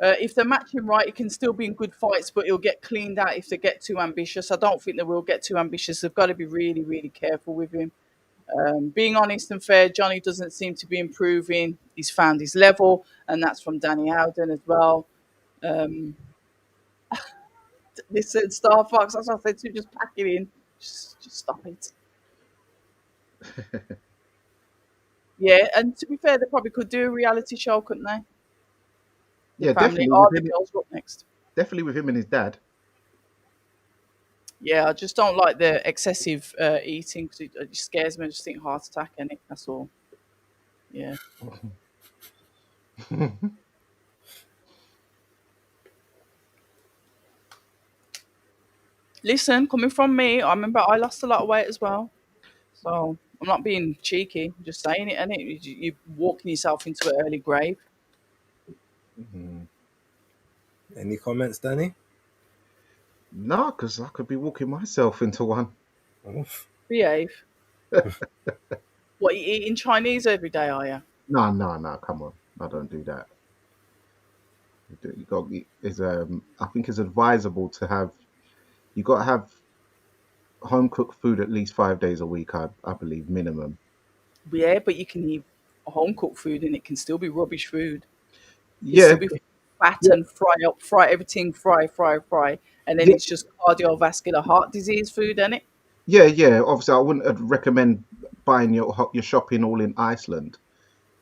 If they match him right, he can still be in good fights, but he'll get cleaned out if they get too ambitious. I don't think they will get too ambitious. They've got to be really, really careful with him. Being honest and fair, Johnny doesn't seem to be improving. He's found his level, and that's from Danny Howden as well. Listen, Star Fox, that's what I said to you, just pack it in. Just stop it. Yeah, and to be fair, they probably could do a reality show, couldn't they? The Yeah, family, definitely oh, with the him. girls are up next. Definitely with him and his dad. Yeah, I just don't like the excessive eating because it just scares me. I just think heart attack in it. That's all. Yeah. Listen, coming from me, I remember I lost a lot of weight as well. So I'm not being cheeky, I'm just saying it, and you're walking yourself into an early grave. Mhm. Any comments, Danny? No, because I could be walking myself into one. Oof. Behave. What, you eating Chinese every day, are you? No, no, no. Come on, I don't do that. You got is I think it's advisable to have. You got to have home cooked food at least 5 days a week. I believe minimum. Yeah, but you can eat home cooked food and it can still be rubbish food. It Yeah, still be fat yeah, and fry everything, fry, and then yeah, it's just cardiovascular heart disease food, isn't it? yeah, yeah. Obviously, I wouldn't recommend buying your shopping all in Iceland.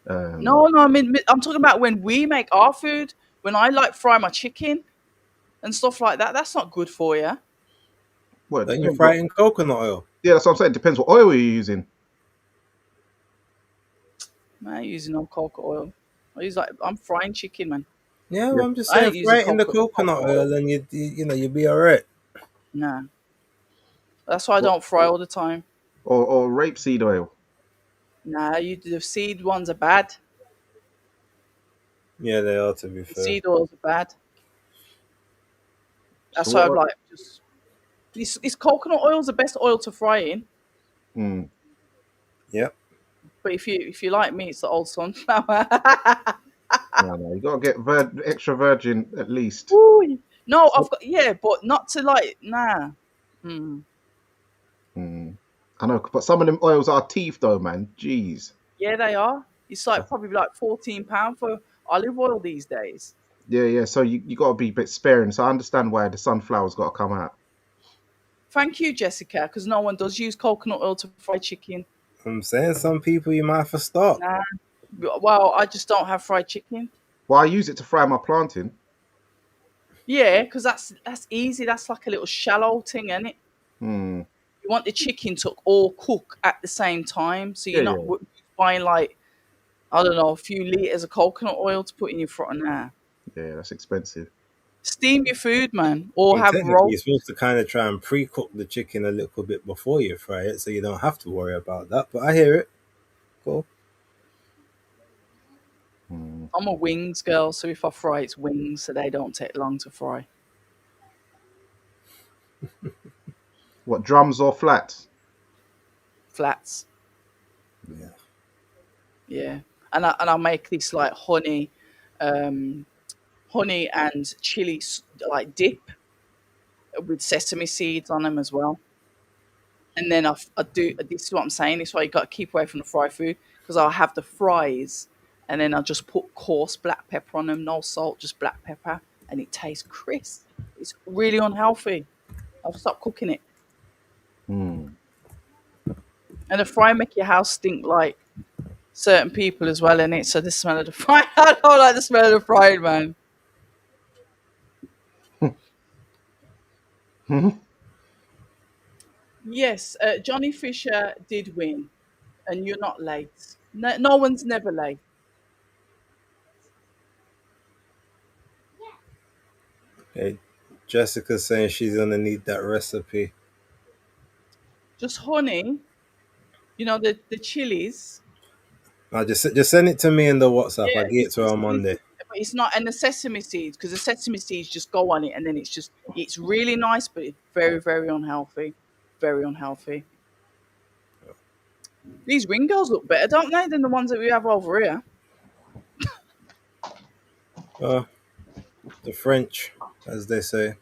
Um, No, no, I'm talking about when we make our food. When I like fry my chicken and stuff like that, that's not good for you. well, it Don't you depends fry what. it in coconut oil? Yeah, that's what I'm saying. Depends what oil you're using. Man, I ain't using no coconut oil. I'm frying chicken, man. Yeah, Yeah, well, I'm just I saying, ain't using fry it in the coconut coconut oil. oil, and you'll be all right. Nah, that's why I or, don't fry all the time. or rapeseed oil. Nah, the seed ones are bad. Yeah, they are, to be The fair. seed oils are bad. So That's why I'm what? like just this coconut oil is the best oil to fry in. Mm, Yep. But if you like me, it's the old sunflower. no, no, you got to get extra virgin at least. Ooh, no, So, I've got yeah, but not to like nah. Mm. mm, I know, but some of them oils are teeth though, man. Jeez. Yeah, they are. It's like probably like £14 for olive oil these days. Yeah, yeah. So you got to be a bit sparing. So I understand why the sunflower's got to come out. Thank you, Jessica, because no one does use coconut oil to fry chicken. I'm saying some people you might have to stop. Nah. Well, I just don't have fried chicken. Well, I use it to fry my plantain. Yeah, because that's easy. That's like a little shallow thing, isn't it? Hmm. You want the chicken to all cook at the same time, so Yeah, you're not yeah, buying like I don't know a few liters of coconut oil to put in your front. Nah, yeah. That's expensive. steam your food, man, or Well, have technically, you're roast. supposed to kind of try and pre-cook the chicken a little bit before you fry it, so you don't have to worry about that. But I hear it. Cool. Hmm. I'm a wings girl, so if I fry, it's wings, so they don't take long to fry. What, drums or flats? Flats, Yeah. yeah, and I make this like um, honey and chili like dip with sesame seeds on them as well. And then I do this is what I'm saying. This is why you got to keep away from the fried food because I'll have the fries and then I'll just put coarse black pepper on them, no salt, just black pepper, and it tastes crisp. It's really unhealthy. I've stopped cooking it. Hmm. And the fry make your house stink like certain people as well in it. So the smell of the fry, I don't like the smell of the fried man. Yes, Johnny Fisher did win, and you're not late. No, no one's never late. Hey, Jessica's saying she's gonna need that recipe. Just honey, the chilies. Now just send it to me in the WhatsApp. Yeah, I'll get it to her on Monday. but it's not, and the sesame seeds because the sesame seeds just go on it, and then it's really nice, but it's very very unhealthy, very unhealthy. These ring girls look better, don't they, than the ones that we have over here? Uh, the French, as they say.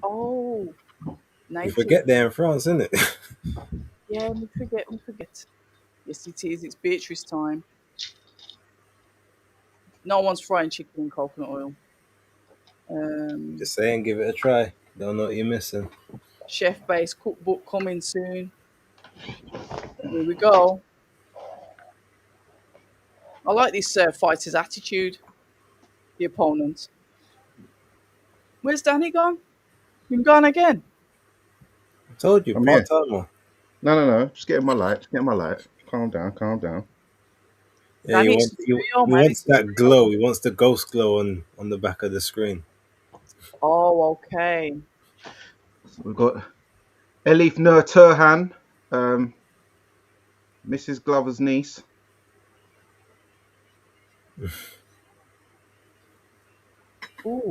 Oh, You native. forget they're in France, isn't it? Yeah, we forget, we forget. Yes, it is. It's Beatrice time. No one's frying chicken in coconut oil. Um, Just saying, give it a try. Don't know what you're missing. chef-based cookbook coming soon. Here we go. I like this fighter's attitude. The opponent. Where's Danny gone? Been gone again. I told you, I'm part here. timer. No, no, no. Just getting my light. Just getting my light. Calm down. Calm down. Yeah, That is real, he man. wants This is that real. glow. He wants the ghost glow on the back of the screen. Oh, okay. So we've got Elif Nur Turhan, um, Mrs. Glover's niece.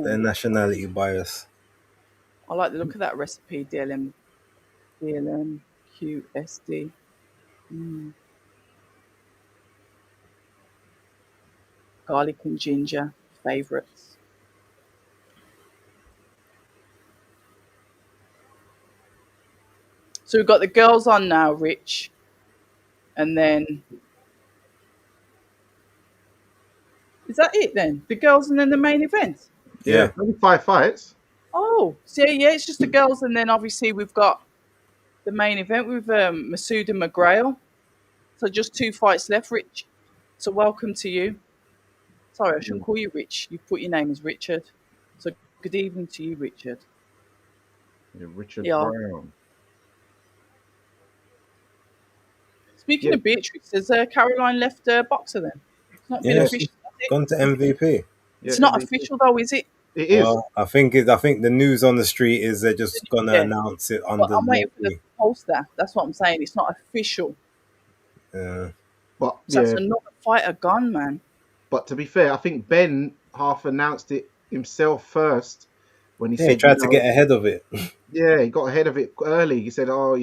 Their Ooh, nationality bias. I like the look of that recipe. DLM QSD. Mm. Garlic and ginger favorites. So we've got the girls on now, Rich, and then is that it then? The girls and then the main event. Yeah, Yeah, only 5 fights. Oh, so yeah, it's just the girls, and then obviously we've got the main event with Masoud and McGrail. So just two fights left, Rich. So welcome to you. Sorry, I shouldn't call you Rich. You put your name as Richard. So good evening to you, Richard. Yeah, Richard Yeah. Brown. Speaking Yeah, of Beatrice, has Caroline left Boxer then? It's not been yeah, yeah, she's official, has it? gone to Is it? MVP. yeah. It's not MVP. official though, is it? It is. Well, I think the news on the street is they're just gonna Yeah. announce it But under I'm the waiting for the lottery. poster. That's what I'm saying. It's not official. Uh, But So that's yeah, another fighter gone, man. but to be fair, I think Ben half announced it himself first when he yeah, he said, tried to get ahead of it. yeah, he got ahead of it early. He said, oh,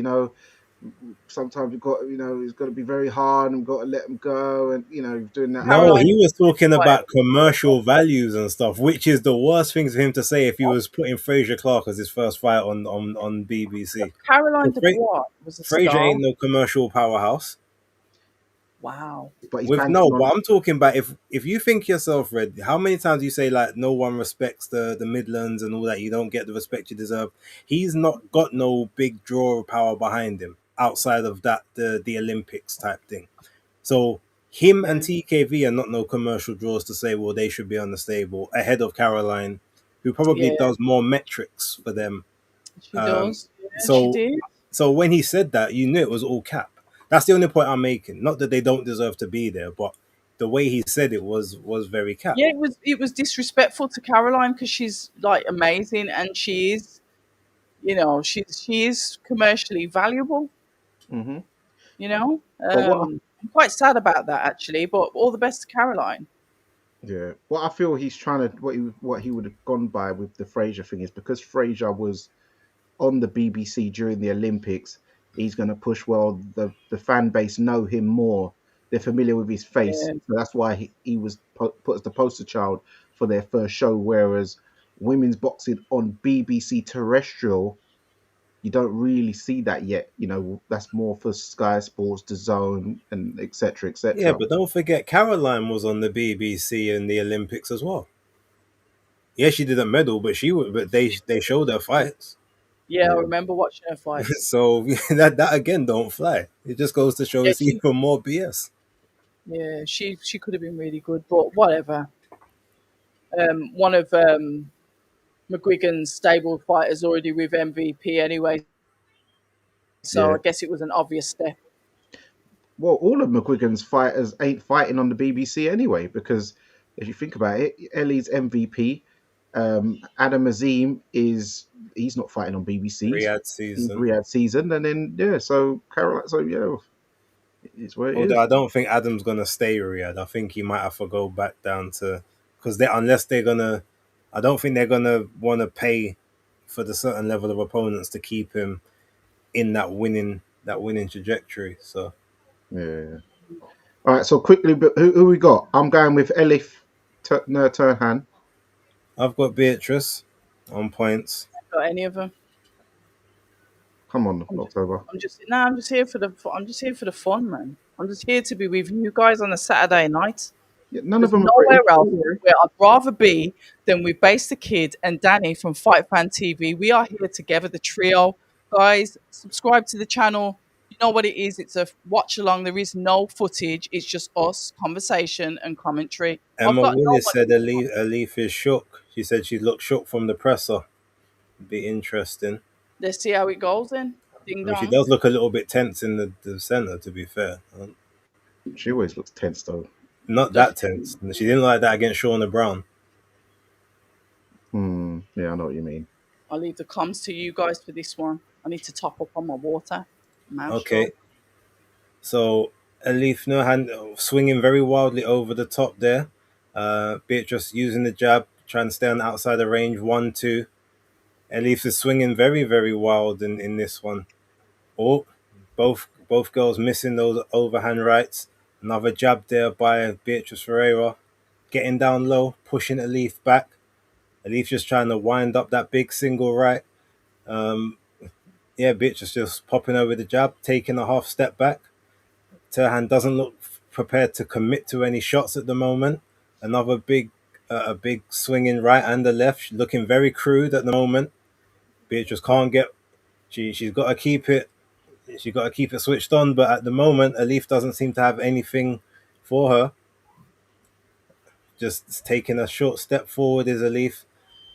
sometimes you've got, it's got to be very hard and we've got to let them go. And, doing that No, whole, Caroline he was talking fighter. about commercial values and stuff, which is the worst thing for him to say if he was putting Fraser Clark as his first fight on BBC. Caroline Dubois was a Fraser star. ain't no commercial powerhouse. Wow. but he's With banking no, but on, I'm talking about if you think yourself, Red, how many times you say like no one respects the Midlands and all that, you don't get the respect you deserve. He's not got no big draw power behind him outside of that the Olympics type thing. So him and Yeah. TKV are not no commercial draws to say, well, they should be on the stable ahead of Caroline, who probably Yeah. does more metrics for them. She Um, does. Yeah, she so did. so when he said that, you knew it was all cap. That's the only point I'm making. Not that they don't deserve to be there, but the way he said it was very cap. Yeah, it was disrespectful to Caroline because she's like amazing and she is, she is commercially valuable. hmm You know, but what, I'm quite sad about that actually. But all the best to Caroline. yeah, what I feel he's trying to, what he would have gone by with the Fraser thing is because Fraser was on the BBC during the Olympics, he's going to push. Well, the fan base know him more; they're familiar with his face, Yeah, so that's why he was put as the poster child for their first show. Whereas women's boxing on BBC terrestrial, you don't really see that yet. That's more for Sky Sports, DAZN, and etc. Yeah, etc. but don't forget Caroline was on the BBC in the Olympics as well. Yeah, she didn't medal, but they showed her fights. yeah. I Yeah, remember watching her fights. So that again don't fly. It just goes to show Yeah, it's even more BS. she could have been really good, but whatever. One of McGuigan's stable fighters already with MVP anyway, so yeah. I guess it was an obvious step. Well, all of McGuigan's fighters ain't fighting on the BBC anyway, because if you think about it, Ellie's MVP. Adam Azim he's not fighting on BBC. Riyadh He's season. Riyadh season, and then yeah, so Caroline, so yeah, it's what it Although is. I don't think Adam's gonna stay Riyadh. I think he might have to go back down to because they unless they're gonna, I don't think they're gonna want to pay for the certain level of opponents to keep him in that winning trajectory. So Yeah. All right. So quickly, but who we got? I'm going with Elif Turhan. I've got Beatrice on points. Got any of them? Come on, I'm just, October. I'm just here for the fun, man. I'm just here to be with you guys on a Saturday night. Yeah, none of There's them are nowhere British. else Don't worry. where I'd rather be than with Base the Kid and Danny from Fight Fan TV. We are here together, the trio. Guys, subscribe to the channel. You know what it is. It's a watch along. There is no footage. It's just us, conversation and commentary. I've Emma got no Willis one. said Alif is shook. She said she looked shook from the presser. Be interesting. Let's see how it goes then. Ding I mean, she dong. does look a little bit tense in the center, to be fair. She always looks tense though. Not that tense. She didn't like that against Shauna Brown. Yeah, I know what you mean. I'll leave the comms to you guys for this one. I need to top up on my water. Mouth dry. Okay, so Elif Nurhan swinging very wildly over the top there. Beatrice using the jab, trying to stay on the outside of range. 1-2. Elif is swinging very, very wild in this one. Oh, both girls missing those overhand rights. Another jab there by Beatrice Ferreira. Getting down low, pushing Elif back. Elif just trying to wind up that big single right. Um, yeah, Beatrice just popping over the jab, taking a half step back. Turhan doesn't look prepared to commit to any shots at the moment. Another a big swinging right and the left, looking very crude at the moment. Beatrice can't get. She's got to keep it. She's got to keep it switched on. But at the moment, Elif doesn't seem to have anything for her. Just taking a short step forward is Elif.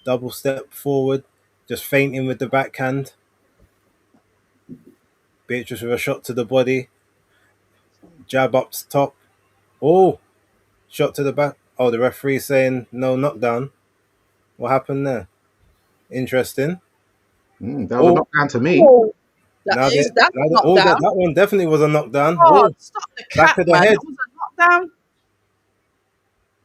Double step forward, just feinting with the backhand. Beatrice with a shot to the body. Jab up to top. Oh, shot to the back. Oh, the referee saying no knockdown. What happened there? Interesting. That was a Oh, knockdown to me. Oh, that's a knockdown. that one definitely was a knockdown. Oh, Oh, stop the back cap, of the man. head. That was a knockdown.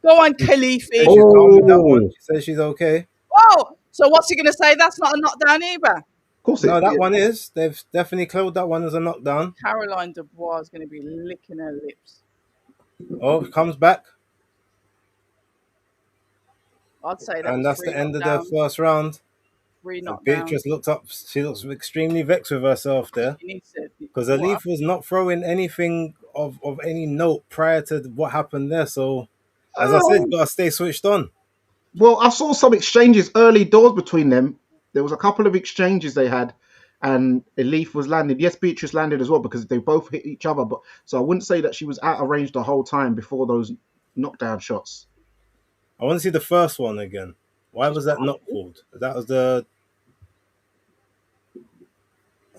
Go on, Says Khalifi. she's calm with that one. Oh, She says she's okay. Oh, so what's he going to say? That's not a knockdown either. of course No, it. that one is. They've definitely called that one as a knockdown. Caroline Dubois is going to be licking her lips. Oh, comes back, I'd say that and was that's three the end of the knockdowns. first round. Three knockdowns. Beatrice looked up. She looks extremely vexed with herself there. She needs to. Because What? Alif was not throwing anything of any note prior to what happened there. So, as I said, you Oh, gotta stay switched on. well, I saw some exchanges early doors between them. There was a couple of exchanges they had, and Elif was landed. Yes, Beatrice landed as well because they both hit each other. But so I wouldn't say that she was out of range the whole time before those knockdown shots. I want to see the first one again. Why She's was that not powerful. called? That was the.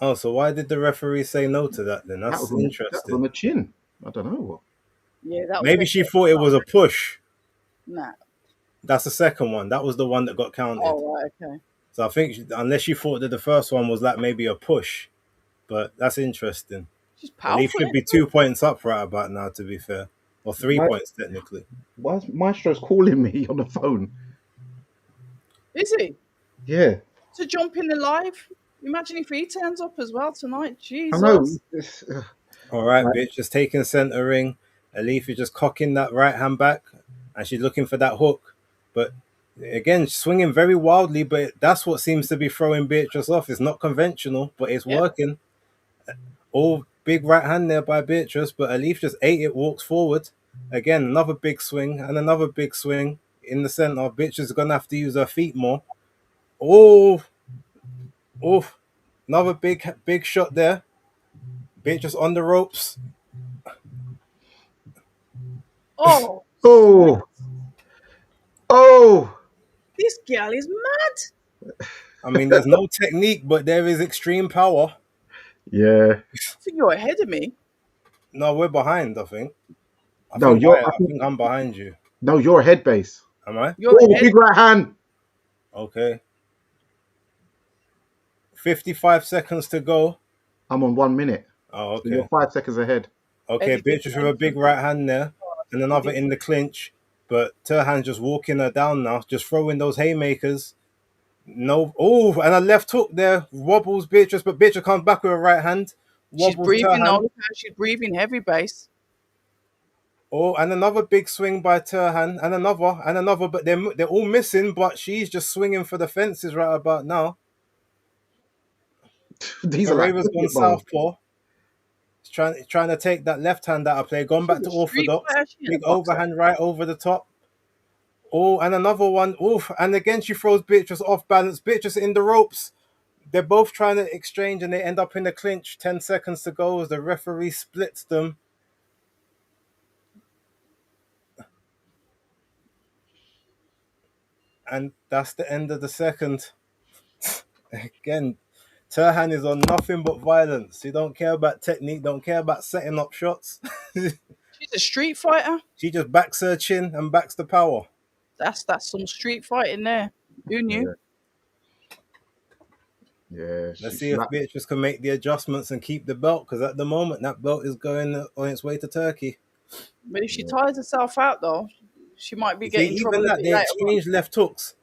Oh, so why did the referee say no to that then? That was That's on interesting. the chin. I don't know what. Yeah, that was Maybe definitely she thought it was a push. nah. That's the second one. That was the one that got counted. Oh, right, okay. So I think unless she thought that the first one was like maybe a push, but that's interesting. She's Leaf powerful, should isn't be 2 points up right about now, to be fair, or three Why? points technically. Why is Maestro's calling me on the phone? Is he? Yeah, To jump in the live? Imagine if he turns up as well tonight. I know. Jesus. All right, Right. bitch, just taking centering. Alif is just cocking that right hand back, and she's looking for that hook. But again, swinging very wildly. But that's what seems to be throwing Beatrice off. It's not conventional, but it's Yep. working. All big right hand there by Beatrice, but Alif just ate it, walks forward. Again, another big swing and another big swing in the center. Beatrice is gonna have to use her feet more. Oh, oh, another big shot there. Beatrice on the ropes. Oh, Oh, oh, this girl is mad. I mean, there's no technique, but there is extreme power. yeah. I think you're ahead of me. No, we're behind, I think. No, I think I'm behind you. no, you're head base. Am I? You're Oh, ahead. big right hand. Okay. 55 seconds to go. I'm on 1 minute. Oh, So you're okay. 5 seconds ahead. Okay, Eddie Beatrice with a big right hand there. And another in the clinch. But Turhan's just walking her down now, just throwing those haymakers. No. Oh, and a left hook there. Wobbles Beatrice, but Beatrice comes back with a right hand. She's Wobbles breathing Turhan. on. She's breathing heavy base. Oh, and another big swing by Turhan, and another, but they're all missing. But she's just swinging for the fences right about now. These are like Pereira's gone cricket balls. southpaw. He's trying to take that left hand out of play. Gone back She's to a street orthodox. fighter. She ain't a Big boxer. overhand right over the top. Oh, and another one. Oof, and again she throws Beatrice off balance. Beatrice in the ropes. They're both trying to exchange, and they end up in the clinch. 10 seconds to go as the referee splits them. And that's the end of the second. Again, Turhan is on nothing but violence. He don't care about technique, don't care about setting up shots. She's a street fighter. She just backs her chin and backs the power. That's some street fighting there. Who knew? Yeah, yeah. Let's She see if like, Beatrice can make the adjustments and keep the belt, because at the moment that belt is going on its way to Turkey. But if she yeah. tires herself out, though, she might be You see, getting even trouble a that bit they later on. exchanged left hooks,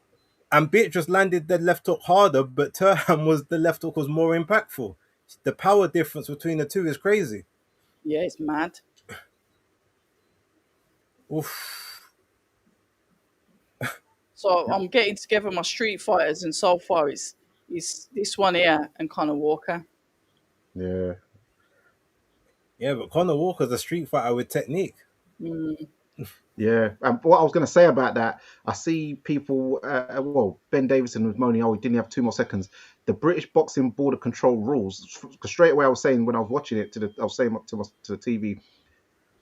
and Beatrice landed the left hook harder, but the left hook was more impactful. The power difference between the two is crazy. Yeah, it's mad. Oof. So I'm getting together my street fighters, and so far it's this one here and Conor Walker. Yeah. Yeah, but Conor Walker's a street fighter with technique. Mm. Yeah, what I was going to say about that, I see people. Well, Ben Davison was moaning, "Oh, he didn't have 2 more seconds." The British Boxing Board of Control rules. Because straight away, I was saying when I was watching it, I was saying to the TV,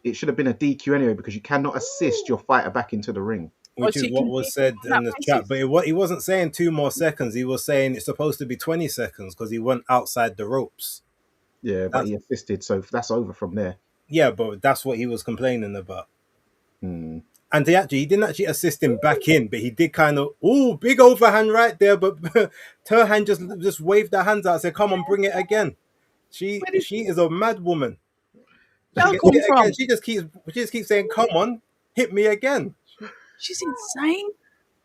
it should have been a DQ anyway because you cannot assist your fighter back into the ring. Oh, Which so is you what can was keep said on in that the chat. basis. But he wasn't saying 2 more seconds. He was saying it's supposed to be 20 seconds because he went outside the ropes. Yeah, but That's, he assisted, so that's over from there. yeah, but that's what he was complaining about. Hmm. And he didn't actually assist him back in, but he did kind of, big overhand right there. But Turhan just waved her hands out and said, come on, bring it again. She Where did she is a mad woman. She that gets come hit again. from? She just keeps saying, come on, hit me again. She's insane.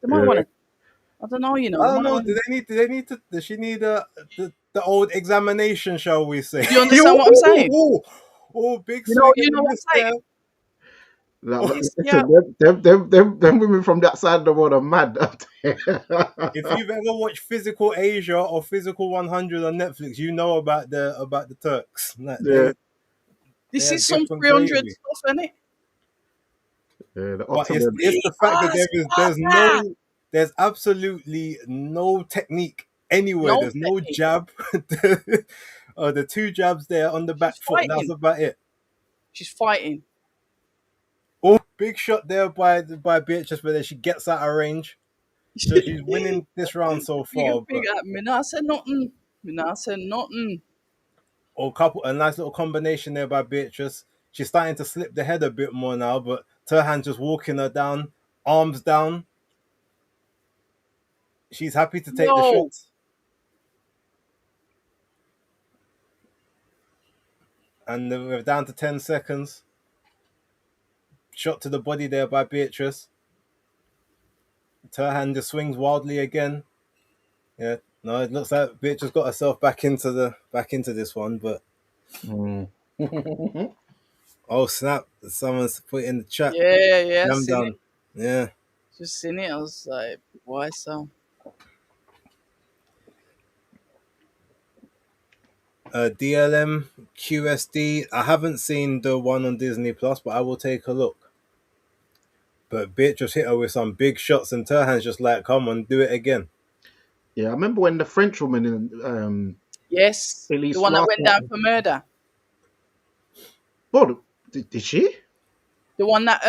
They might Yeah. want to. I don't know. You know, I they don't might know. want. Does she need the old examination, shall we say? Do you understand what I'm saying? Big You know, swing you and know a what miss I'm there. saying. Oh, Yeah, Listen, them women from that side of the world are mad. if you've ever watched Physical Asia or Physical 100 on Netflix, you know about the Turks. Like, Yeah, this they are is some different 300 gravy. stuff, isn't it? yeah, the But it's Ottoman. it's the fact that Sparta! there's absolutely no technique anywhere. No There's no technique. jab. The two jabs there on the She's back foot, and that's fighting. about it. She's fighting. Oh, big shot there by Beatrice, but then she gets out of range. So she's winning this round so far, Big but at me. Not say nothing. Me not say nothing. a nice little combination there by Beatrice. She's starting to slip the head a bit more now, but Turhan just walking her down, arms down. She's happy to take the Yo, shots. And we're down to 10 seconds. Shot to the body there by Beatrice. Turhan just swings wildly again. Yeah, no, it looks like Beatrice got herself back into this one, but Mm. oh snap! Someone's put in the chat. yeah, Jam seen it. down. Yeah. Just seen it. I was like, why so? DLM QSD. I haven't seen the one on Disney Plus, but I will take a look. But Beatrice hit her with some big shots, and Turhan's just like, "Come on, do it again." Yeah, I remember when the French woman in Yes, the Elise one that last went down night. for murder. What did she? The one that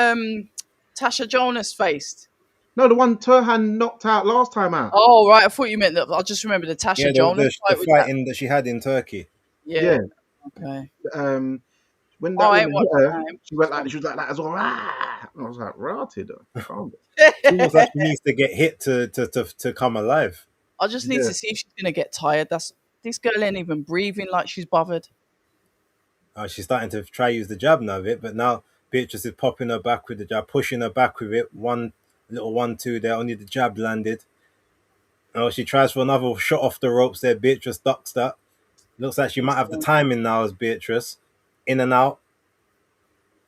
Tasha Jonas faced. No, the one Turhan knocked out last time out. Oh right, I thought you meant that. I just remember the Yeah, Tasha the Jonas the fight with that. fighting that she had in Turkey. Yeah. Yeah. Okay. When Oh, that I ain't woman hit watched her, that. she went like that as well. Rah! And I was like, rotted. Calm She almost actually needs to get hit to come alive. I just down. need Yeah. to see if she's gonna get tired. This girl ain't even breathing like she's bothered. She's starting to try use the jab now of it, but now Beatrice is popping her back with the jab, pushing her back with it. One little 1-2 there, only the jab landed. Oh, she tries for another shot off the ropes there. Beatrice ducks that. Looks like she might have the timing now as Beatrice. In and out.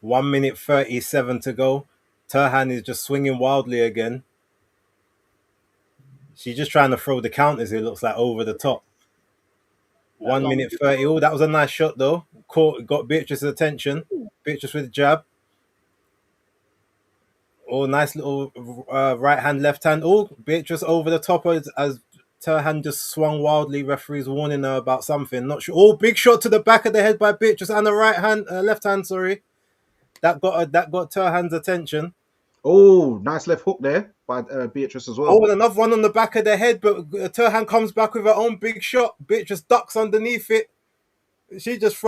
1 minute 37 to go. Turhan is just swinging wildly again. She's just trying to throw the counters, it looks like, over the top. That 1 long. minute 30. Oh, that was a nice shot though. Got Beatrice's attention. Beatrice with the jab. Oh, nice little right hand, left hand. Oh, Beatrice over the top as Turhan just swung wildly. Referee's warning her about something. Not sure. Oh, big shot to the back of the head by Beatrice and the left hand. Sorry, that got Turhan's attention. Oh, nice left hook there by Beatrice as well. Oh, and another one on the back of the head, but Turhan comes back with her own big shot. Beatrice ducks underneath it. She just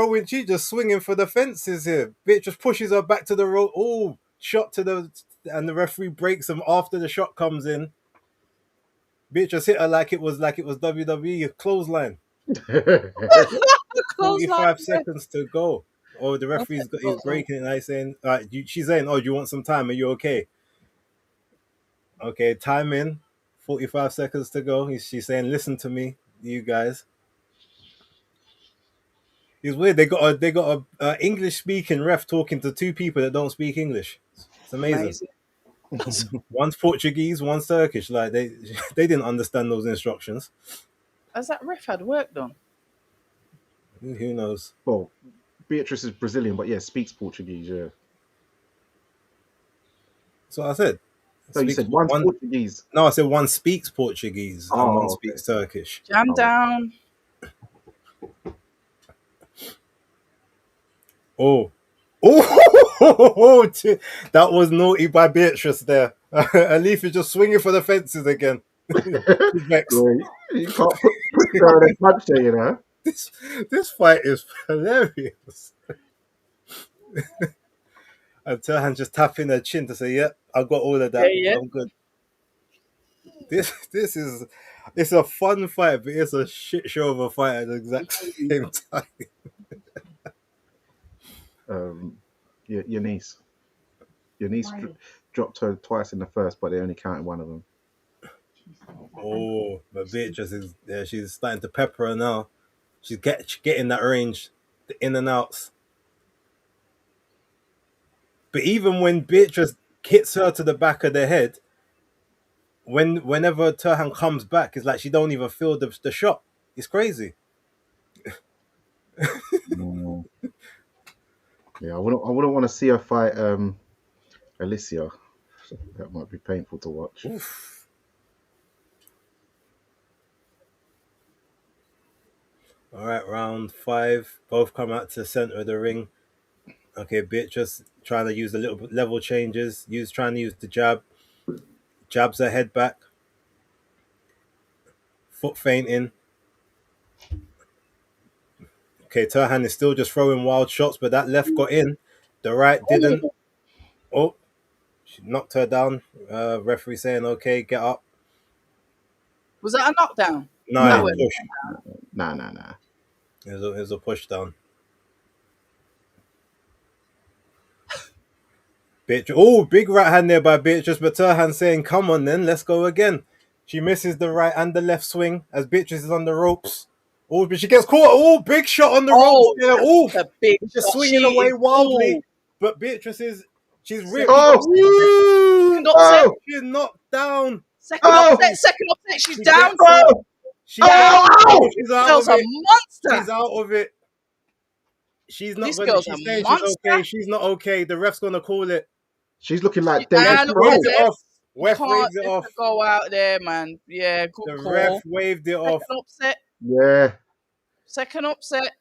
swinging for the fences here. Beatrice pushes her back to the road. Oh, shot to the, and the referee breaks them after the shot comes in. Beatrice hit her like it was WWE clothesline. Clothesline. 45 Yeah. seconds to go. Oh, the That's referee's it. got he's breaking it. And I saying, she's saying, "Oh, do you want some time? Are you okay?" Okay, time in. 45 seconds to go. She's saying, "Listen to me, you guys." It's weird. They got a English speaking ref talking to two people that don't speak English. It's amazing. Amazing. One's Portuguese, one's Turkish. Like they they didn't understand those instructions. Has that ref had work done? Who knows? Well, Beatrice is Brazilian, but yeah, speaks Portuguese. Yeah. So I said, So you speaks said one's one. Portuguese. No, I said one speaks Portuguese and one Oh, okay. speaks Turkish. Jam Oh. down. Oh, oh, that was naughty by Beatrice there. Alif is just swinging for the fences again. She's vexed. Yeah, you can't put her in a punch there, you know. This this fight is hilarious. And Turhan just tapping her chin to say, "Yep, I got all of Yeah, that. yeah. I'm good." This is it's a fun fight, but it's a shit show of a fight at the exact same time. Your niece. Your niece dropped her twice in the first, but they only counted one of them. Oh, but Beatrice is yeah, she's starting to pepper her now. She's getting that range, the in and outs. But even when Beatrice hits her to the back of the head, whenever Turhan comes back, it's like she don't even feel the shot. It's crazy. Mm. Yeah, I wouldn't want to see her fight Alicia. That might be painful to watch. Oof. All right, round 5. Both come out to the center of the ring. Okay, Beatrice trying to use a little bit level changes. Trying to use the jab. Jabs her head back. Foot feinting. Okay, Turhan is still just throwing wild shots, but that left got in. The right didn't. Oh, she knocked her down. Referee saying, "Okay, get up." Was that a knockdown? No, That No, was push. nah. It was a push down. Beatrice. Oh, big right hand there by Beatrice, but Turhan saying, "Come on then, let's go again." She misses the right and the left swing as Beatrice is on the ropes. Oh, but she gets caught. Oh, big shot on the ropes Oh, there. Oh, that's a big just shot. swinging She away is. wildly. Oh, But Beatrice is, she's ripped. second Oh, upset. Second upset. oh, She's knocked down. Second oh, upset. Second upset. She's She down. gets up. oh, She's oh, oh, she's out Girl's of a it. She's monster. out of it. She's not This gonna. girl's a She's saying she's monster. okay. She's not okay. The ref's gonna call it. She's looking like Ref David Look at Pro. the waves it ref. off. You Ref can't waves it let off. her go out there, man. Yeah, good The ref call. waved it off. Second upset. Yeah. Second upset.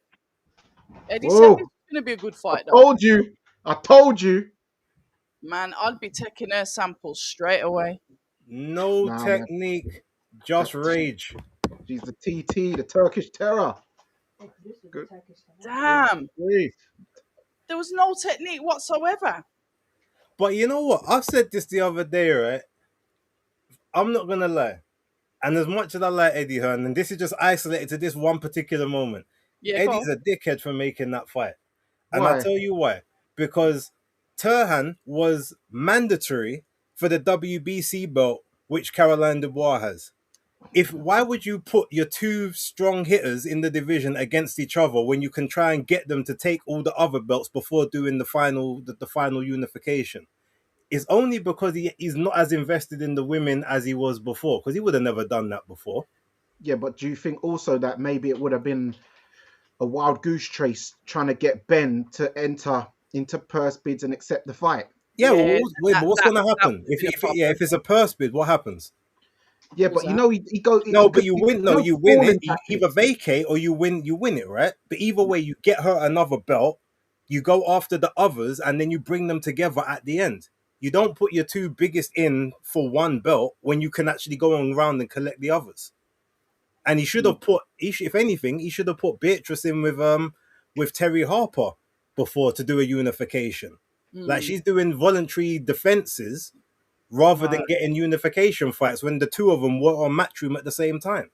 Eddie said this Whoa. is going to be a good I fight, though. told you. I told you. Man, I'd be taking her samples straight away. No Nah, man. technique, just rage. She's the TT, the Turkish terror. Good. Damn. Grief. There was no technique whatsoever. But you know what? I said this the other day, right? I'm not gonna lie. And as much as I like Eddie Hearn, and this is just isolated to this one particular moment, Yeah, go Eddie's on. a dickhead for making that fight. And I'll Why? tell you why. Because Turhan was mandatory for the WBC belt, which Caroline Dubois has. Why would you put your two strong hitters in the division against each other when you can try and get them to take all the other belts before doing the final unification? It's only because he's not as invested in the women as he was before, because he would have never done that before. Yeah, but do you think also that maybe it would have been a wild goose chase trying to get Ben to enter into purse bids and accept the fight? Yeah, well, Yeah, but what's going to that happen would have been a if it's a purse bid? What happens? Yeah, Was but you that? know he goes No, but because you win. No, no you win it. falling You tactic. either vacate or you win. You win it, right? But either way, you get her another belt. You go after the others, and then you bring them together at the end. You don't put your two biggest in for one belt when you can actually go on around and collect the others. And he should have put. If anything, he should have put Beatrice in with with Terry Harper before to do a unification. Like Mm, she's doing voluntary defenses rather than no. getting unification fights when the two of them were on Matchroom at the same time.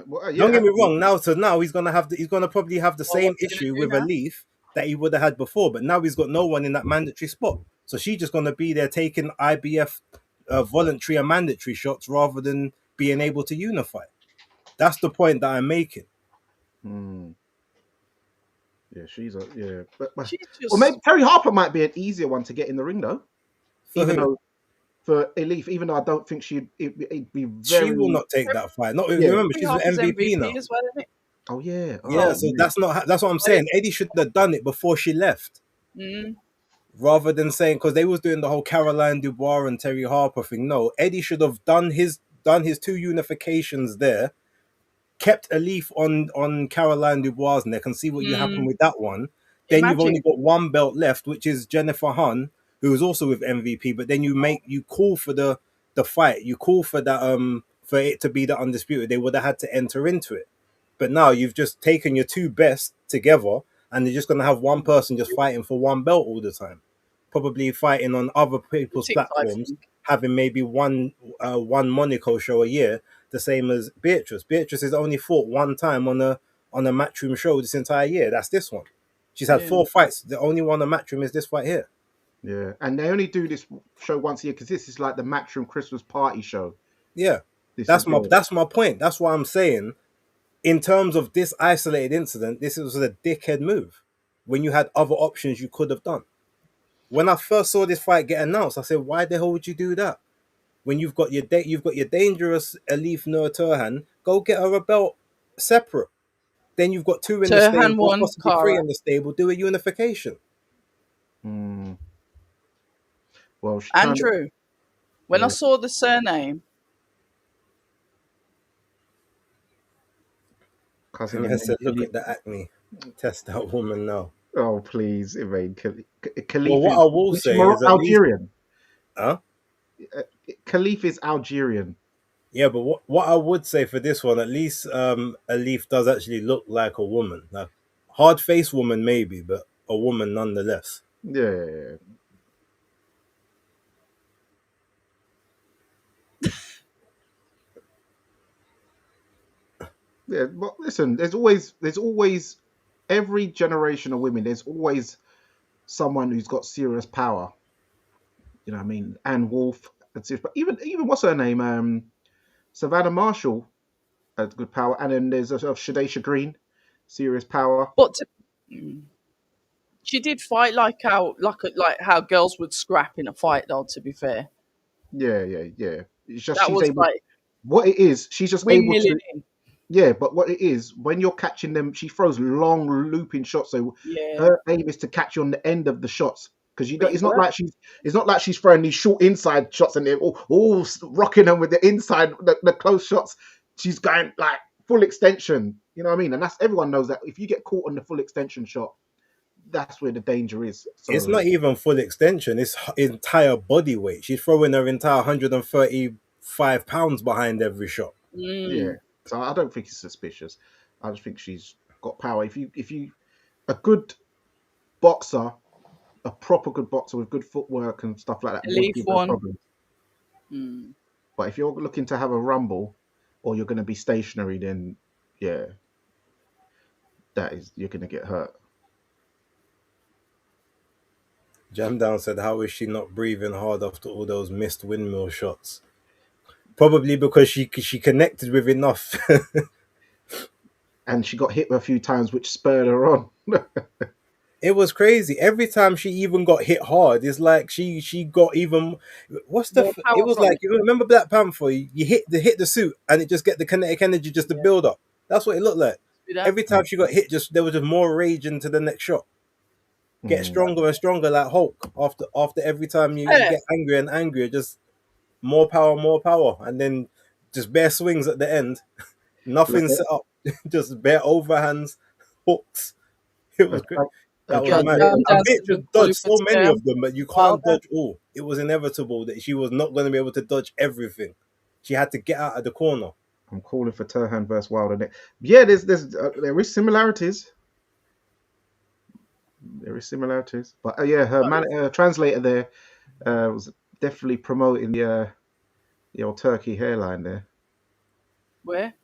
Well, Don't yeah, get me actually, wrong. Now he's gonna probably have the Well, same what's he gonna issue do with a now? Leaf that he would have had before, but now he's got no one in that mandatory spot. So she's just gonna be there taking IBF voluntary and mandatory shots rather than being able to unify. That's the point that I'm making. hmm, yeah, she's a yeah, but She's or maybe just Terry Harper might be an easier one to get in the ring though. For Even who? though for Elif, even though I don't think it'd be She will very not take that fight. Not yeah. remember, Terry she's with Harper's MVP MVP now. as well, isn't it? Oh yeah. Yeah, Oh Oh, so man. that's what I'm oh, saying. Eddie should have done it before she left, mm, rather than saying because they was doing the whole Caroline Dubois and Terry Harper thing. No, Eddie should have done his two unifications there, kept a leaf on Caroline Dubois' neck and see what you happen mm, with that one. Then you've only imagine. got one belt left, which is Jennifer Hun, who is also with MVP. But then you call for the fight, you call for that for it to be the undisputed. They would have had to enter into it. But now you've just taken your two best together, and you're just gonna have one person just fighting for one belt all the time, probably fighting on other The people's tick, I platforms, think. having maybe one Monaco show a year, the same as Beatrice. Beatrice has only fought one time on a Matchroom show this entire year. That's this one. She's had Yeah. 4 fights. The only one on Matchroom is this fight here. Yeah, and they only do this show once a year because this is like the Matchroom Christmas party show. Yeah, This that's is my yeah, that's my point. That's why I'm saying, in terms of this isolated incident, this was a dickhead move. When you had other options you could have done. When I first saw this fight get announced, I said, "Why the hell would you do that? When you've got your dangerous Elif Nur Turhan, go get her a belt separate. Then you've got two in the Turhan stable, won, possibly three Cara. in the stable. Do a unification." mm, well, she turned it. Andrew, when I Yeah, saw the surname, cousin And I Elaine said, "Look Khalif. at the acne. Test that woman now." Oh please, Elaine Well, Khalif what is I will which say is at least, Algerian. huh? Uh, Khalif is Algerian. Yeah, but what I would say for this one, at least Elif does actually look like a woman. Like hard faced woman maybe, but a woman nonetheless. Yeah, yeah. But listen, there's always every generation of women. There's always someone who's got serious power. You know what I mean? Anne Wolf, but even what's her name? Savannah Marshall has good power, and then there's Shadesha Green, serious power. but mm, she did fight like how girls would scrap in a fight. Though, to be fair, Yeah. It's just that she's was able. like What it is, she's just able windmilling to. in. Yeah, but what it is, when you're catching them, she throws long looping shots. So Yeah, her aim is to catch you on the end of the shots because you but don't. it It's not worked. like she's throwing these short inside shots and they're all rocking them with the inside the close shots. She's going like full extension. You know what I mean? And that's everyone knows that if you get caught on the full extension shot, that's where the danger is. It's So not even full extension. It's entire body weight. She's throwing her entire 135 pounds behind every shot. yeah. Mm, So I don't think it's suspicious. I just think she's got power. If you a good boxer, a proper good boxer with good footwork and stuff like that would Elif give her won. problems. Mm. But if you're looking to have a rumble or you're going to be stationary, then yeah, you're going to get hurt. Jam Down said, "How is she not breathing hard after all those missed windmill shots?" Probably because she connected with enough. And she got hit a few times, which spurred her on. It was crazy. Every time she even got hit hard, it's like she got even. More It power was from like it. you remember Black Panther. You hit the suit, and it just get the kinetic energy just to Yeah, build up. That's what it looked like. do that. Every time she got hit, just there was just more rage into the next shot. Get Mm. stronger and stronger, like Hulk. After every time you Yeah, get angrier and angrier, just more power, and then just bare swings at the end. Like Nothing set up, just bare overhands, hooks. It a, was great. a, a That was yeah. mad. gigantic, Jam And down said Beatrice we'll call you dodged for so many of term. them, but you Well can't done. dodge all. It was inevitable that she was not going to be able to dodge everything. She had to get out of the corner. I'm calling for Turhan versus Wilder next. Yeah, there is similarities. There is similarities, but yeah, her translator there was definitely promoting the old turkey hairline there. Where?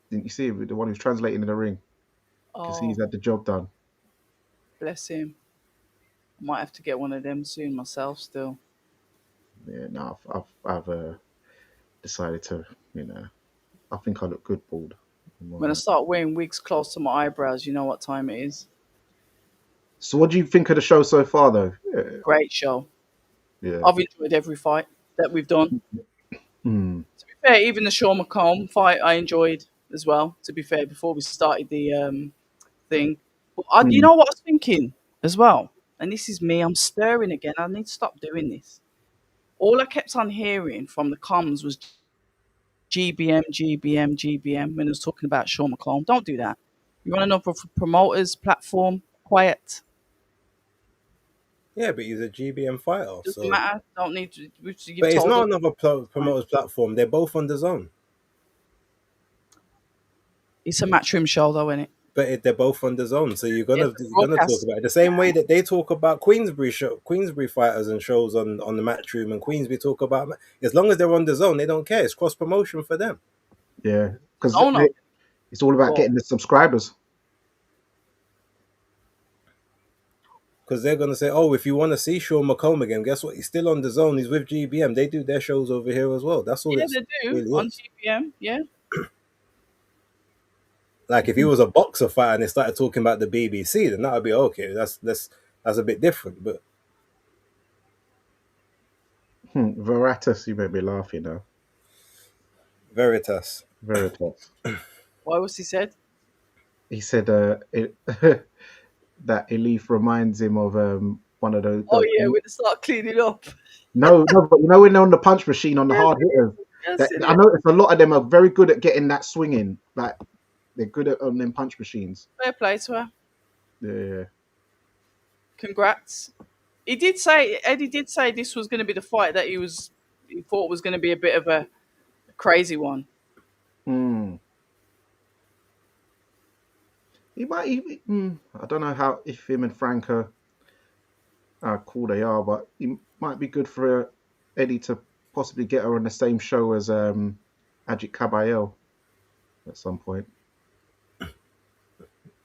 Didn't you see him? The one who's translating in the ring because he's Oh, had the job done. bless him. I might have to get one of them soon myself. Still, Yeah, no, I've decided to, you know, I think I look good bald. I'm all when I right. start wearing wigs close to my eyebrows, you know what time it is. So, what do you think of the show so far, though? Great show. Yeah. I've enjoyed every fight that we've done. Hmm. To be fair, even the Sean McComb fight I enjoyed as well. To be fair, before we started the thing, but you Hmm. know what I was thinking as well, and this is me. I'm stirring again. I need to stop doing this. All I kept on hearing from the comms was GBM, GBM, GBM when I was talking about Sean McComb. Don't do that. You want another promoters platform? Quiet. Yeah, but he's a GBM fighter, Doesn't so. matter. Don't need to. You've But it's told us. not another promoter's platform. They're both on the zone. It's a matchroom show, though, isn't it? But they're both on the zone, so Yeah, you're gonna talk broadcast. about it the same way that they talk about Queensbury fighters and shows on the Matchroom, and Queensbury talk about as long as they're on the zone, they don't care. It's cross promotion for them Yeah, because Zona. it's all about Or getting the subscribers. because they're gonna say, oh, if you want to see Sean McComb again, guess what? He's still on the zone. He's with GBM. They do their shows over here as well. That's all yeah, it's they do really on is. GBM. Yeah, Like if he was a boxer fighter and they started talking about the BBC, then that would be okay. That's a bit different, but. Veratus, you made me laugh. You know, Veritas. Veritas. why was he said? He said that Elif reminds him of one of Oh those. yeah, when they start cleaning up. No, no, but you know when they're on the punch machine on the Yes, hard it is. hitters, Yes, that it I is. noticed a lot of them are very good at getting that swinging. Like they're good at on them punch machines. Fair play to her. Yeah, Congrats. He did say Eddie did say this was going to be the fight that he thought was going to be a bit of a crazy one. hmm. He might. I don't know how if him and Frank are how cool they are, but it might be good for Eddie to possibly get her on the same show as Ajit Kabayel at some point.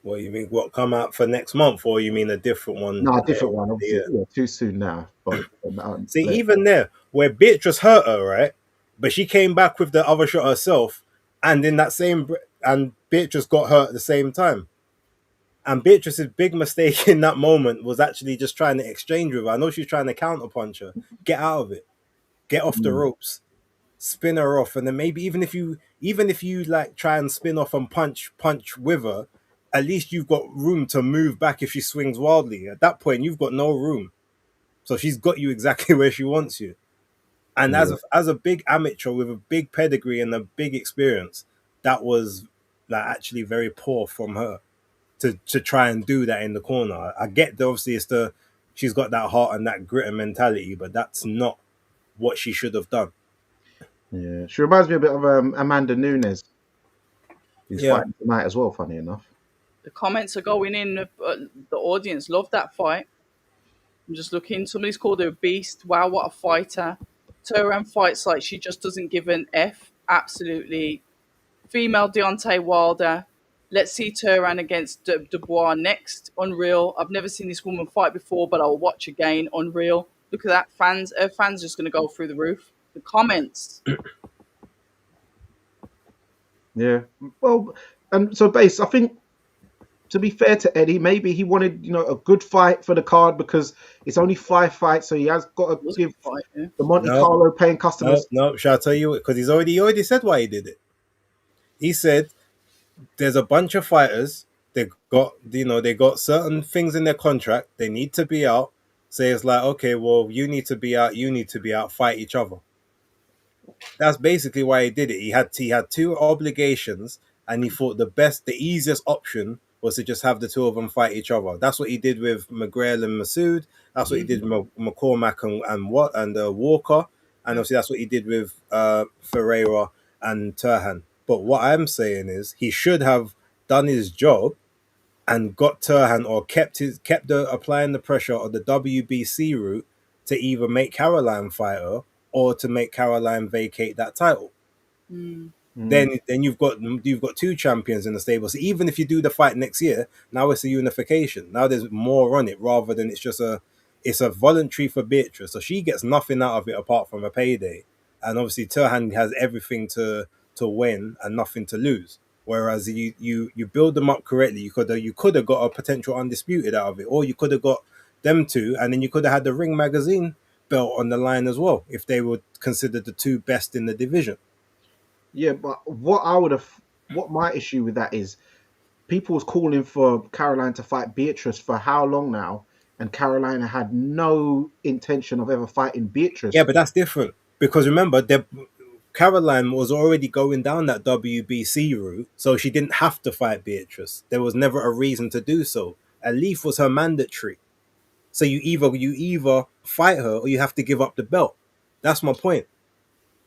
What you mean? What come out for next month, or you mean a different one No, a later different on one. in the Obviously, year? yeah, too soon now. But See, even there, where Beatrice hurt her, right? But she came back with the other shot herself, and in that and Beatrice got hurt at the same time. And Beatrice's big mistake in that moment was actually just trying to exchange with her. I know she's trying to counterpunch her. Get out of it. Get off the mm, ropes. Spin her off, and then maybe even if you like try and spin off and punch with her, at least you've got room to move back if she swings wildly. At that point, you've got no room. So she's got you exactly where she wants you. And yeah, as a big amateur with a big pedigree and a big experience, that was like actually very poor from her to try and do that in the corner. I get that obviously she's got that heart and that grit and mentality, but that's not what she should have done. yeah. She reminds me a bit of Amanda Nunes, who's Yeah. fighting tonight as well. Funny enough. The comments are going in. The audience loved that fight. I'm just looking. Somebody's called her a beast. Wow, what a fighter. Turan fights like she just doesn't give an F. Absolutely. Female Deontay Wilder. Let's see Turan against Dubois next. Unreal. I've never seen this woman fight before, but I'll watch again. Unreal. Look at that. Her fans just going to go through the roof. The comments. Yeah. Well, and so base. I think to be fair to Eddie, maybe he wanted a good fight for the card because it's only 5 fights, so he has got It to was a give good fight, yeah. the Monte No, Carlo paying no, customers. no. Shall I tell you? Because he already said why he did it. He said there's a bunch of fighters. They got certain things in their contract. They need to be out. So it's like, okay, well, you need to be out. You need to be out. Fight each other. That's basically why he did it. He had two obligations, and he thought the easiest option was to just have the two of them fight each other. That's what he did with McGrail and Masoud. That's what he did with McCormack and Walker, and obviously that's what he did with Ferreira and Turhan. But what I'm saying is he should have done his job and got Turhan or kept the applying the pressure on the WBC route to either make Caroline fight her or to make Caroline vacate that title. Mm. Mm. Then you've got two champions in the stable. So even if you do the fight next year, now it's a unification. Now there's more on it rather than it's a voluntary for Beatrice. So she gets nothing out of it apart from a payday. And obviously Turhan has everything to win and nothing to lose. Whereas you build them up correctly, you could have got a potential undisputed out of it, or you could have got them two, and then you could have had the Ring Magazine belt on the line as well if they were considered the two best in the division. Yeah, but what my issue with that is, people was calling for Caroline to fight Beatrice for how long now, and Caroline had no intention of ever fighting Yeah, Beatrice. but that's different because remember, Caroline was already going down that WBC route, so she didn't have to fight Beatrice. There was never a reason to do so. A leaf was her mandatory, so you either fight her or you have to give up the belt. That's my point.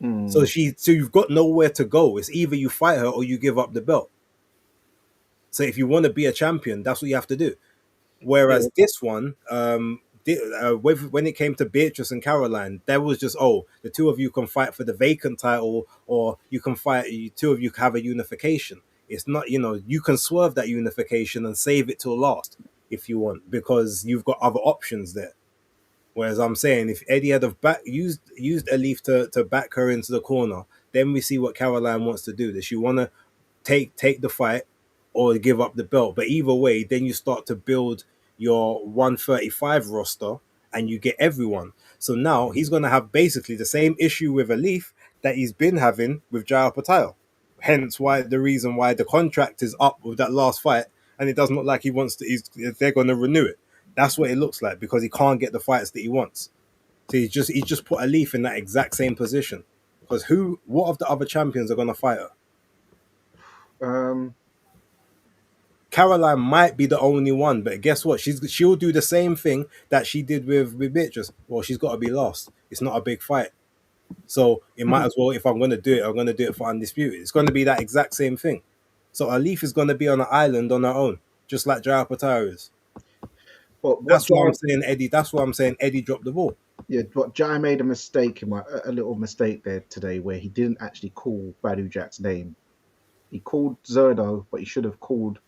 So Mm. you've got nowhere to go. It's either you fight her or you give up the belt. So if you want to be a champion, that's what you have to do. Yeah. Whereas this one, when it came to Beatrice and Caroline, there was just, oh, the two of you can fight for the vacant title, or you can fight, you two of you can have a unification. It's not, you can swerve that unification and save it till last if you want, because you've got other options there. Whereas I'm saying, if Eddie had have used Elif to back her into the corner, then we see what Caroline wants to do. Does she want to take the fight or give up the belt? But either way, then you start to build your 135 roster and you get everyone. So now he's going to have basically the same issue with Elif that he's been having with Jaya Patel. Hence why the reason why the contract is up with that last fight, and it doesn't look like he wants to. They're going to renew it. That's what it looks like because he can't get the fights that he wants. So he's just put Elif in that exact same position. Because what of the other champions are going to fight her? Um. Caroline might be the only one, but guess what? She'll do the same thing that she did with Beatrice. Well, she's got to be lost. It's not a big fight, so it might as well. If I'm going to do it, I'm going to do it for undisputed. It's going to be that exact same thing. So Alif is going to be on an island on her own, just like Jaya Patel is. But That's why I'm saying Eddie. That's why I'm saying Eddie dropped the ball. yeah, but Jai made a mistake a little mistake there today, where he didn't actually call Badu Jack's name. He called Zerdo, but he should have called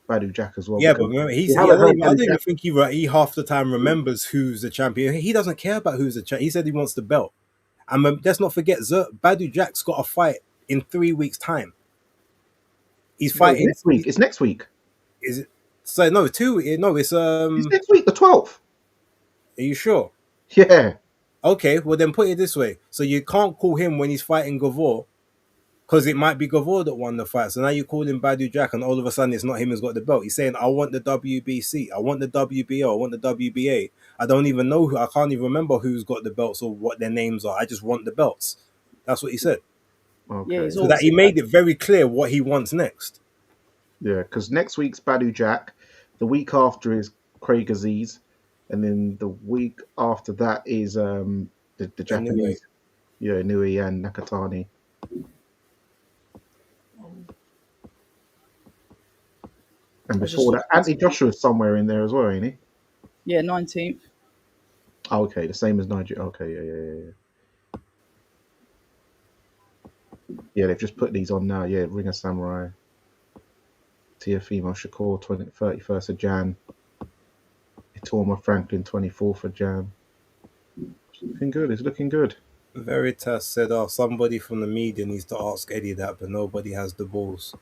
Badu Jack as well, Yeah, but because remember, we haven't heard I Badu don't even Jack. think he half the time remembers who's the champion. He doesn't care about who's the champion. He said he wants the belt. And let's not forget, Badu Jack's got a fight in 3 weeks' time. He's No, it's fighting. next week. It's next week. Is it? So no, two. No, it's It's next week, the 12th. Are you sure? Yeah. Okay, well then put it this way. So you can't call him when he's fighting Gavor because it might be Gavor that won the fight. So now you call him Badu Jack, and all of a sudden it's not him who's got the belt. He's saying, "I want the WBC, I want the WBO, I want the WBA." I don't even know who. I can't even remember who's got the belts or what their names are. I just want the belts. That's what he said. Yeah, Okay. he's So that always he said that. made it very clear what he wants next. Yeah, because next week's Badu Jack, the week after is Craig Aziz, and then the week after that is the Anyway, Japanese, yeah, Nui and Nakatani, and I was just before that, looking Anthony to Joshua's somewhere in there as well, ain't he? yeah, 19th. Oh, okay, the same as Nigel. Okay, yeah. Yeah, they've just put these on now. Yeah, Ring of Samurai, Teofimo Shakur, 31st of Jan, Itorma Franklin, 24th of Jan. It's looking good. It's looking good. Veritas said, "Oh, somebody from the media needs to ask Eddie that, but nobody has the balls."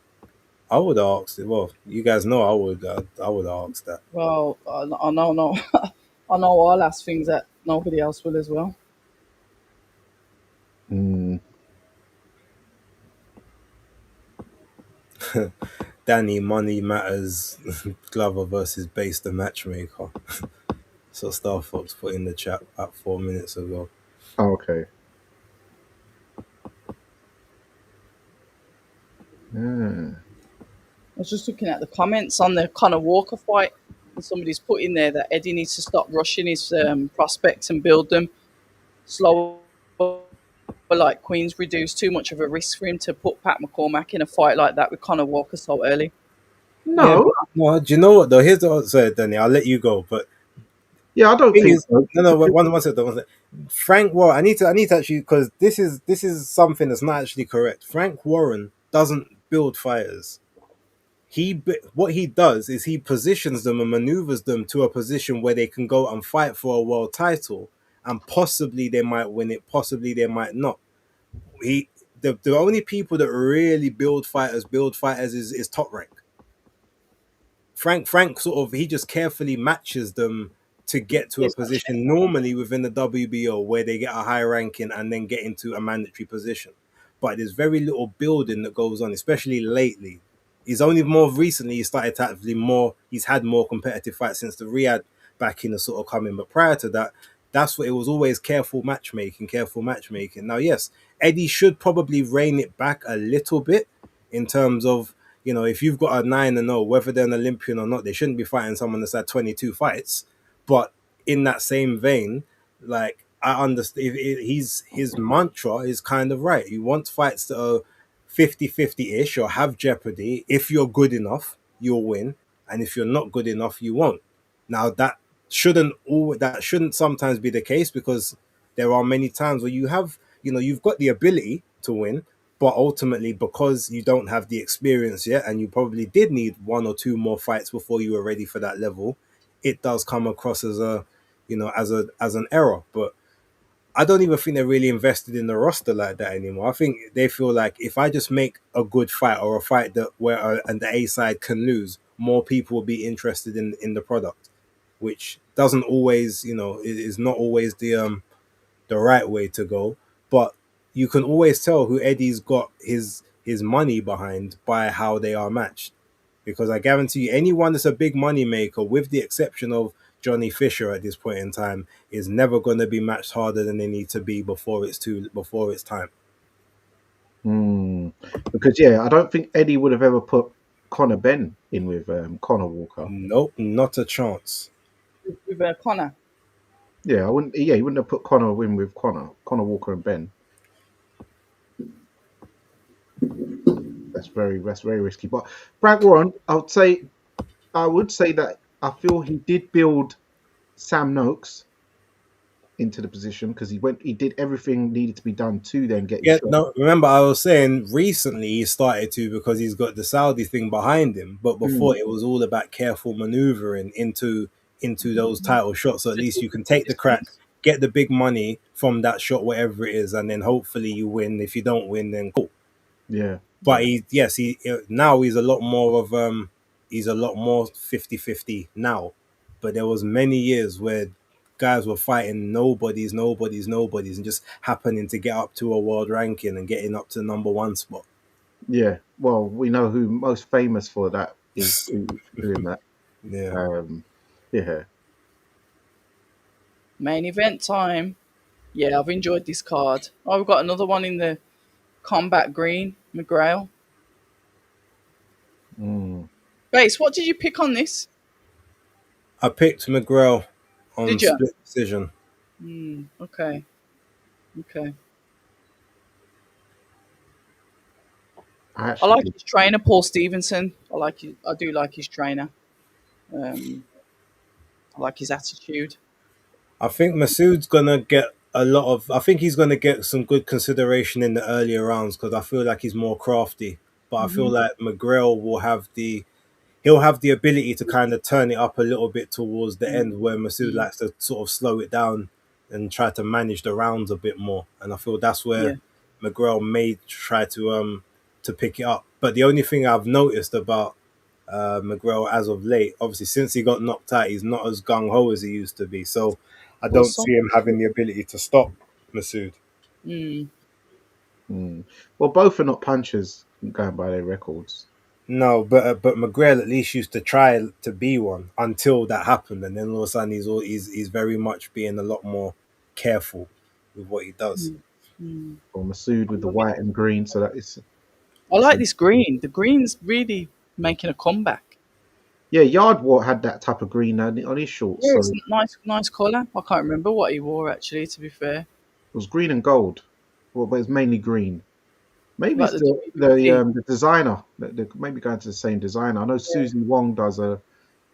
I would have asked it. Well, you guys know I would. I would have asked that. Well, I know, no, I know I'll ask things that nobody else will as well. Mm. Danny Money Matters Glover versus Base the Matchmaker. So Star Fox put in the chat about 4 minutes ago. Oh, okay. Yeah. I was just looking at the comments on the Conor Walker fight, and somebody's put in there that Eddie needs to stop rushing his prospects and build them slow But like Queen's reduced too much of a risk for him to put Pat McCormack in a fight like that with Conor Walker so early. Yeah, No, but no, do you know what though? Here's the answer, Danny. I'll let you go. But yeah, I don't thing think is, so. no, no. One second. One second. Frank Warren. I need to actually because this is something that's not actually correct. Frank Warren doesn't build fighters. What he does is he positions them and maneuvers them to a position where they can go and fight for a world title, and possibly they might win it, possibly they might not. He the only people that really build fighters is top rank. Frank sort of he just carefully matches them to get to a He's like chess. position normally within the WBO where they get a high ranking and then get into a mandatory position. But there's very little building that goes on, especially lately. He's only more recently he started to actively more. He's had more competitive fights since the Riyadh back in the sort of coming. But prior to that, that's what it was always careful matchmaking, careful matchmaking. Now, yes, Eddie should probably rein it back a little bit in terms of if you've got a 9-0, whether they're an Olympian or not, they shouldn't be fighting someone that's had 22 fights. But in that same vein, like I understand, his mantra is kind of right. He wants fights that are 50-50 ish or have jeopardy. If you're good enough, you'll win. And if you're not good enough, you won't. Now that shouldn't sometimes be the case because there are many times where you've got the ability to win, but ultimately because you don't have the experience yet and you probably did need one or two more fights before you were ready for that level, it does come across as as an error. But I don't even think they're really invested in the roster like that anymore. I think they feel like if I just make a good fight or a fight that where and the A side can lose, more people will be interested in the product, which doesn't always, is not always the right way to go. But you can always tell who Eddie's got his money behind by how they are matched. Because I guarantee you, anyone that's a big money maker, with the exception of Johnny Fisher at this point in time, is never going to be matched harder than they need to be before it's time. Hmm. Because yeah, I don't think Eddie would have ever put Conor Ben in with Conor Walker. Nope, not a chance. With Conor. Yeah, I wouldn't. Yeah, he wouldn't have put Conor in with Conor Walker and Ben. That's very risky. But Frank Warren, I would say that I feel he did build Sam Noakes into the position because he did everything needed to be done to then get his Yeah, shot. no, remember I was saying recently he started to because he's got the Saudi thing behind him, but before Mm, it was all about careful maneuvering into those title shots. So at least you can take the crack, Systems. get the big money from that shot, whatever it is, and then hopefully you win. If you don't win, then cool. yeah, But yeah, he now he's a lot more of he's a lot more 50-50 now. But there was many years where guys were fighting nobodies and just happening to get up to a world ranking and getting up to the number one spot. yeah. Well, we know who most famous for that is doing that. Yeah. Um, yeah. Main event time. Yeah, I've enjoyed this card. Oh, we've got another one in the combat green, McGrail. Mm. Base, what did you pick on this? I picked McGrail on Did you? split decision. Okay. Okay. I I actually like did. his trainer, Paul Stevenson. I do like his trainer. Um, I like his attitude. I think Masoud's gonna get a lot of. I think he's gonna get some good consideration in the earlier rounds because I feel like he's more crafty. But I feel Hmm. like McGrail will have he'll have the ability to kind of turn it up a little bit towards the Mm, end where Masoud mm, likes to sort of slow it down and try to manage the rounds a bit more. And I feel that's yeah. where McGrail may try to pick it up. But the only thing I've noticed about McGrail as of late, obviously since he got knocked out, he's not as gung ho as he used to be. So I Well, don't some. see him having the ability to stop Masoud. Mm, Mm. Well, both are not punchers going by their records. No, but McGrail at least used to try to be one until that happened, and then all of a sudden he's very much being a lot more careful with what he does. mm, mm. Or Masood with the white and green, so that is I it's like a this green. The green's really making a comeback. yeah. Yardwart had that type of green on his shorts, Yeah, so it's it nice, nice colour. I can't remember what he wore actually. To be fair, was green and gold. Well, but it's mainly green. Maybe Like it's the the WBC. the designer. They're maybe going to the same designer. I know Susie Wong does a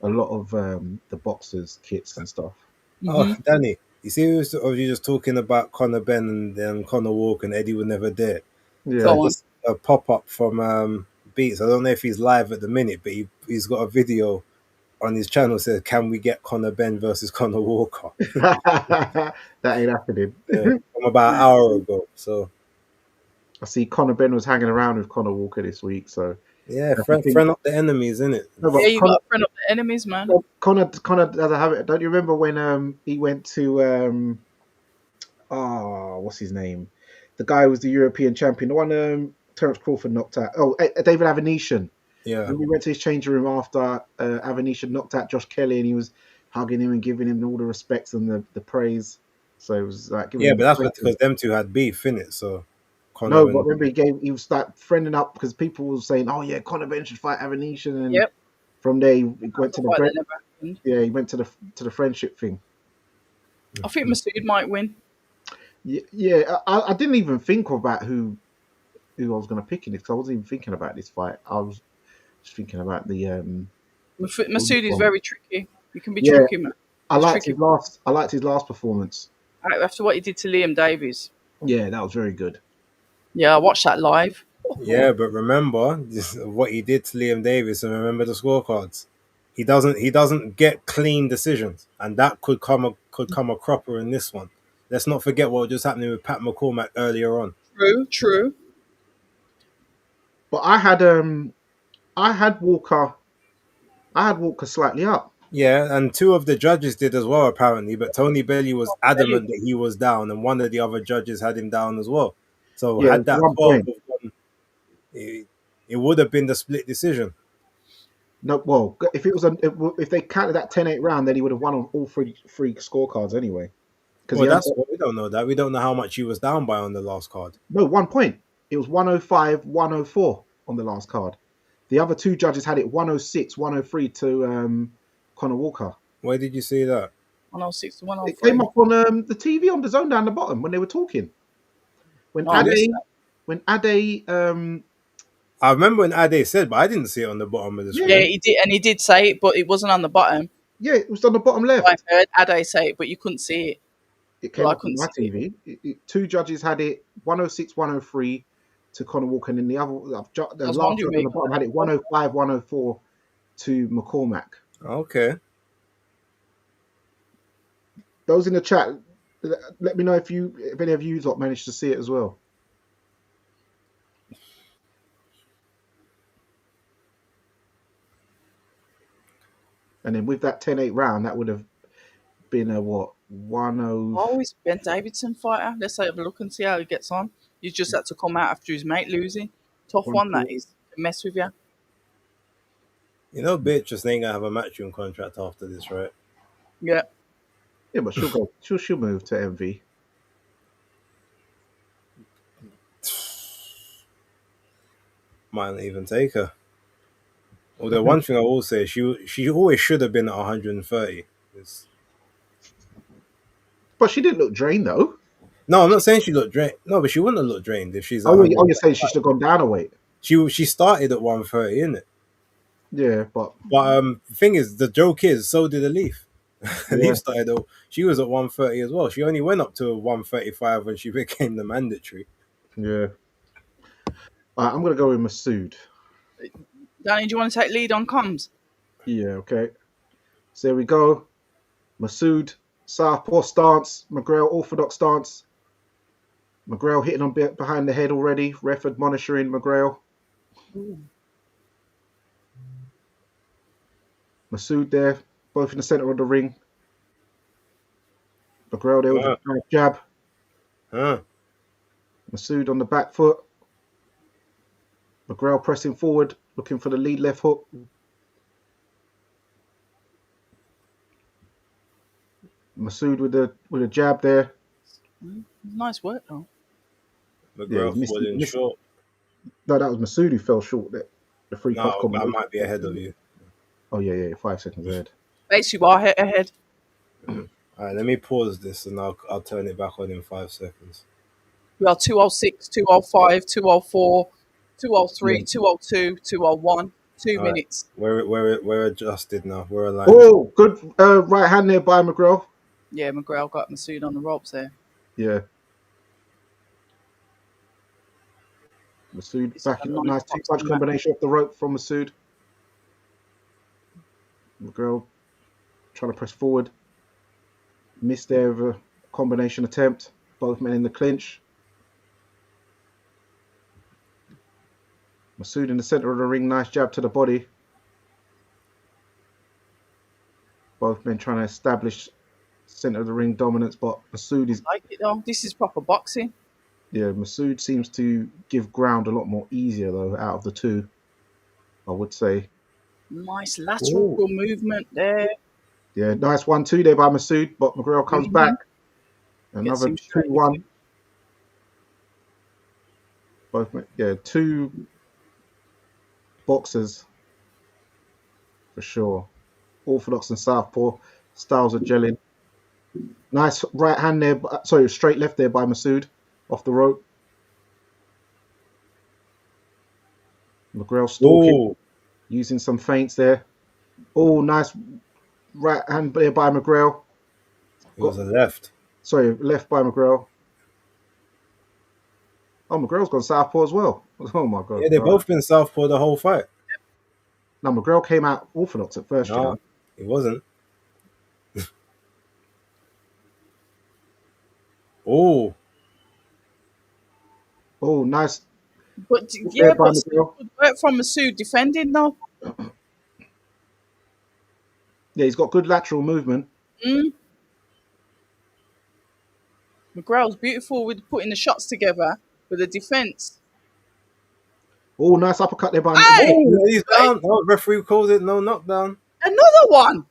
lot of the boxers kits and stuff. Oh, Hmm. Danny, you see, you just talking about Conor Ben and then Conor Walker and Eddie would never dare. So I Yeah. Go on. just a pop up from Beats. I don't know if he's live at the minute, but he's got a video on his channel says, "Can we get Conor Ben versus Conor Walker?" That ain't happening. From about an hour ago. So I see Conor Ben was hanging around with Conor Walker this week, so yeah, that's the thing. friend up the enemies, isn't it? No, Yeah, but you got a friend of the enemies, man. Connor doesn't have it. Don't you remember when he went to what's his name? The guy who was the European champion, the one Terence Crawford knocked out. Oh, David Avenetian. Yeah. When we went to his changing room after Avenetian knocked out Josh Kelly, and he was hugging him and giving him all the respects and the praise. So it was like giving Yeah, him but the that's praise. because them two had beef, innit? So No, Conor but and remember he was like friending up because people were saying, "Oh yeah, Conor Ben should fight Avenetian," and Yep. from there he went That's a to fight that never happened. he went to the friendship thing. I think Masoud might win. Yeah, yeah. I didn't even think about who I was going to pick in this because I wasn't even thinking about this fight. I was just thinking about the Masoud is very tricky. You can be yeah. tricky, man. He's tricky. I liked his last performance. After what he did to Liam Davies. Yeah, that was very good. Yeah, I watched that live. yeah, but remember what he did to Liam Davis, and remember the scorecards. He doesn't get clean decisions, and that could come a cropper in this one. Let's not forget what was just happening with Pat McCormack earlier on. True, true. But I had Walker slightly up. Yeah, and two of the judges did as well, apparently. But Tony Bellew was There you adamant that he was down, and one of the other judges had him down as well. So Yeah, it had was that 12 1 point. have gone, it would have been the split decision. No, well, if it was if they counted that 10-8 round, then he would have won on all three scorecards anyway. Because Well, he only that's what we don't know. That we don't know how much he was down by on the last card. no 1 point. It was 105, 104 on the last card. The other two judges had it 106, 103 to Connor Walker. Where did you see that? 106 to It came 103. up on the TV on the zone down the bottom when they were talking. When Oh, I missed Ade, that. when Ade, I remember when Ade said, but I didn't see it on the bottom of the yeah, Yeah, screen. he did, and he did say it, but it wasn't on the bottom. yeah, it was on the bottom I left. heard Ade say it, but you couldn't see it. It Well, came I up on couldn't my see it. TV. Two judges had it 106, 103 to Connor Walker, and then the I was last wondering judge where on you the got bottom had it that from. 105, 104 to McCormack. Okay. Those in the chat, let me know if any of you lot managed to see it as well. And then with that 10-8 round, that would have been a what 10. Oh, he's Ben Davidson fighter. Let's have a look and see how he gets on. He's just had to come out after his mate losing. Tough one that is. To mess with you. You know, bitch just ain't gonna have a matchroom contract after this, right? Yeah. Yeah, but she'll go. She'll move to MV. Might not even take her. Although one thing I will say, she always should have been at 130. It's, But she didn't look drained though. no, I'm not saying she looked drained. No, but she wouldn't have looked drained if she's at Oh, 100. you're saying she should have gone down a weight. She started at 130, isn't it? Yeah, but But the thing is, the joke is, so did Alif. yeah, Alif started. She was at 130 as well. She only went up to 135 when she became the mandatory. yeah. I'm gonna go with Masood. Danny, do you want to take lead on comms? Yeah, okay. So there we go. Masood, southpaw stance. McGrail, orthodox stance. McGrail hitting on behind the head already. Ref admonishing McGrail. Masood there, both in the center of the ring. McGrail there with Huh. a nice jab. Huh. Masood on the back foot. McGrail pressing forward, looking for the lead left hook. Masood with a jab there. Nice work, though. Yeah, McGrath falling short. No, that was Masood who fell short there. The free cost No, I combination. might be ahead of you. Oh yeah, 5 seconds ahead. Basically, you are ahead. All right, let me pause this and I'll turn it back on in 5 seconds. We are 206, 205, 204, Yeah. 203, 202, 201. Two All right. minutes. We're adjusted now. We're aligned. Oh, good right hand there by McGrail. Yeah, McGrail got Masoud on the ropes there. Yeah, Masoud This is back a in. nice Nice two punch boxing match. combination off the rope from Masoud. McGrail trying to press forward. Missed there with a combination attempt. Both men in the clinch. Masoud in the center of the ring. Nice jab to the body. Both men trying to establish center of the ring dominance, but Masoud is I like it though. This is proper boxing. yeah. Masoud seems to give ground a lot more easier though out of the two. I would say. Nice lateral Oh, movement there. yeah, nice 1-2 there by Masoud, but McGrail comes back. Hmm. Gets Another him straight into 2-1. it. Both yeah, two boxers for sure. Orthodox and Southpaw styles are gelling. Nice right hand there, sorry, straight left there by Masoud off the rope. McGrail stalking, Oh, using some feints there. Oh, nice right hand there by McGrail. it was Got a left. sorry, left by McGrail. Oh, McGrail's gone Southpaw as well. Oh my god. Yeah, they All right. both been southpaw the whole fight. Now McGrail came out Orthodox at first, you know. No, it wasn't. Oh, Oh, nice But there yeah, by but still McGrail. good work from Masoud defending though. Yeah, he's got good lateral movement. Mm. McGrail's beautiful with putting the shots together with the defense. Oh, nice uppercut there by Hey, oh, he's hey, down. Oh, referee calls it no knockdown. another one.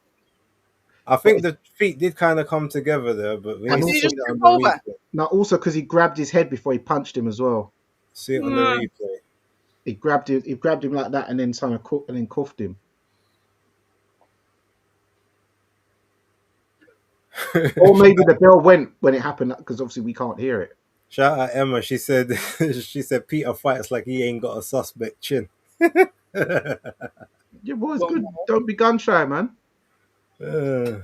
I but think the feet did kind of come together there, but we and need Did to he also see just that trip on the over? replay. now also because he grabbed his head before he punched him as well. See it on the Mm. replay. He grabbed him like that and then and then cuffed him. Or maybe the bell went when it happened because obviously we can't hear it. Shout out Emma. She said she said Peter fights like he ain't got a suspect chin. Yeah, boy, it's One good. more. Don't be gun shy, man. Uh,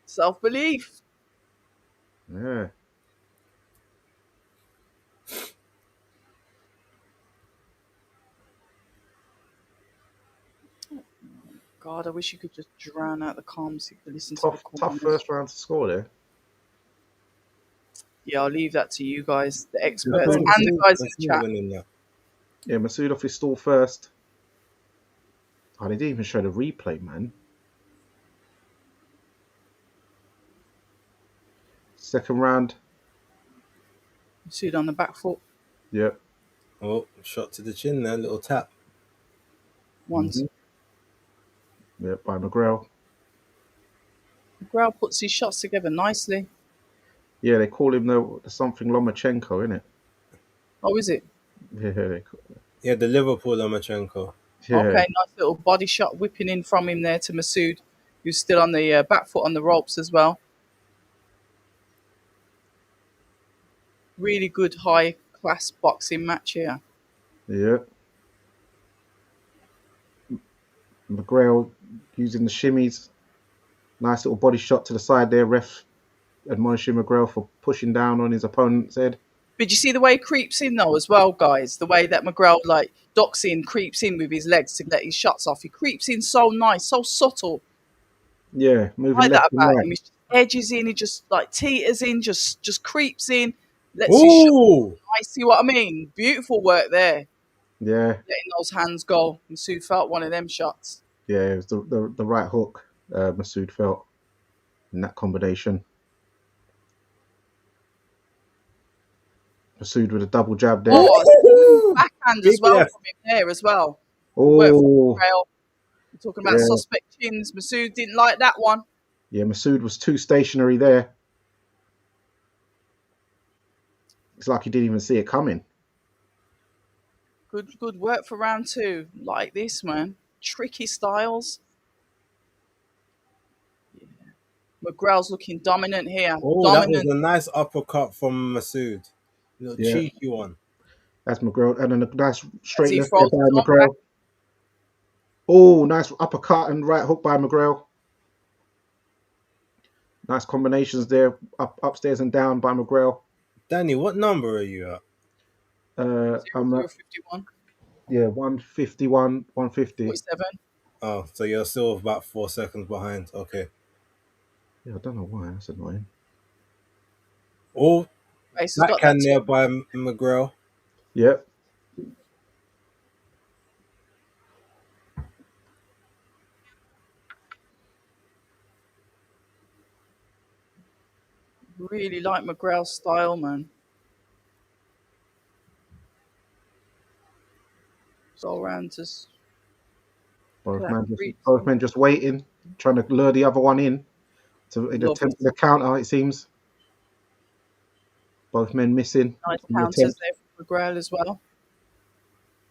Self belief. Yeah, God, I wish you could just drown out the comms so you could listen to the tough corners. first round to score there. Yeah, I'll leave that to you guys, the I experts, thought Masood, and the guys in the Masood chat. went in there. yeah, Masood off his stall first. Oh, they didn't even show the replay, man. Second round. Masoud on the back foot Yep. Oh, shot to the chin there, little tap. once. Yep, by McGrail. McGrail puts his shots together nicely. Yeah, they call him the something Lomachenko, innit? Oh, is it? Yeah, Yeah, the Liverpool Lomachenko. yeah, Okay, nice little body shot whipping in from him there to Masoud, who's still on the back foot on the ropes as well. Really good high class boxing match here. yeah. McGrail using the shimmies. Nice little body shot to the side there. Ref admonishing McGrail for pushing down on his opponent's head. But you see the way he creeps in though as well, guys. The way that McGrail like ducks in, creeps in with his legs to let his shots off. He creeps in so nice, so subtle. Yeah, moving I like left that and about right. him. He just edges in, he just like teeters in, just creeps in, lets his shot. Ooh, I see what I mean. Beautiful work there. Yeah, Letting those hands go. Masoud felt one of them shots. yeah, it was the right hook Masoud felt in that combination. Masoud with a double jab there. Oh, ooh, backhand as big well left. from him there as well. Good work from Oh, McGrail. We're talking about yeah, suspect chins. Masoud didn't like that one. yeah. Masoud was too stationary there. It's like he didn't even see it coming. Good work for round two. Like this, man. Tricky styles. McGrail's looking dominant here. Oh, that was Dominant. a nice uppercut from Masoud. Little Yeah, cheeky one. that's McGrail. And then a nice As straight he left there throws by his arm back. McGrail. Oh, nice uppercut and right hook by McGrail. Nice combinations there, upstairs and down by McGrail. Danny, what number are you at? I'm at 0-0-51, yeah 151, 150. 47. Oh, so you're still about 4 seconds behind. Okay. Yeah, I don't know why. That's annoying. Oh, Ace has got that backhand too. there by McGrail. Yep. Really like McGrail's style, man. So around just Both that men just reach. both men just waiting, trying to lure the other one in Love it. attempting the counter. It seems both men missing Nice in the counters attempt. there for McGrail as well.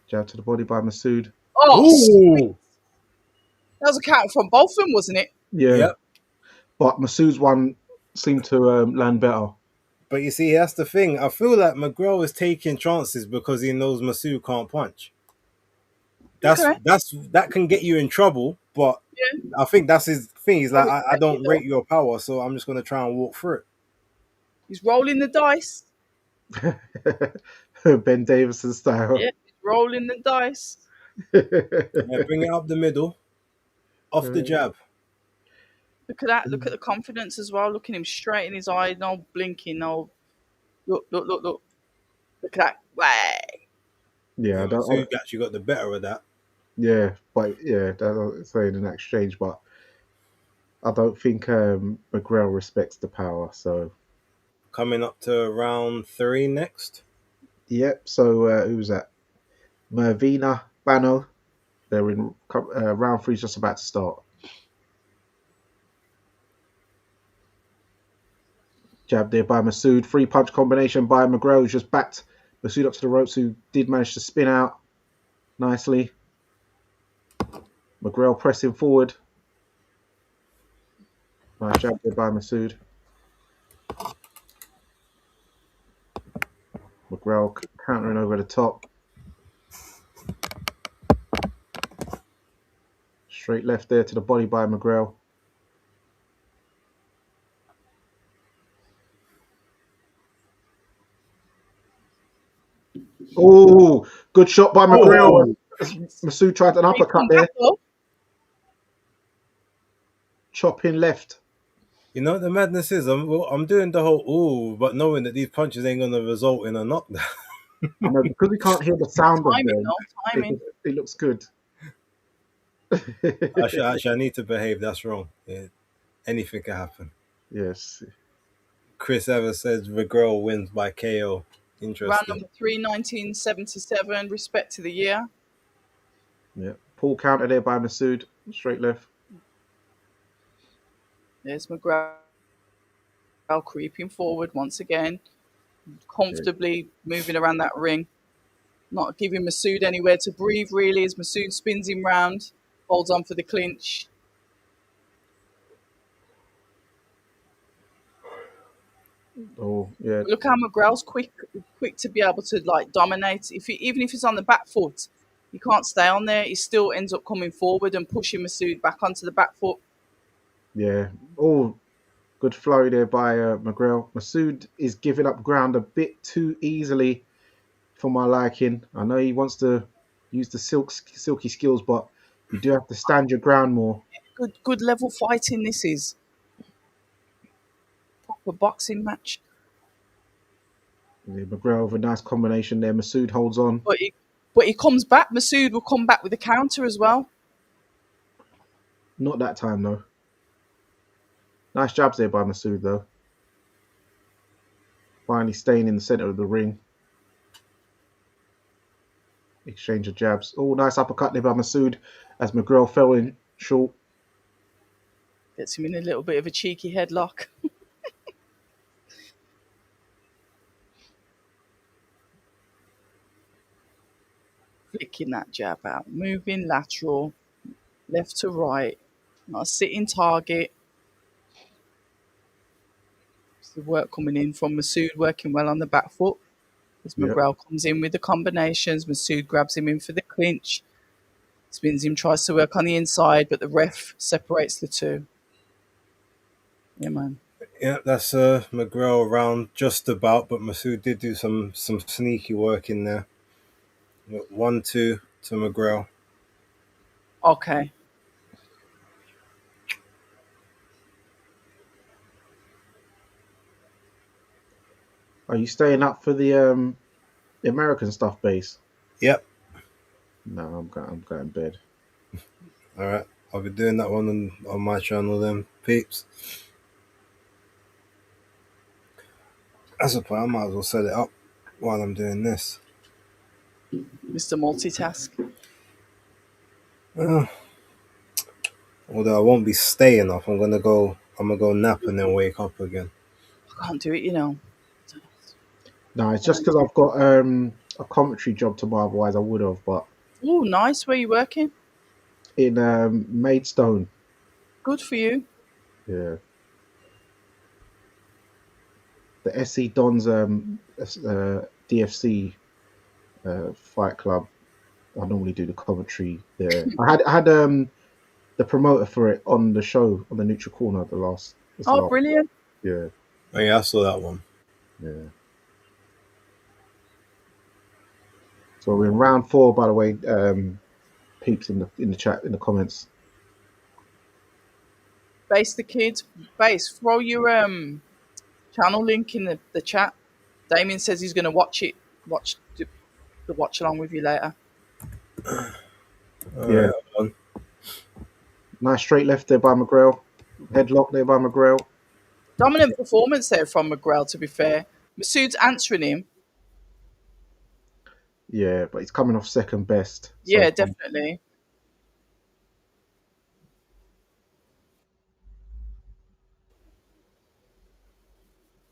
Jab to the body by Masood. Oh, Ooh. that was a counter from both of them, wasn't it? Yeah, Yep. but Masood's one seemed to land better. But you see, that's the thing. I feel like McGrail is taking chances because he knows Masoud can't punch. Okay. That can get you in trouble. But Yeah. I think that's his thing. He's I like, I respect it don't rate though. your power, so I'm just gonna try and walk through it. He's rolling the dice. Ben Davison style. Yeah, he's rolling the dice. Yeah, bring it up the middle, off the jab. Look at that. Look at the confidence as well. Looking him straight in his eye. No blinking. No. Look, look, look, look. Look at that. Way. Yeah, Yeah, Masoud actually got the better of that. yeah, but yeah, that's what I'm saying in that exchange. But I don't think McGrail respects the power. So Coming up to round 3 next. yep. So who's that? Mervina Bano. They're in round three, just about to start. Jab there by Masood. Three punch combination by McGrail, who's just backed Masood up to the ropes, who did manage to spin out nicely. McGrail pressing forward. Nice jab there by Masood. McGrail countering over the top. Straight left there to the body by McGrail. Oh, good shot by McGrail. Oh, As Masood tried an He uppercut come there. back though. Chopping left. you know what the madness is? I'm doing the whole ooh, but knowing that these punches ain't gonna result in a knockdown. I know, because we can't hear the sound of Timing them, though. Timing. it looks good. I need to behave. That's wrong. Yeah, anything can happen. Yes. Chris Evans says McGrail wins by KO. Round Interesting. number 3, 1977. Respect to the year. Yeah. Pull counter there by Masood. Straight left. There's McGrail creeping forward once again, comfortably moving around that ring, not giving Masood anywhere to breathe really as Masood spins him round, holds on for the clinch. Oh, yeah. Look how McGrail's quick to be able to like dominate. Even if he's on the back foot, he can't stay on there. He still ends up coming forward and pushing Masood back onto the back foot. Yeah. Oh, good flow there by McGrail. Masood is giving up ground a bit too easily for my liking. I know he wants to use the silky skills, but you do have to stand your ground more. Good level fighting. This is proper boxing match. Yeah, McGrail with a nice combination there. Masood holds on. But he comes back. Masood will come back with a counter as well. Not that time though. Nice jabs there by Masood though. Finally staying in the center of the ring. Exchange of jabs. Oh, nice uppercut there by Masood as McGrail fell in short. Gets him in a little bit of a cheeky headlock. Flicking that jab out. Moving lateral. Left to right. Not a sitting target. The work coming in from Masoud working well on the back foot. As Yeah. McGrail comes in with the combinations, Masoud grabs him in for the clinch, spins him, tries to work on the inside, but the ref separates the two. Yeah, man. Yeah, that's McGrail around just about, but Masoud did do some sneaky work in there. 1-2 to McGrail. Okay. Are you staying up for the American stuff, base? Yep. No, I'm going to bed. All right. I'll be doing that one on my channel then, peeps. As a plan, I might as well set it up while I'm doing this. Mr. Multitask. Uh, Although I won't be staying up, I'm gonna go nap and then wake up again. I can't do it, you know. No, it's just because I've got a commentary job tomorrow. Otherwise, I would have. But Oh, nice. Where you working? in Maidstone, Good for you. yeah, the SC Dons DFC fight club. I normally do the commentary there. I had the promoter for it on the show on the Neutral Corner this Oh, last brilliant. yeah, Oh yeah, I saw that one. yeah. So we're in round 4, by the way. Peeps in the chat in the comments. Base the kids. Base, throw your channel link in the chat. Damien says he's going to watch the watch along with you later. All Yeah, right, hold nice straight left there by McGrail. Headlock there by McGrail. Dominant performance there from McGrail, to be fair. Masoud's answering him. Yeah, but he's coming off second best. So Yeah, far. definitely.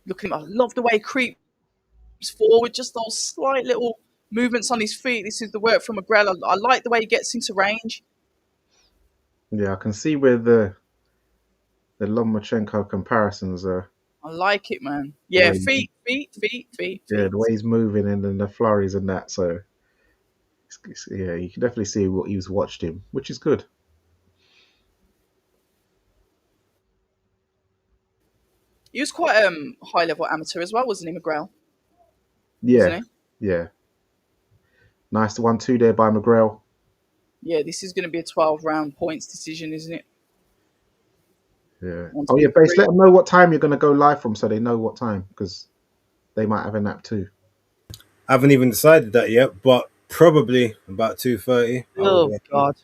Look at him. I love the way he creeps forward, just those slight little movements on his feet. This is the work from McGrail. I like the way he gets into range. Yeah, I can see where the Lomachenko comparisons are. I like it, man. The Yeah, way, yeah, feet. the way he's moving and then the flurries and that. So yeah, you can definitely see what he was watched him, which is good. He was quite high level amateur as well, wasn't he, McGrail? Yeah, Wasn't yeah. Nice 1-2 there by McGrail. he? Yeah, this is going to be a 12-round points decision, isn't it? Yeah. One, Oh yeah, two, base. three. Let them know what time you're going to go live from, so they know what time because they might have a nap too. I haven't even decided that yet, but probably about 2:30. I will Oh, be up. God.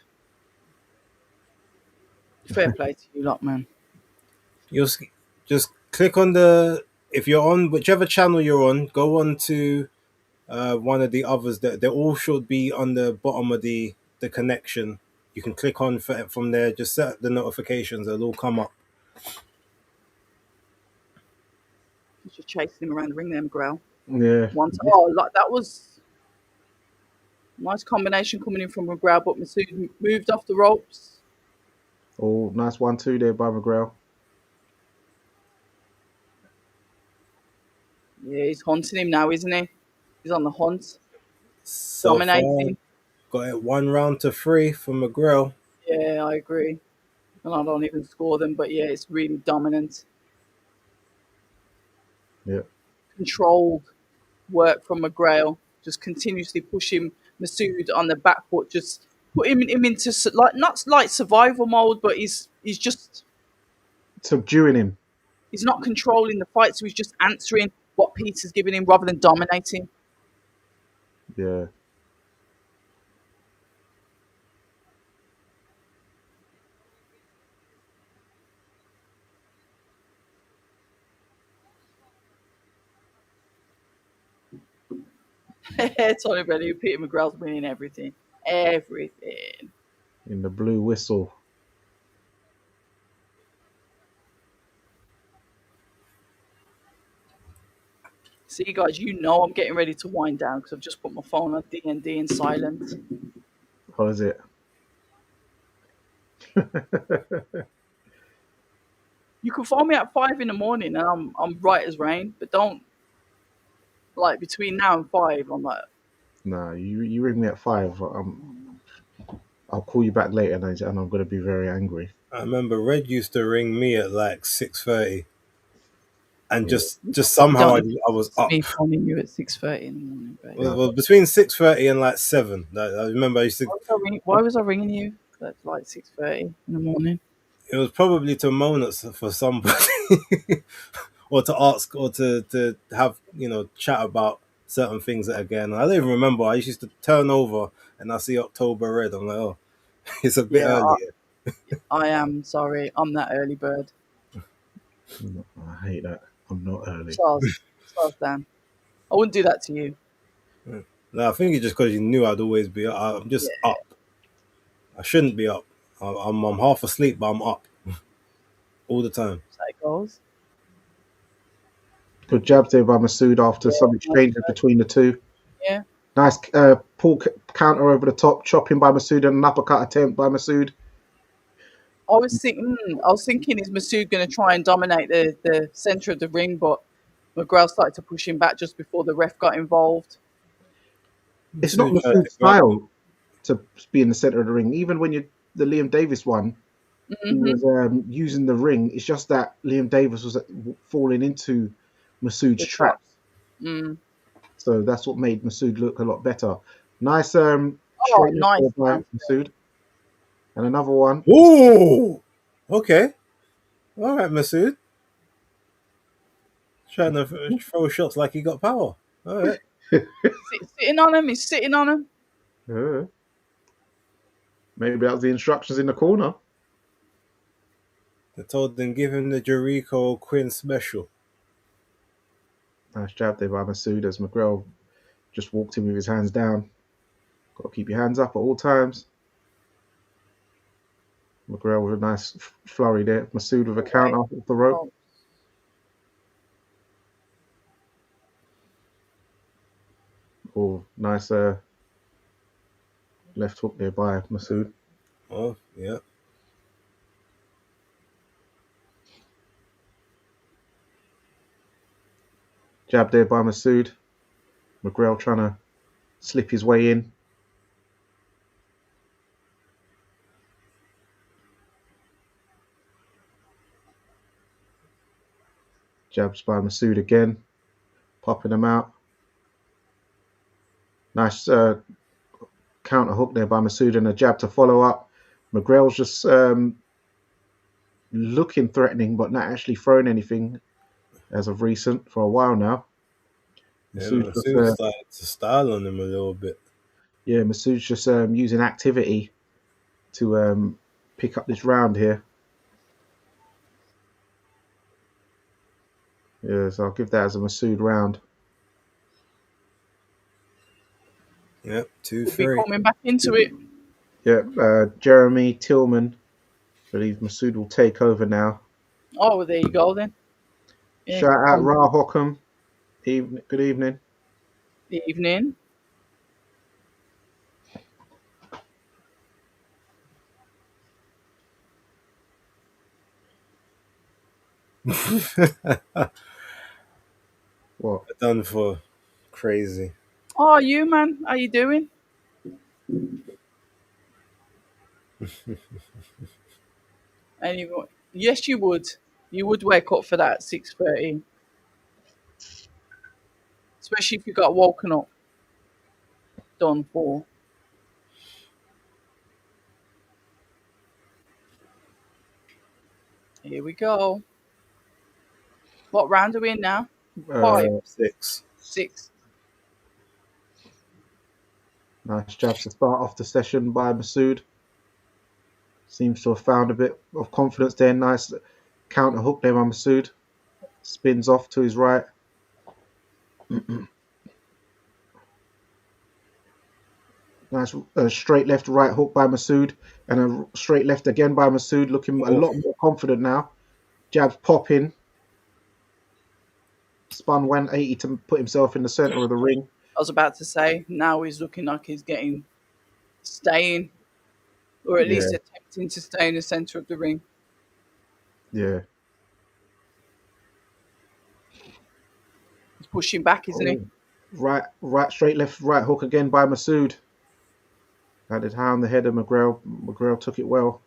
Fair play to you lot, man. You'll just click on the if you're on whichever channel you're on, go on to one of the others. That they all should be on the bottom of the connection. You can click on from there. Just set the notifications; it'll all come up. Just chasing him around the ring there, McGrail. Yeah. Oh, like that was nice combination coming in from McGrail, but Masoud moved off the ropes. Oh, nice 1-2 there by McGrail. Yeah, he's haunting him now, isn't he? He's on the hunt, So far, dominating. got it 1 round to 3 for McGrail. Yeah, I agree. And I don't even score them, but yeah, it's really dominant. Yeah. Controlled work from McGrail, just continuously pushing Masoud on the back foot, just put him into like not like survival mode, but he's just Subduing him. he's not controlling the fight, so he's just answering what Peter's giving him rather than dominating. Yeah. Tony Bellew, Peter McGrail's winning everything. Everything. In the blue whistle. See, guys, you know I'm getting ready to wind down because I've just put my phone on D&D in silent. How is it? You can find me at 5 in the morning, and I'm right as rain. But don't like between now and 5. I'm like, Nah, you ring me at 5. I'll call you back later, and I'm gonna be very angry. I remember Red used to ring me at like 6:30, and Yeah. just you somehow don't know I was it's up. me phoning you at 6:30 in the morning, but Well, Nah. well, between 6:30 and like 7. I remember I used to. why was I ringing you at like 6:30 in the morning? It was probably to moan at for somebody, or to ask, or to have chat about certain things again. I don't even remember. I used to turn over and I see October Red. I'm like, oh, it's a bit Yeah, early. I am sorry. I'm that early bird. I hate that. I'm not early. Charles Dan. I wouldn't do that to you. No, I think it's just because you knew I'd always be up. I'm just Yeah, up. I shouldn't be up. I'm half asleep, but I'm up all the time. so it goes. Good jab there by Masood after Yeah, some nice exchanges bird. between the two. Yeah. Nice pull counter over the top, chopping by Masood, and an uppercut attempt by Masood. I was thinking, is Masood going to try and dominate the center of the ring, but McGrail started to push him back just before the ref got involved. It's not Soon tried to Masood's grab him. style to be in the center of the ring. Even when you the Liam Davis one, he Hmm. was using the ring. It's just that Liam Davis was falling into Masood's The trap. traps, Mm. so that's what made Masood look a lot better. Nice Oh, straight left nice, there by man. Masood, and another one. Ooh, okay, all right, Masood. Trying to throw shots like he got power. All right. Sitting on him. He's sitting on him. Uh, maybe that was the instructions in the corner. They told them give him the Jericho Quinn special. Nice jab there by Masood as McGrail just walked in with his hands down. Got to keep your hands up at all times. McGrail with a nice flurry there. Masood with a counter Away. off the rope. Oh, Oh, nice left hook there by Masood. Oh, yeah. Jab there by Masood. McGrail trying to slip his way in. Jabs by Masood again. Popping them out. Nice counter hook there by Masood and a jab to follow up. McGrail's just looking threatening, but not actually throwing anything as of recent for a while now. Yeah, Masood's just, Masood started to style on him a little bit. Masood's just using activity to pick up this round here. Yeah, so I'll give that as a Masood round. Yep, we'll be 2-3. coming back into it. Yeah, Jeremy Tillman. I believe Masood will take over now. Oh, well, there you go then. Yeah, Shout out come Ra Hockham. Good evening. evening. What? Done for crazy. Oh, you man, how you doing? Anyway, yes, you would. You would wake up for that at 6:30, especially if you got woken up. Done for. Here we go. What round are we in now? 5, Uh, 6. 6. nice jabs to start off the session by Masood. Seems to have found a bit of confidence there. Nice counter hook there by Masood. Spins off to his right. Nice straight left, right hook by Masood. And a straight left again by Masood. Looking a Oh, lot more confident now. Jabs popping. Spun 180 to put himself in the center of the ring. I was about to say, now he's looking like he's staying, or at Yeah, least attempting to stay in the center of the ring. yeah. He's pushing back, isn't he? Oh, right, straight, left, right hook again by Masoud. Had it high on the head of McGrail. McGrail took it well.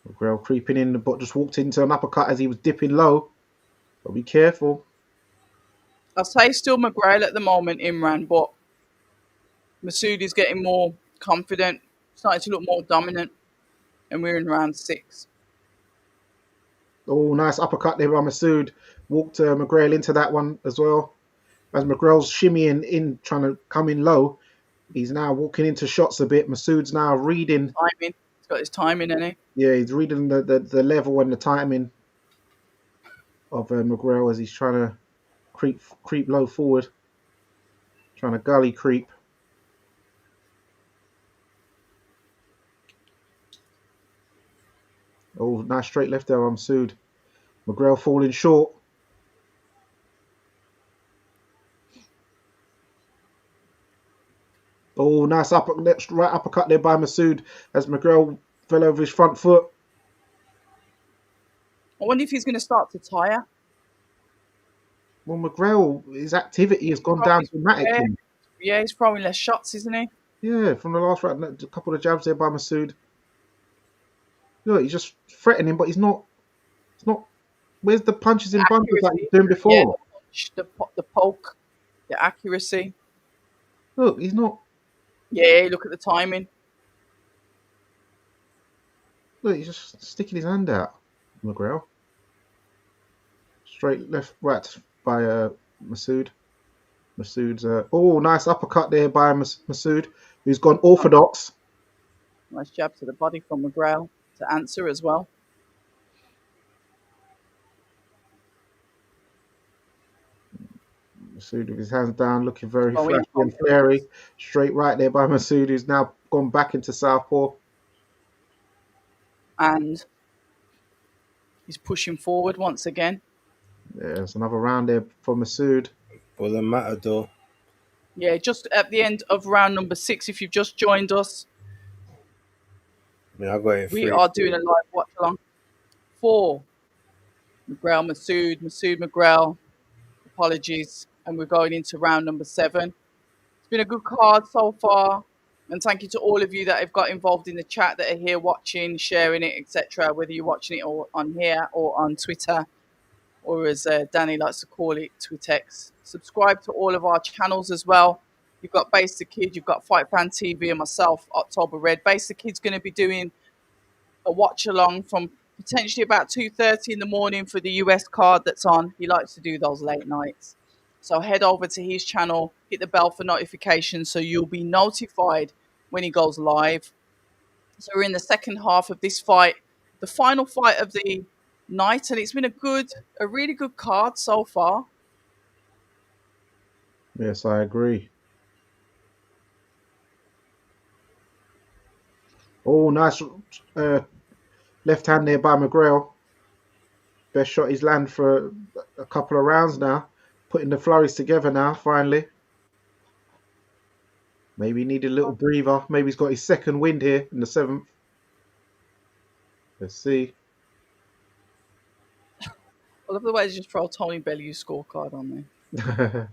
McGrail creeping in, but just walked into an uppercut as he was dipping low. But be careful. I'll say still McGrail at the moment, Imran, but Masoud is getting more confident, starting to look more dominant, and we're in round 6. Oh, nice uppercut there by Masoud. Walked McGrail into that one as well. As McGrail's shimmying in, trying to come in low. He's now walking into shots a bit. Masoud's now reading. Timing. He's got his timing, hasn't Yeah, he's reading the level and the timing of McGrail as he's trying to creep low forward. Trying to gully creep. Oh, nice straight left there on Masoud. McGrail falling short. Oh, nice right uppercut there by Masoud as McGrail fell over his front foot. I wonder if he's going to start to tire. Well, McGrail, his activity has gone down dramatically. Yeah, he's throwing less shots, isn't he? Yeah, from the last round, a couple of jabs there by Masoud. Look, he's just threatening, but he's not. It's not. Where's the punches in bunches like he was doing before? Yeah, the poke, the accuracy. Look, he's not. Yeah, look at the timing. Look, he's just sticking his hand out, McGrail. Straight left, right by Masoud. Masoud's nice uppercut there by Masoud, who's gone orthodox. Nice jab to the body from McGrail to answer as well. Masoud with his hands down, looking very flashy and flary. Straight right there by Masoud, who's now gone back into southpaw. And he's pushing forward once again. Yeah, there's another round there for Masoud. For the Matador. Yeah, just at the end of round number 6, if you've just joined us. I mean, I got it. We are doing a live watch along for McGrail, Masoud, McGrail. Apologies. And we're going into round number 7. It's been a good card so far. And thank you to all of you that have got involved in the chat, that are here watching, sharing it, etc. Whether you're watching it on here or on Twitter, or as Danny likes to call it, Twitex. Subscribe to all of our channels as well. You've got Base the Kid, you've got Fight Fan TV, and myself, October Red. Base the Kid's going to be doing a watch along from potentially about 2:30 in the morning for the US card that's on. He likes to do those late nights. So head over to his channel, hit the bell for notifications so you'll be notified when he goes live. So we're in the second half of this fight, the final fight of the night, and it's been a really good card so far. Yes, I agree. Oh, nice left hand there by McGrail. Best shot he's landed for a couple of rounds now. Putting the flurries together now, finally. Maybe he needed a little breather. Maybe he's got his second wind here in the 7th. Let's see. I love the way they just throw Tony Bellew's scorecard on there.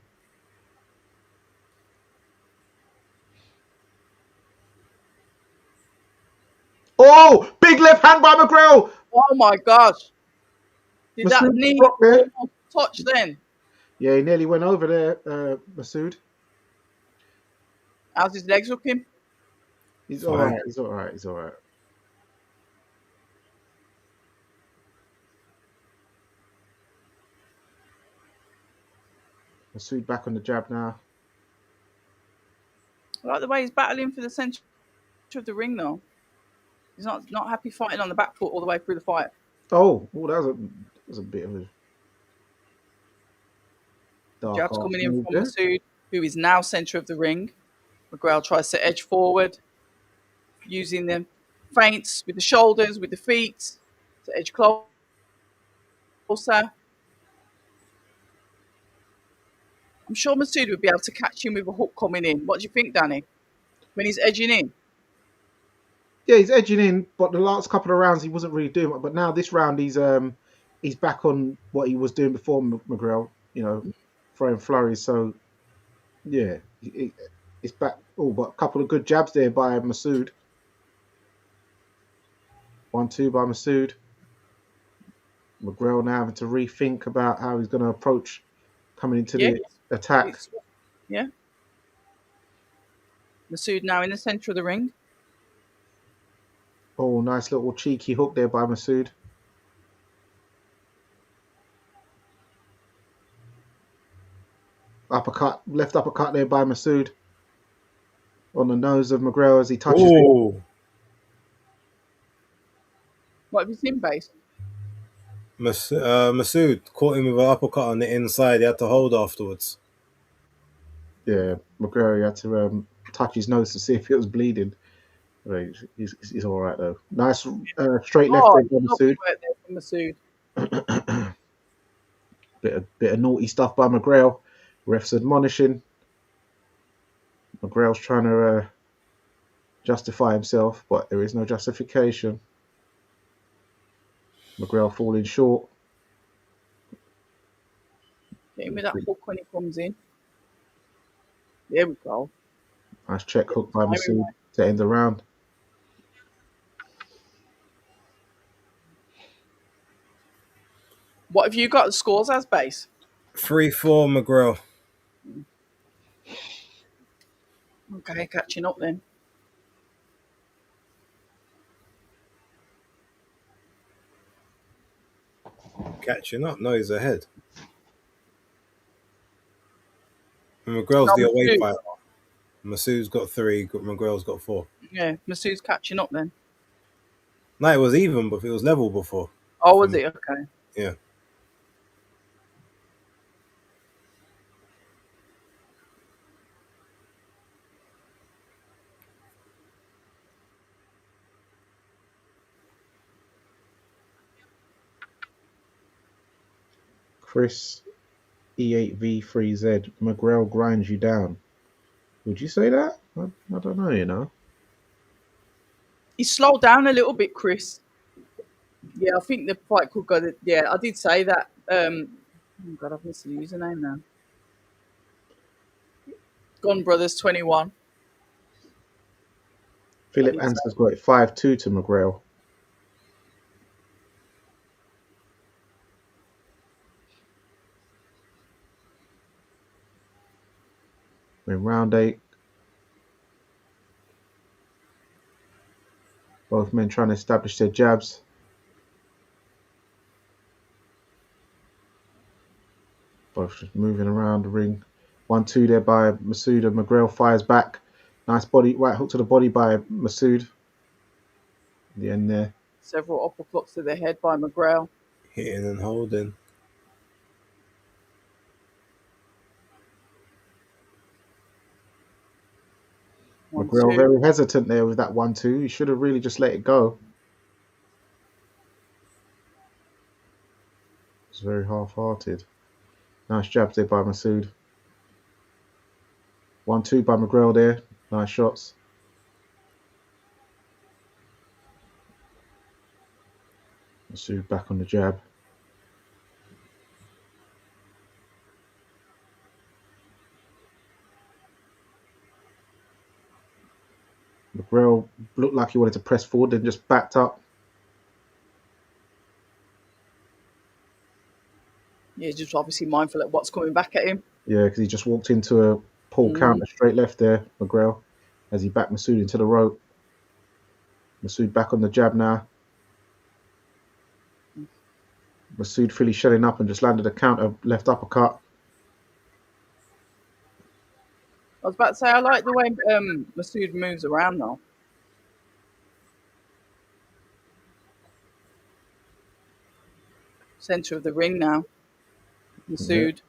Oh, big left hand by McGrail. Oh my gosh. Did that Masoud knee touch then? Yeah, he nearly went over there, Masoud. How's his legs looking? He's all right. He's all right. He's all right. Masoud back on the jab now. I like the way he's battling for the centre of the ring, though. He's not happy fighting on the back foot all the way through the fight. Oh, that was a bit of a dark. Jabs coming in from Masoud, who is now centre of the ring. McGrail tries to edge forward, using the feints with the shoulders, with the feet, to edge closer. I'm sure Masoud would be able to catch him with a hook coming in. What do you think, Danny? When he's edging in? Yeah, he's edging in, but the last couple of rounds he wasn't really doing it. But now this round he's he's back on what he was doing before McGrail. Throwing flurries. So yeah, it's back. Oh, but a couple of good jabs there by Masoud. 1-2 by Masoud. McGrail now having to rethink about how he's going to approach coming into Yeah, the attack. it's yeah. Masoud now in the centre of the ring. Oh, nice little cheeky hook there by Masoud. Uppercut, left uppercut there by Masoud on the nose of McGrail as he touches him. Oh, What have you seen, base? Masoud caught him with an uppercut on the inside. He had to hold afterwards. Yeah, McGrail had to touch his nose to see if it was bleeding. Right, he's all right though. Nice straight left Oh, there by lovely Masoud. work there from Masoud. bit of naughty stuff by McGrail. Ref's admonishing. McGrail's trying to justify himself, but there is no justification. McGrail falling short. Get him with that hook when he comes in. There we go. Nice check hook by Timing, Masoud mate. to end the round. What have you got the scores as, base? 3-4 McGrail. Okay, catching up then. Catching up. No, he's ahead. And McGrail's No, the away Masoud. fighter. Masoud's got 3. McGrail's got 4. Yeah, Masoud's catching up then. No, it was even, but it was level before. Oh, was it? Okay. Yeah. Chris E8V3Z. McGrail grinds you down. Would you say that? I don't know, He slowed down a little bit, Chris. Yeah, I think the fight could go. Yeah, I did say that. Oh God, I've missed the username now. Gun Brothers 21. Philip did Answer's got it 5-2 to McGrail. In round 8, both men trying to establish their jabs. Both just moving around the ring. 1-2 there by Masoud and McGrail fires back. Nice body, right hook to the body by Masoud. The end there. Several uppercuts to the head by McGrail. Hitting and holding. McGrail 1-2. very hesitant there with that 1-2. He should have really just let it go. It's very half-hearted. Nice jabs there by Masoud. 1-2 by McGrail there. Nice shots. Masoud back on the jab. McGrail looked like he wanted to press forward and just backed up. Yeah, just obviously mindful of what's coming back at him. Yeah, because he just walked into a pull counter straight left there, McGrail, as he backed Masoud into the rope. Masoud back on the jab now. Masoud fully shutting up and just landed a counter left uppercut. I was about to say, I like the way Masoud moves around though. Centre of the ring now. Masoud.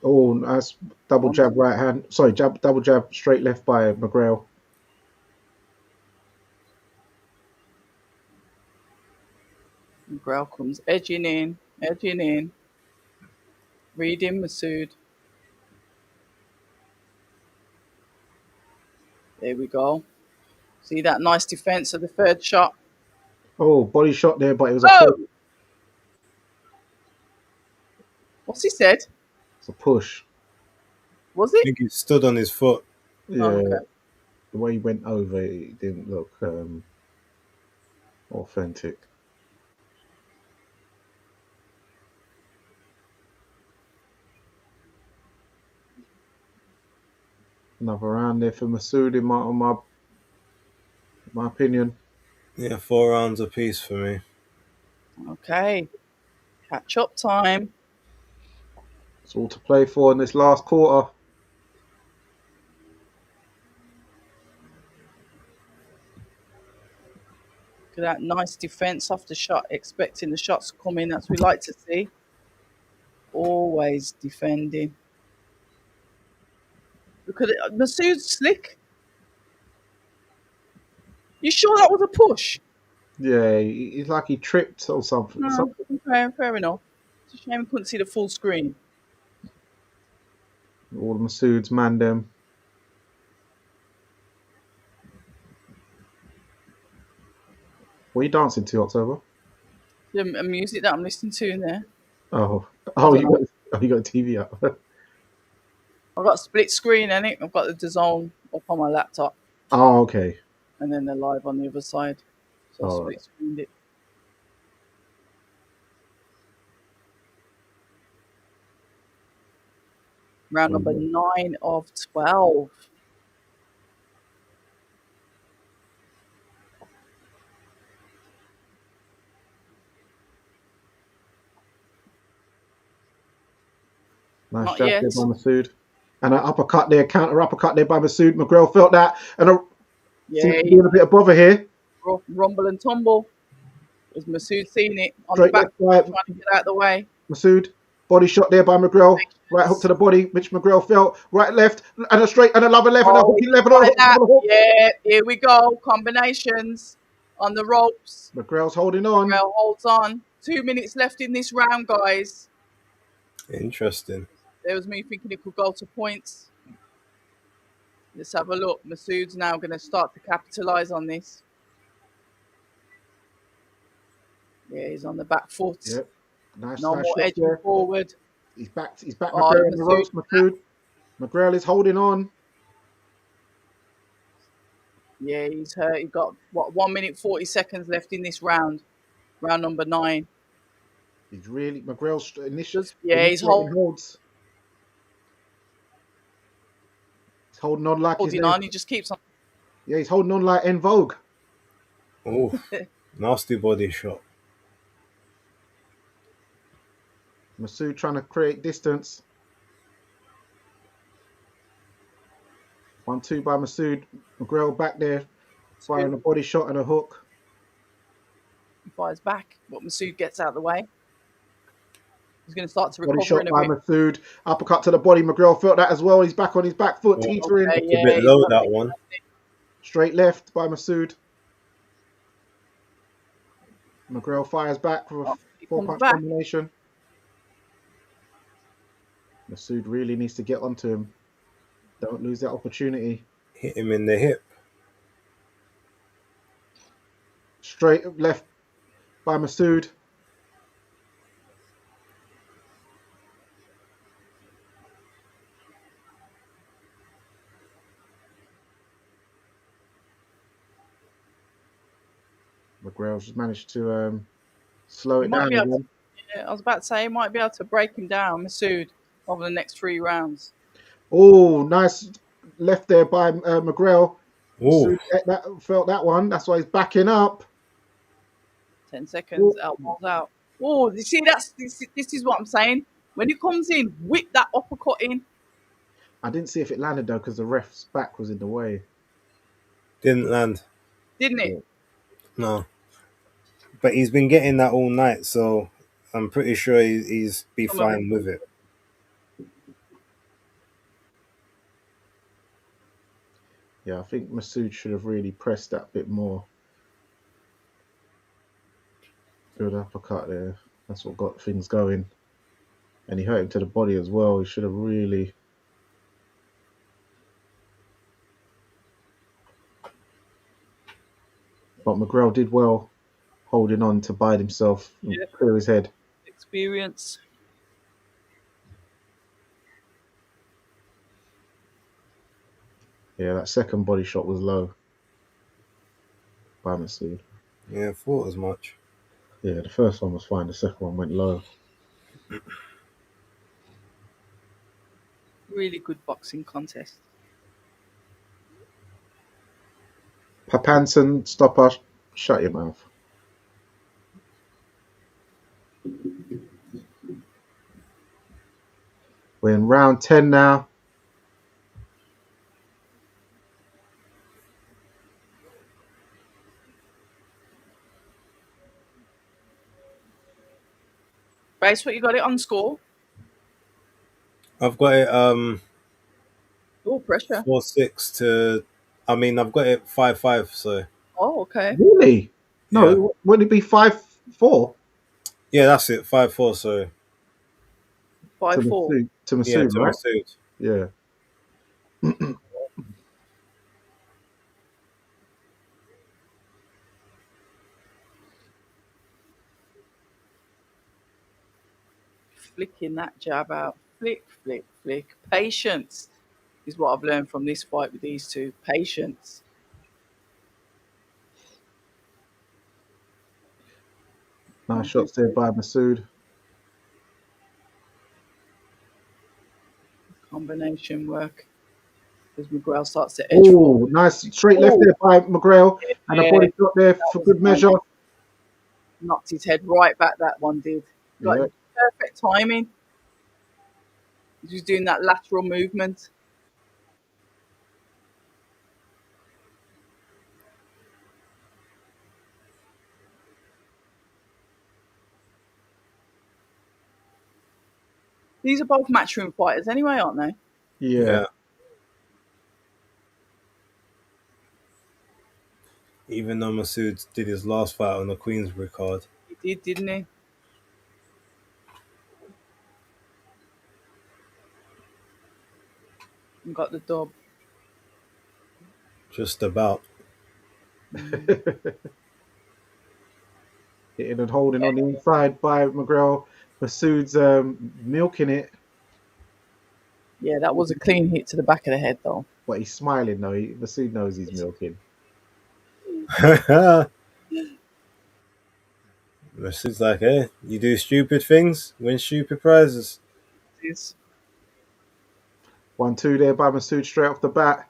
Oh, nice double jab right hand. Sorry, double jab straight left by McGrail. McGrail comes edging in. Reading Masoud. There we go. See that nice defense of the third shot. Oh, body shot there, but it was a push. Oh, what's he said? It's a push. Was I it? think he stood on his foot. Oh, Yeah, okay. the way he went over, it didn't look authentic. Another round there for Masoud in my opinion. Yeah, 4 rounds apiece for me. Okay. Catch up time. It's all to play for in this last quarter. Look at that nice defense off the shot, expecting the shots to come in as we like to see. Always defending. Look at it. Masood's slick. You sure that was a push? Yeah, it's like he tripped or something. No, fair enough. It's a shame we couldn't see the full screen. All the Masood's man them. What are you dancing to, October? The music that I'm listening to in there. Oh, I don't know. you got a TV up. I've got a split screen in it. I've got the DAZN up on my laptop Oh, okay. and then they're live on the other side. So I All right. split screened it. Round number 9 of 12. Nice Not jab there yet. by Masood. And an uppercut there, counter uppercut there by Masood. McGrail felt that. And seems to be Yay. in a bit of bother here. Rumble and tumble. Was Masood seeing it on the Straight back, left by trying to get out of the way? Masood. Body shot there by McGrail. Right hook to the body, which McGrail felt. Right, left, and a straight, and another left, and a Oh, hooky he left, and tried that. a hook. Yeah, here we go. Combinations on the ropes. McGrail's holding on. Rail holds on. 2 minutes left in this round, guys. Interesting. There was me thinking it could go to points. Let's have a look. Masood's now going to start to capitalise on this. Yeah, he's on the back foot. Yep. Nice No more shot edging there. forward. He's back Oh, McGrail on the ropes, Masood. McGrail is holding on. Yeah, he's hurt. He's got, 1 minute 40 seconds left in this round. Round number 9. He's really McGrail's He's holds. He's holding on like holding on. He just keeps on. Yeah, he's holding on like En Vogue. Oh, nasty body shot. Masood trying to create distance. 1-2 by Masood. McGrail back there, firing a body shot and a hook. He fires back, but Masood gets out of the way. He's going to start to recover Body shot in a by bit. Masood. Uppercut to the body. McGrail felt that as well. He's back on his back foot, teetering. Okay, It's a bit low, that one. Straight left by Masood. McGrail fires back for a 4-punch combination. Masood really needs to get onto him. Don't lose that opportunity. Hit him in the hip. Straight left by Masood. McGrail's just managed to slow it down again. I was about to say he might be able to break him down, Masood, over the next 3 rounds. Oh, nice left there by McGrail. Oh, Felt that one. That's why he's backing up. 10 seconds, elbows out. Oh, you see, this is what I'm saying. When he comes in, whip that uppercut in. I didn't see if it landed though because the ref's back was in the way. didn't land. Didn't it? Yeah. No. But he's been getting that all night, so I'm pretty sure he's be fine with it. Yeah, I think Masood should have really pressed that bit more. Good uppercut there. That's what got things going. And he hurt him to the body as well. He should have really... But McGrail did well holding on to bide himself and Yeah, clear his head. experience. Yeah, that second body shot was low by Masoud. Yeah, thought as much. Yeah, the first one was fine. The second one went low. Really good boxing contest. Papanson, stopper, shut your mouth. We're in round 10 now. Base, what you got it on score? I've got it Oh, pressure. 4-6 to. I mean, I've got it 5-5. So Oh, okay. Really? yeah, No, wouldn't it be 5-4 yeah, that's it. 5-4. So to 5-4. Masood, yeah, to right? Masood. Yeah. Flicking that jab out. Flick, flick, flick. Patience is what I've learned from this fight with these two. Patience. Nice 1, 2, shots there 3. by Masood. Combination work. As McGrail starts to edge Oh, forward. nice straight left Oh, there by McGrail and a yeah, body shot there that for was good nice. measure. Knocked his head right back, that one did. Got Yeah. perfect timing. He was doing that lateral movement. These are both matchroom fighters anyway, aren't they? Yeah. Yeah, even though Masood did his last fight on the Queensbury card, He did, didn't he? And got the dub. just about. Mm. Hitting and holding on the inside by McGrail. Masood's milking it, Yeah, that was a clean hit to the back of the head, though. but he's smiling though. Masood knows he's milking. Masood's like, hey, you do stupid things, win stupid prizes. It's 1-2 there by Masood straight off the bat.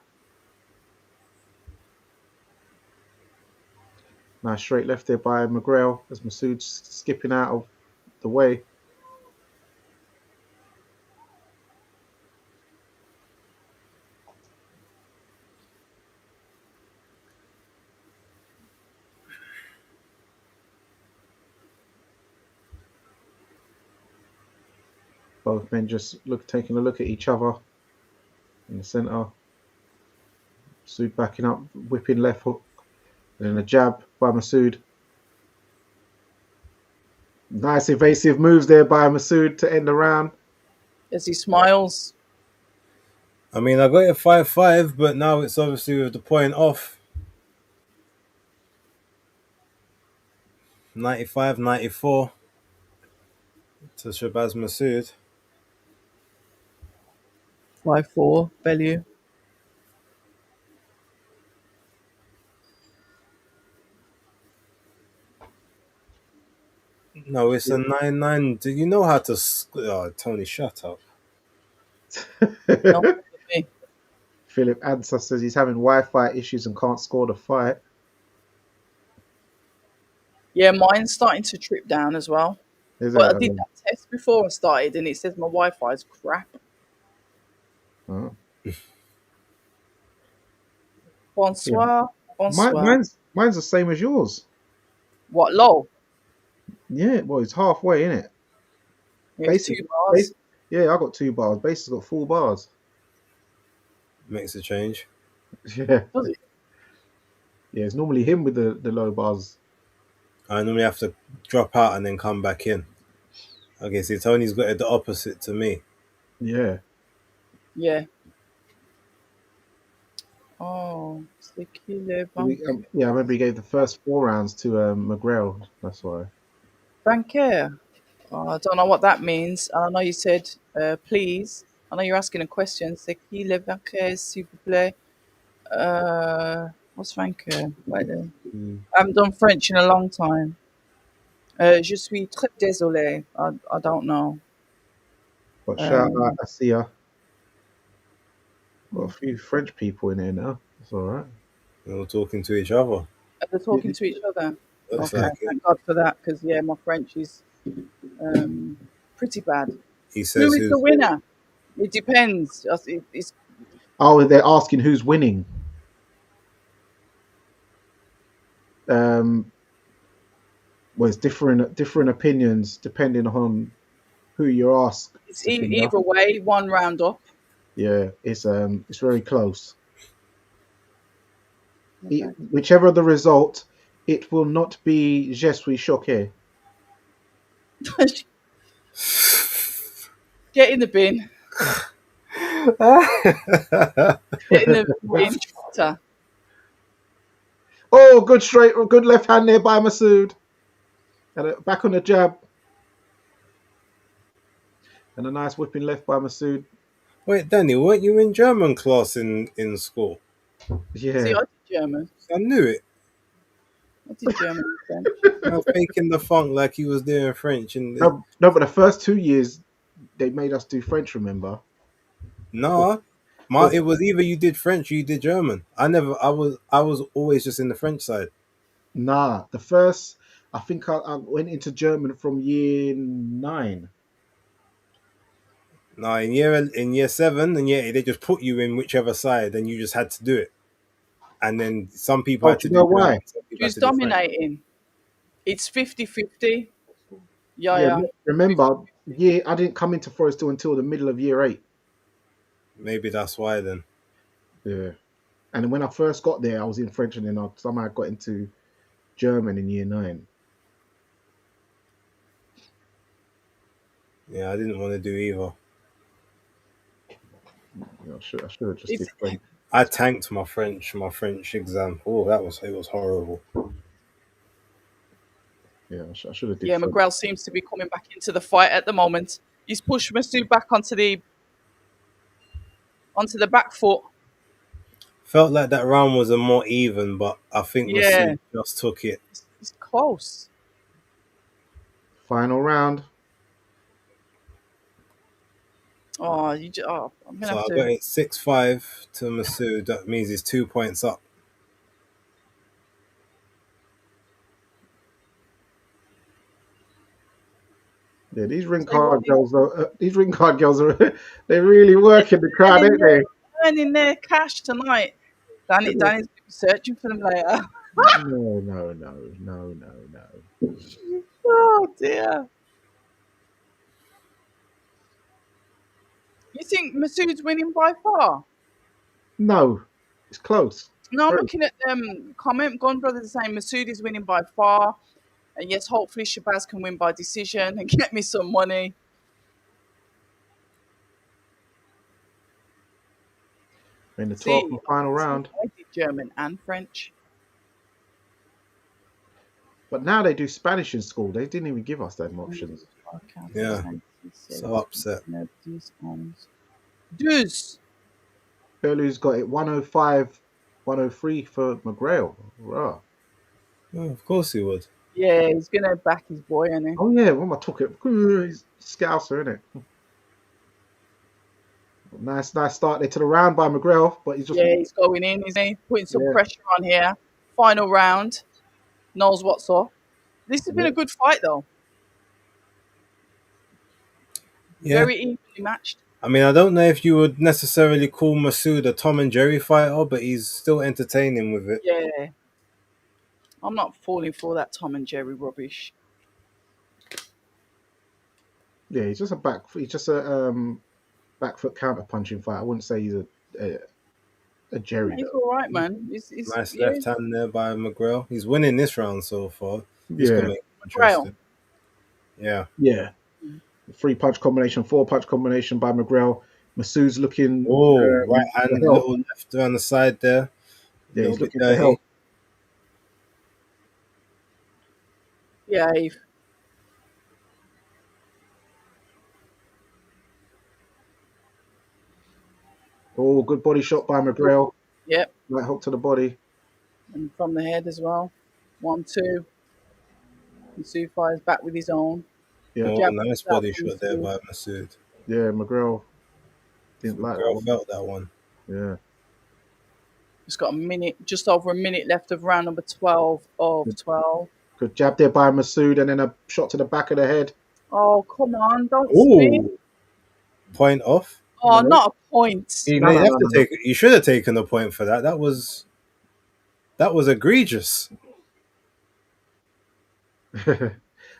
Nice straight left there by McGrail as Masood's skipping out of the way. Both men just taking a look at each other in the centre. Masood backing up, whipping left hook, and then a jab by Masood. Nice evasive moves there by Masood to end the round. as he smiles. I mean, I got it 5-5, but now it's obviously with the point off. 95-94 to Shabaz Masood. 5-4, value. No, it's a 9-9. Do you know how to? Oh, Tony, shut up. No, me. Philip Ansah says he's having Wi-Fi issues and can't score the fight. Yeah, mine's starting to trip down as well. Is But it? I did that test before I started, and it says my Wi-Fi is crap. Oh. Yeah. Bonsoir, bonsoir. Mine's the same as yours. What, low? Yeah, well, it's halfway, isn't it? Here's Basic, 2 bars. base, yeah, I got 2 bars. Base has got 4 bars. Makes a change. Yeah, Does it? yeah. It's normally him with the low bars. I normally have to drop out and then come back in. Okay, see, Tony's got it the opposite to me. Yeah, Yeah. Oh, C'est qui le Yeah, I remember he gave the first 4 rounds to McGrail. That's why. banqueur? Oh, I don't know what that means. I know you said please. I know you're asking a question. C'est qui le vainqueur, s'il vous plaît? What's vainqueur? Wait there. I haven't done French in a long time. Je suis très désolé. I don't know. But shout out, Um, I see ya. Got a few French people in here now. That's all right. They're all talking to each other. are they talking to each other? Looks Okay, like it. thank God for that, because yeah, my French is pretty bad. He Who says is the who's winner? It depends. It's Oh, they're asking who's winning. Um, well, it's different opinions depending on who you ask, Sakia. either way, one round up. Yeah, it's very close. Okay. Whichever the result, it will not be Je suis choqué. Get in the bin. Get in the bin, Trotter. Oh, good left hand there by Masoud. And back on the jab. And a nice whipping left by Masoud. Wait, Danny, weren't you in German class in school? See, Yeah. I did German. I knew it. I did German and French. I was faking the funk like he was doing French, and No, but the first 2 years they made us do French. Remember? nah, Well, it was either you did French or you did German. I was always just in the French side. nah. The first, I think I went into German from year 9. Nah, in year 7, and yeah, they just put you in whichever side, and you just had to do it. And then some people Oh, had do to you do know German, why? some people had Who's to do French. dominating? It's 50-50. Yeah, Yeah, yeah. remember, I didn't come into Forest Hill until the middle of year 8. Maybe that's why then. Yeah, and when I first got there, I was in French, and then I somehow got into German in year 9. Yeah, I didn't want to do either. You know, I should have just It's did French. I tanked my French exam. Oh, it was horrible. Yeah, I should have did yeah. French. McGrail seems to be coming back into the fight at the moment. He's pushed Masoud back onto the back foot. Felt like that round was a more even, but I think Yeah, Masood just took it. it's close. Final round. I'm gonna So have I to. got it 6-5 to Masood. That means he's 2 points up. Yeah, these ring Say what? card girls are. These ring card girls are. They really work in the crowd, ain't they? Earning their cash tonight. Danny's gonna be searching for them later. No, no, no, no, no, no. Oh dear. You think Masood's winning by far? No, it's close. No, I'm Very. looking at comment. Gone Brothers are saying Masood is winning by far. And yes, hopefully Shabaz can win by decision and get me some money. In the 12th See, and final see, round. I did German and French. But now they do Spanish in school. They didn't even give us them options. Yeah. So upset. Deuce. Curlew's got it 105, 103 for McGrail. Rah. Oh, of course he would. Yeah, he's gonna back his boy, isn't he? Oh yeah, what am I talking? He's Scouser, isn't it? Nice start there to the round by McGrail, but he's just Yeah, he's going in, isn't he? Putting some yeah, pressure on here. Final round. Knows what's up. This has been yeah. a good fight, though. Yeah. Very evenly matched. I mean, I don't know if you would necessarily call Masood a Tom and Jerry fighter, but he's still entertaining with it. Yeah. I'm not falling for that Tom and Jerry rubbish. Yeah, he's just a back foot counter punching fight. I wouldn't say he's a Jerry He's though. all right, man. He's Nice yeah, left hand there by McGrail. He's winning this round so far. This could Yeah, make it Grail. interesting. Yeah. yeah. 3-punch combination, 4-punch combination by McGrail. Masood's looking Oh, right hand, for help. little left around the side there. A Yeah, little he's bit looking for dirty. help. Behave. Oh, good body shot by McGrail. Yep. Right hook to the body. And from the head as well. 1-2. And Sufai is back with his own. Yeah, Oh, Jab nice out body from shot there Masoud. by Masood. yeah, McGrail didn't like that Girl one. felt that one. Yeah. Just got a minute, just over a minute left of round number 12 of Good, 12. good jab there by Masood, and then a shot to the back of the head. Oh, come on, don't spin. Ooh, point off. Oh, No, not a point. You no, may no, have no, to no, take. You should have taken a point for that. That was egregious. no.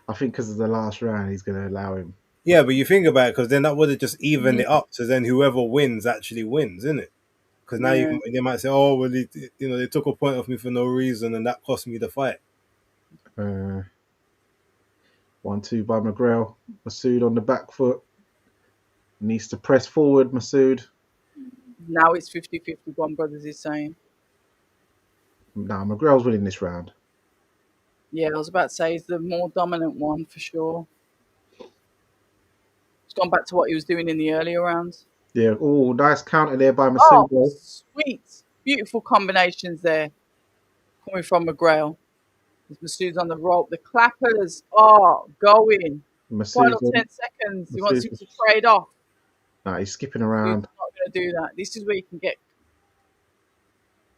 I think because of the last round, he's going to allow him. Yeah, but you think about it, because then that would have just evened Mm, it up. So then whoever wins actually wins, isn't it? Because now yeah, they might say, "Oh, well, they took a point off me for no reason, and that cost me the fight." Uh, 1-2 by McGrail. Masood on the back foot. Needs to press forward, Masood. now it's 50-50, One Brothers is saying. Nah, McGrail's winning this round. Yeah, I was about to say he's the more dominant one for sure. He's gone back to what he was doing in the earlier rounds. Yeah. Oh, nice counter there by Oh, Masood, though. sweet. Beautiful combinations there coming from McGrail. As Masood's on the rope. The clappers are going. Final Masood's 10 on. seconds. He wants you Masood's. to trade off. Nah, he's skipping Masood's around. not going to do that. This is where you can get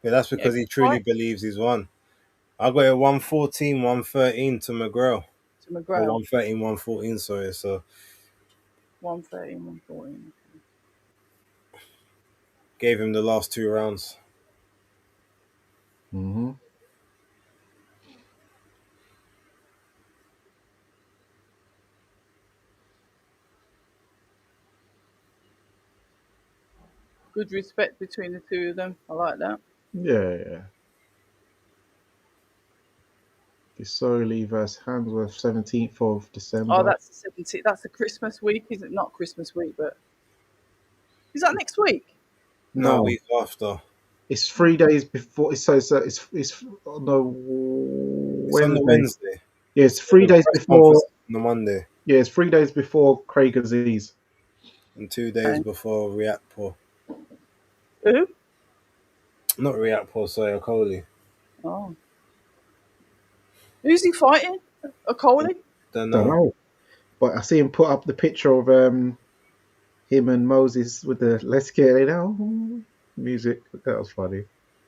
Yeah, that's a because he good truly fight believes he's won. I got it 114, 113 to McGrail. to Or McGrail. 113, 114, sorry. So 113, 114. gave him the last 2 rounds. Mm-hmm. Good respect between the two of them. I like that. Yeah, yeah. Disoli versus Handsworth, 17th of Oh, December. that's the 17th. That's the Christmas week, is it? Not Christmas week, but is that next week? No, No, week after. it's 3 days before. It's on the It's on the Wednesday. Wednesday. Yeah, it's three The days press before. conference on the Monday. Yeah, it's 3 days before Craig Aziz. And 2 days Okay. before Reactpo. Who? Not Reactpo, sorry, Okoli. Oh. Who's he fighting? A Coley? Don't Don't know. know, but I see him put up the picture of him and Moses with the "Let's Get It Out" music. That was funny.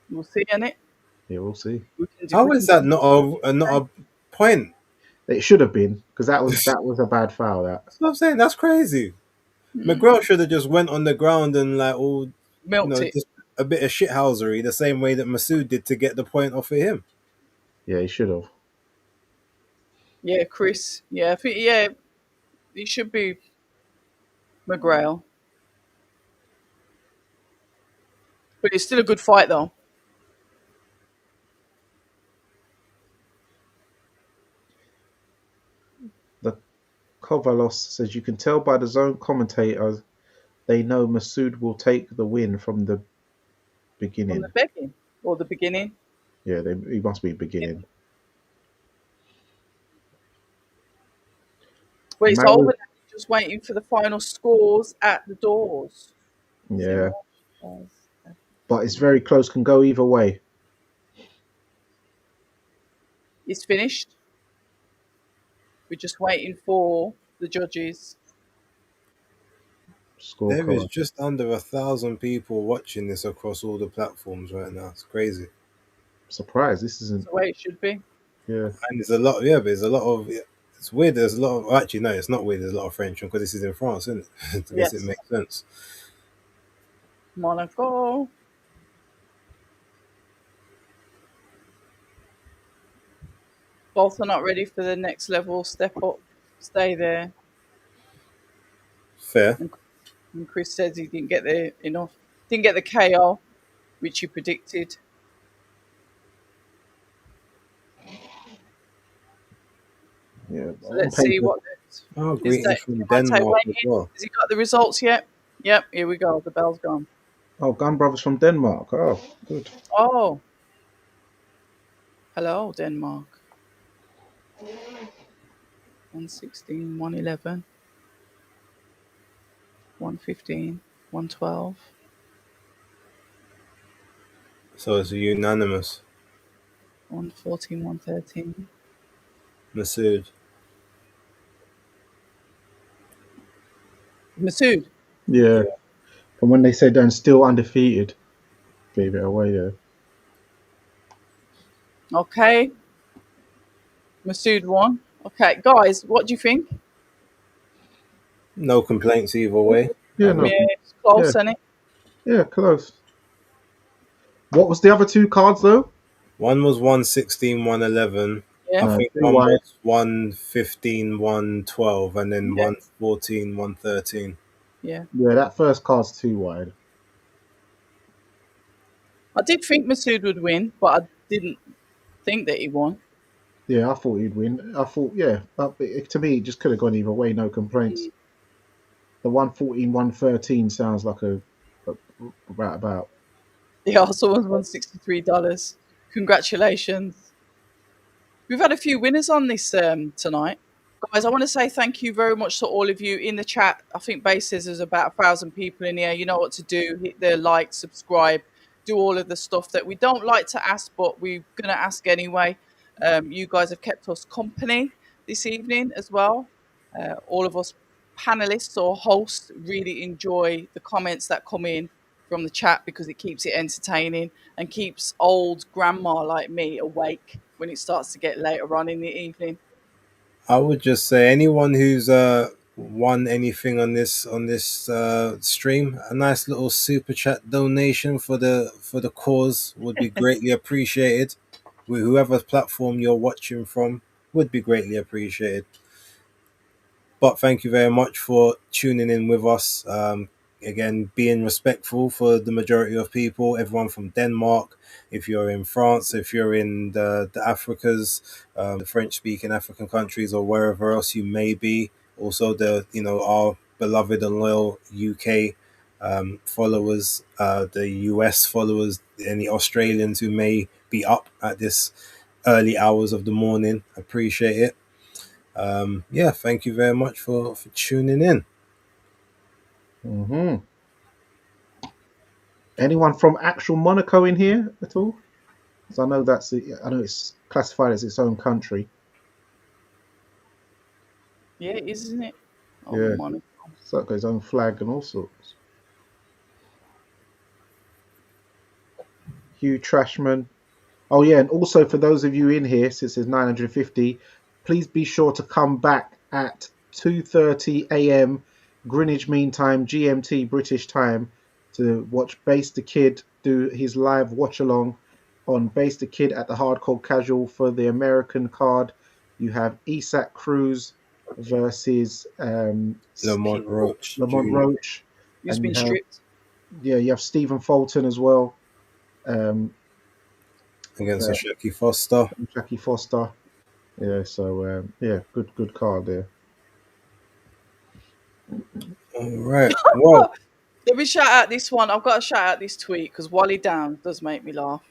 We'll see in it. Yeah, we'll see. How is that not a point? It should have been because that was a bad foul. That That's what I'm saying. That's crazy. McGrail should have just went on the ground and like all, Milked it. just a bit of shithousery, the same way that Masoud did to get the point off of him. yeah, he should have. Yeah, Chris. Yeah, I think, yeah, it should be McGrail. But it's still a good fight, though. The Kovalos says you can tell by the zone commentators they know Masood will take the win from the From the beginning. beginning. Or the beginning. Yeah, he must be beginning. But it's over Maui, now. Just waiting for the final scores at the doors. yeah, but it's very close. Can go either way. It's finished. We're just waiting for the judges. There is Scorecard. just under 1,000 people watching this across all the platforms right now. It's crazy. Surprise! This That's isn't. the way it should be. Yeah, And there's a lot, yeah, but there's a lot of. It's weird. There's a lot of. Actually, no, it's not weird. There's a lot of French because this is in France, isn't it? I guess it Yes. makes sense. Monaco. Both are not ready for the next level. Step up. Stay there. Fair. And Chris says he didn't get the enough. Didn't get the KO, which he predicted. yeah. So On let's see paper, what Oh, is greetings that. from Devontae Denmark as waiting. well. Has he got the results yet? Yep. Here we go. The bell's gone. oh, Gun Brothers from Denmark. Oh, good. Oh, Hello, Denmark. 116, 111, 115, 112, So it's unanimous. 114, 113. Masood. Masood. Yeah. And when they said they're still undefeated, gave it away there. Okay. Masood won. Okay, guys, what do you think? No complaints either way. Yeah, no. Yeah, it's Yeah, close, isn't it? yeah, close. What was the other two cards though? One was 116, 111. I Yeah, No, think too one wide. was 115, 112, and then yeah, 114, 113. yeah. Yeah, that first card's too wide. I did think Masood would win, but I didn't think that he won. Yeah, I thought he'd win. I thought, yeah, to me, it just could have gone either way. No complaints. The 114, 113 sounds like a about. The Arsenal won $63. Congratulations. We've had a few winners on this tonight. Guys, I want to say thank you very much to all of you in the chat. I think Base says there's about 1,000 people in here. You know what to do. Hit the like, subscribe, do all of the stuff that we don't like to ask, but we're going to ask anyway. You guys have kept us company this evening as well. All of us panelists or hosts really enjoy the comments that come in from the chat because it keeps it entertaining and keeps old grandma like me awake when it starts to get later on in the evening. I would just say anyone who's won anything on this stream, a nice little super chat donation for the cause would be greatly appreciated. Whoever platform you're watching from would be greatly appreciated. But thank you very much for tuning in with us. Again, being respectful for the majority of people, everyone from Denmark, if you're in France, if you're in the Africas, the French-speaking African countries, or wherever else you may be. Also, our beloved and loyal UK followers, the US followers, any Australians who may be up at this early hours of the morning. Appreciate it. Yeah, thank you very much for tuning in. Hmm. Anyone from actual Monaco in here at all? Because I know it's classified as its own country. Yeah, it is, isn't it? Oh, Yeah, Monaco. so it's got its own flag and all sorts. Hugh Trashman. Oh yeah, and also for those of you in here, since it's 950, please be sure to come back at 2:30 a.m. Greenwich Mean Time, GMT British time, to watch Base the Kid do his live watch along on Base the Kid at the Hardcore Casual. For the American card, you have Isak Cruz versus Lamont Roach Lamont Jr. Roach, Who's and been stripped? you have Stephen Fulton as well. Um, against uh, Ashaki Foster. Jackie Foster. Yeah, so yeah, good card there. All right. Well, Let me shout out this one. I've got to shout out this tweet because Wally Downs does make me laugh.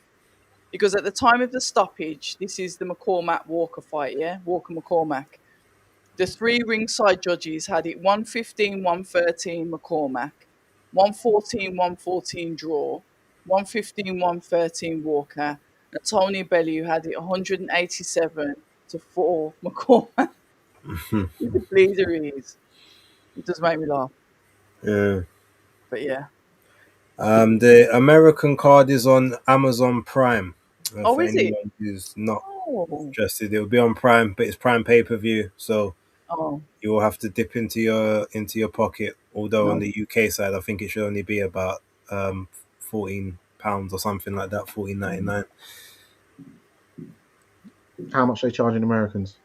Because at the time of the stoppage, this is the McCormack Walker fight, yeah? Walker McCormack. The three ringside judges had it 115, 113 McCormack, 114, 114 draw, 115, 113 Walker, and Tony Bellew had it 187 to 4 McCormack. He's a bleeder he is. It does make me laugh. yeah. But yeah. The American card is on Amazon Prime. Oh, For is it? anyone who's not Oh. interested, it'll be on Prime, but it's Prime pay-per-view, so Oh. you will have to dip into your pocket. Although on No. the UK side, I think it should only be about £14 or something like that, 14.99. How much they charging Americans?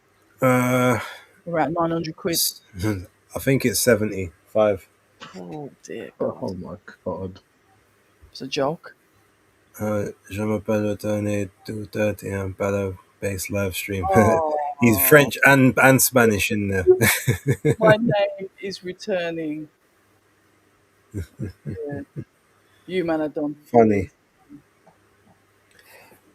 Uh, Around 900 quid. I think it's 75. Oh, dear God. Oh my god. It's a joke. Je m'appelle Tony 230 and better base live stream. He's Oh. French and Spanish in there. My name is returning. Yeah. You man are done for. Funny.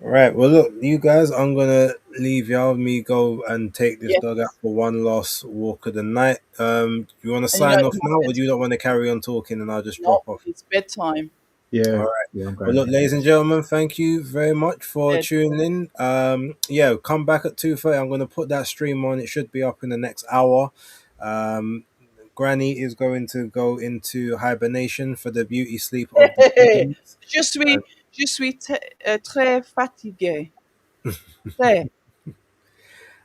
All right. Well, look, you guys, I'm gonna leave y'all. Me go and take this dog out Yes. for one last walk of the night. You want to And you know sign it off now, or do happens. you don't want to carry on talking, and I'll just No, drop off? it's bedtime. All Yeah, right. yeah, I'm Well, going look, to ladies and gentlemen, thank you very much for Bed. tuning in. Yeah, come back at 2:30. I'm going to put that stream on. It should be up in the next hour. Um, Granny is going to go into hibernation for the beauty sleep of the seconds. Je suis, je suis très fatigué. Très.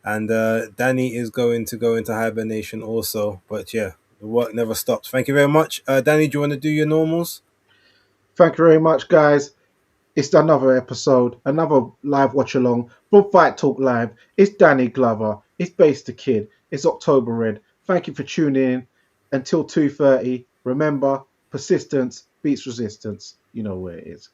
And Danny is going to go into hibernation also. But yeah, the work never stops. Thank you very much. Danny, do you want to do your normals? Thank you very much, guys. It's another episode, another live watch along from Fight Talk Live. It's Danny Glover. It's Base the Kid. It's October Red. Thank you for tuning in. Until 2:30. Remember, persistence beats resistance. You know where it is.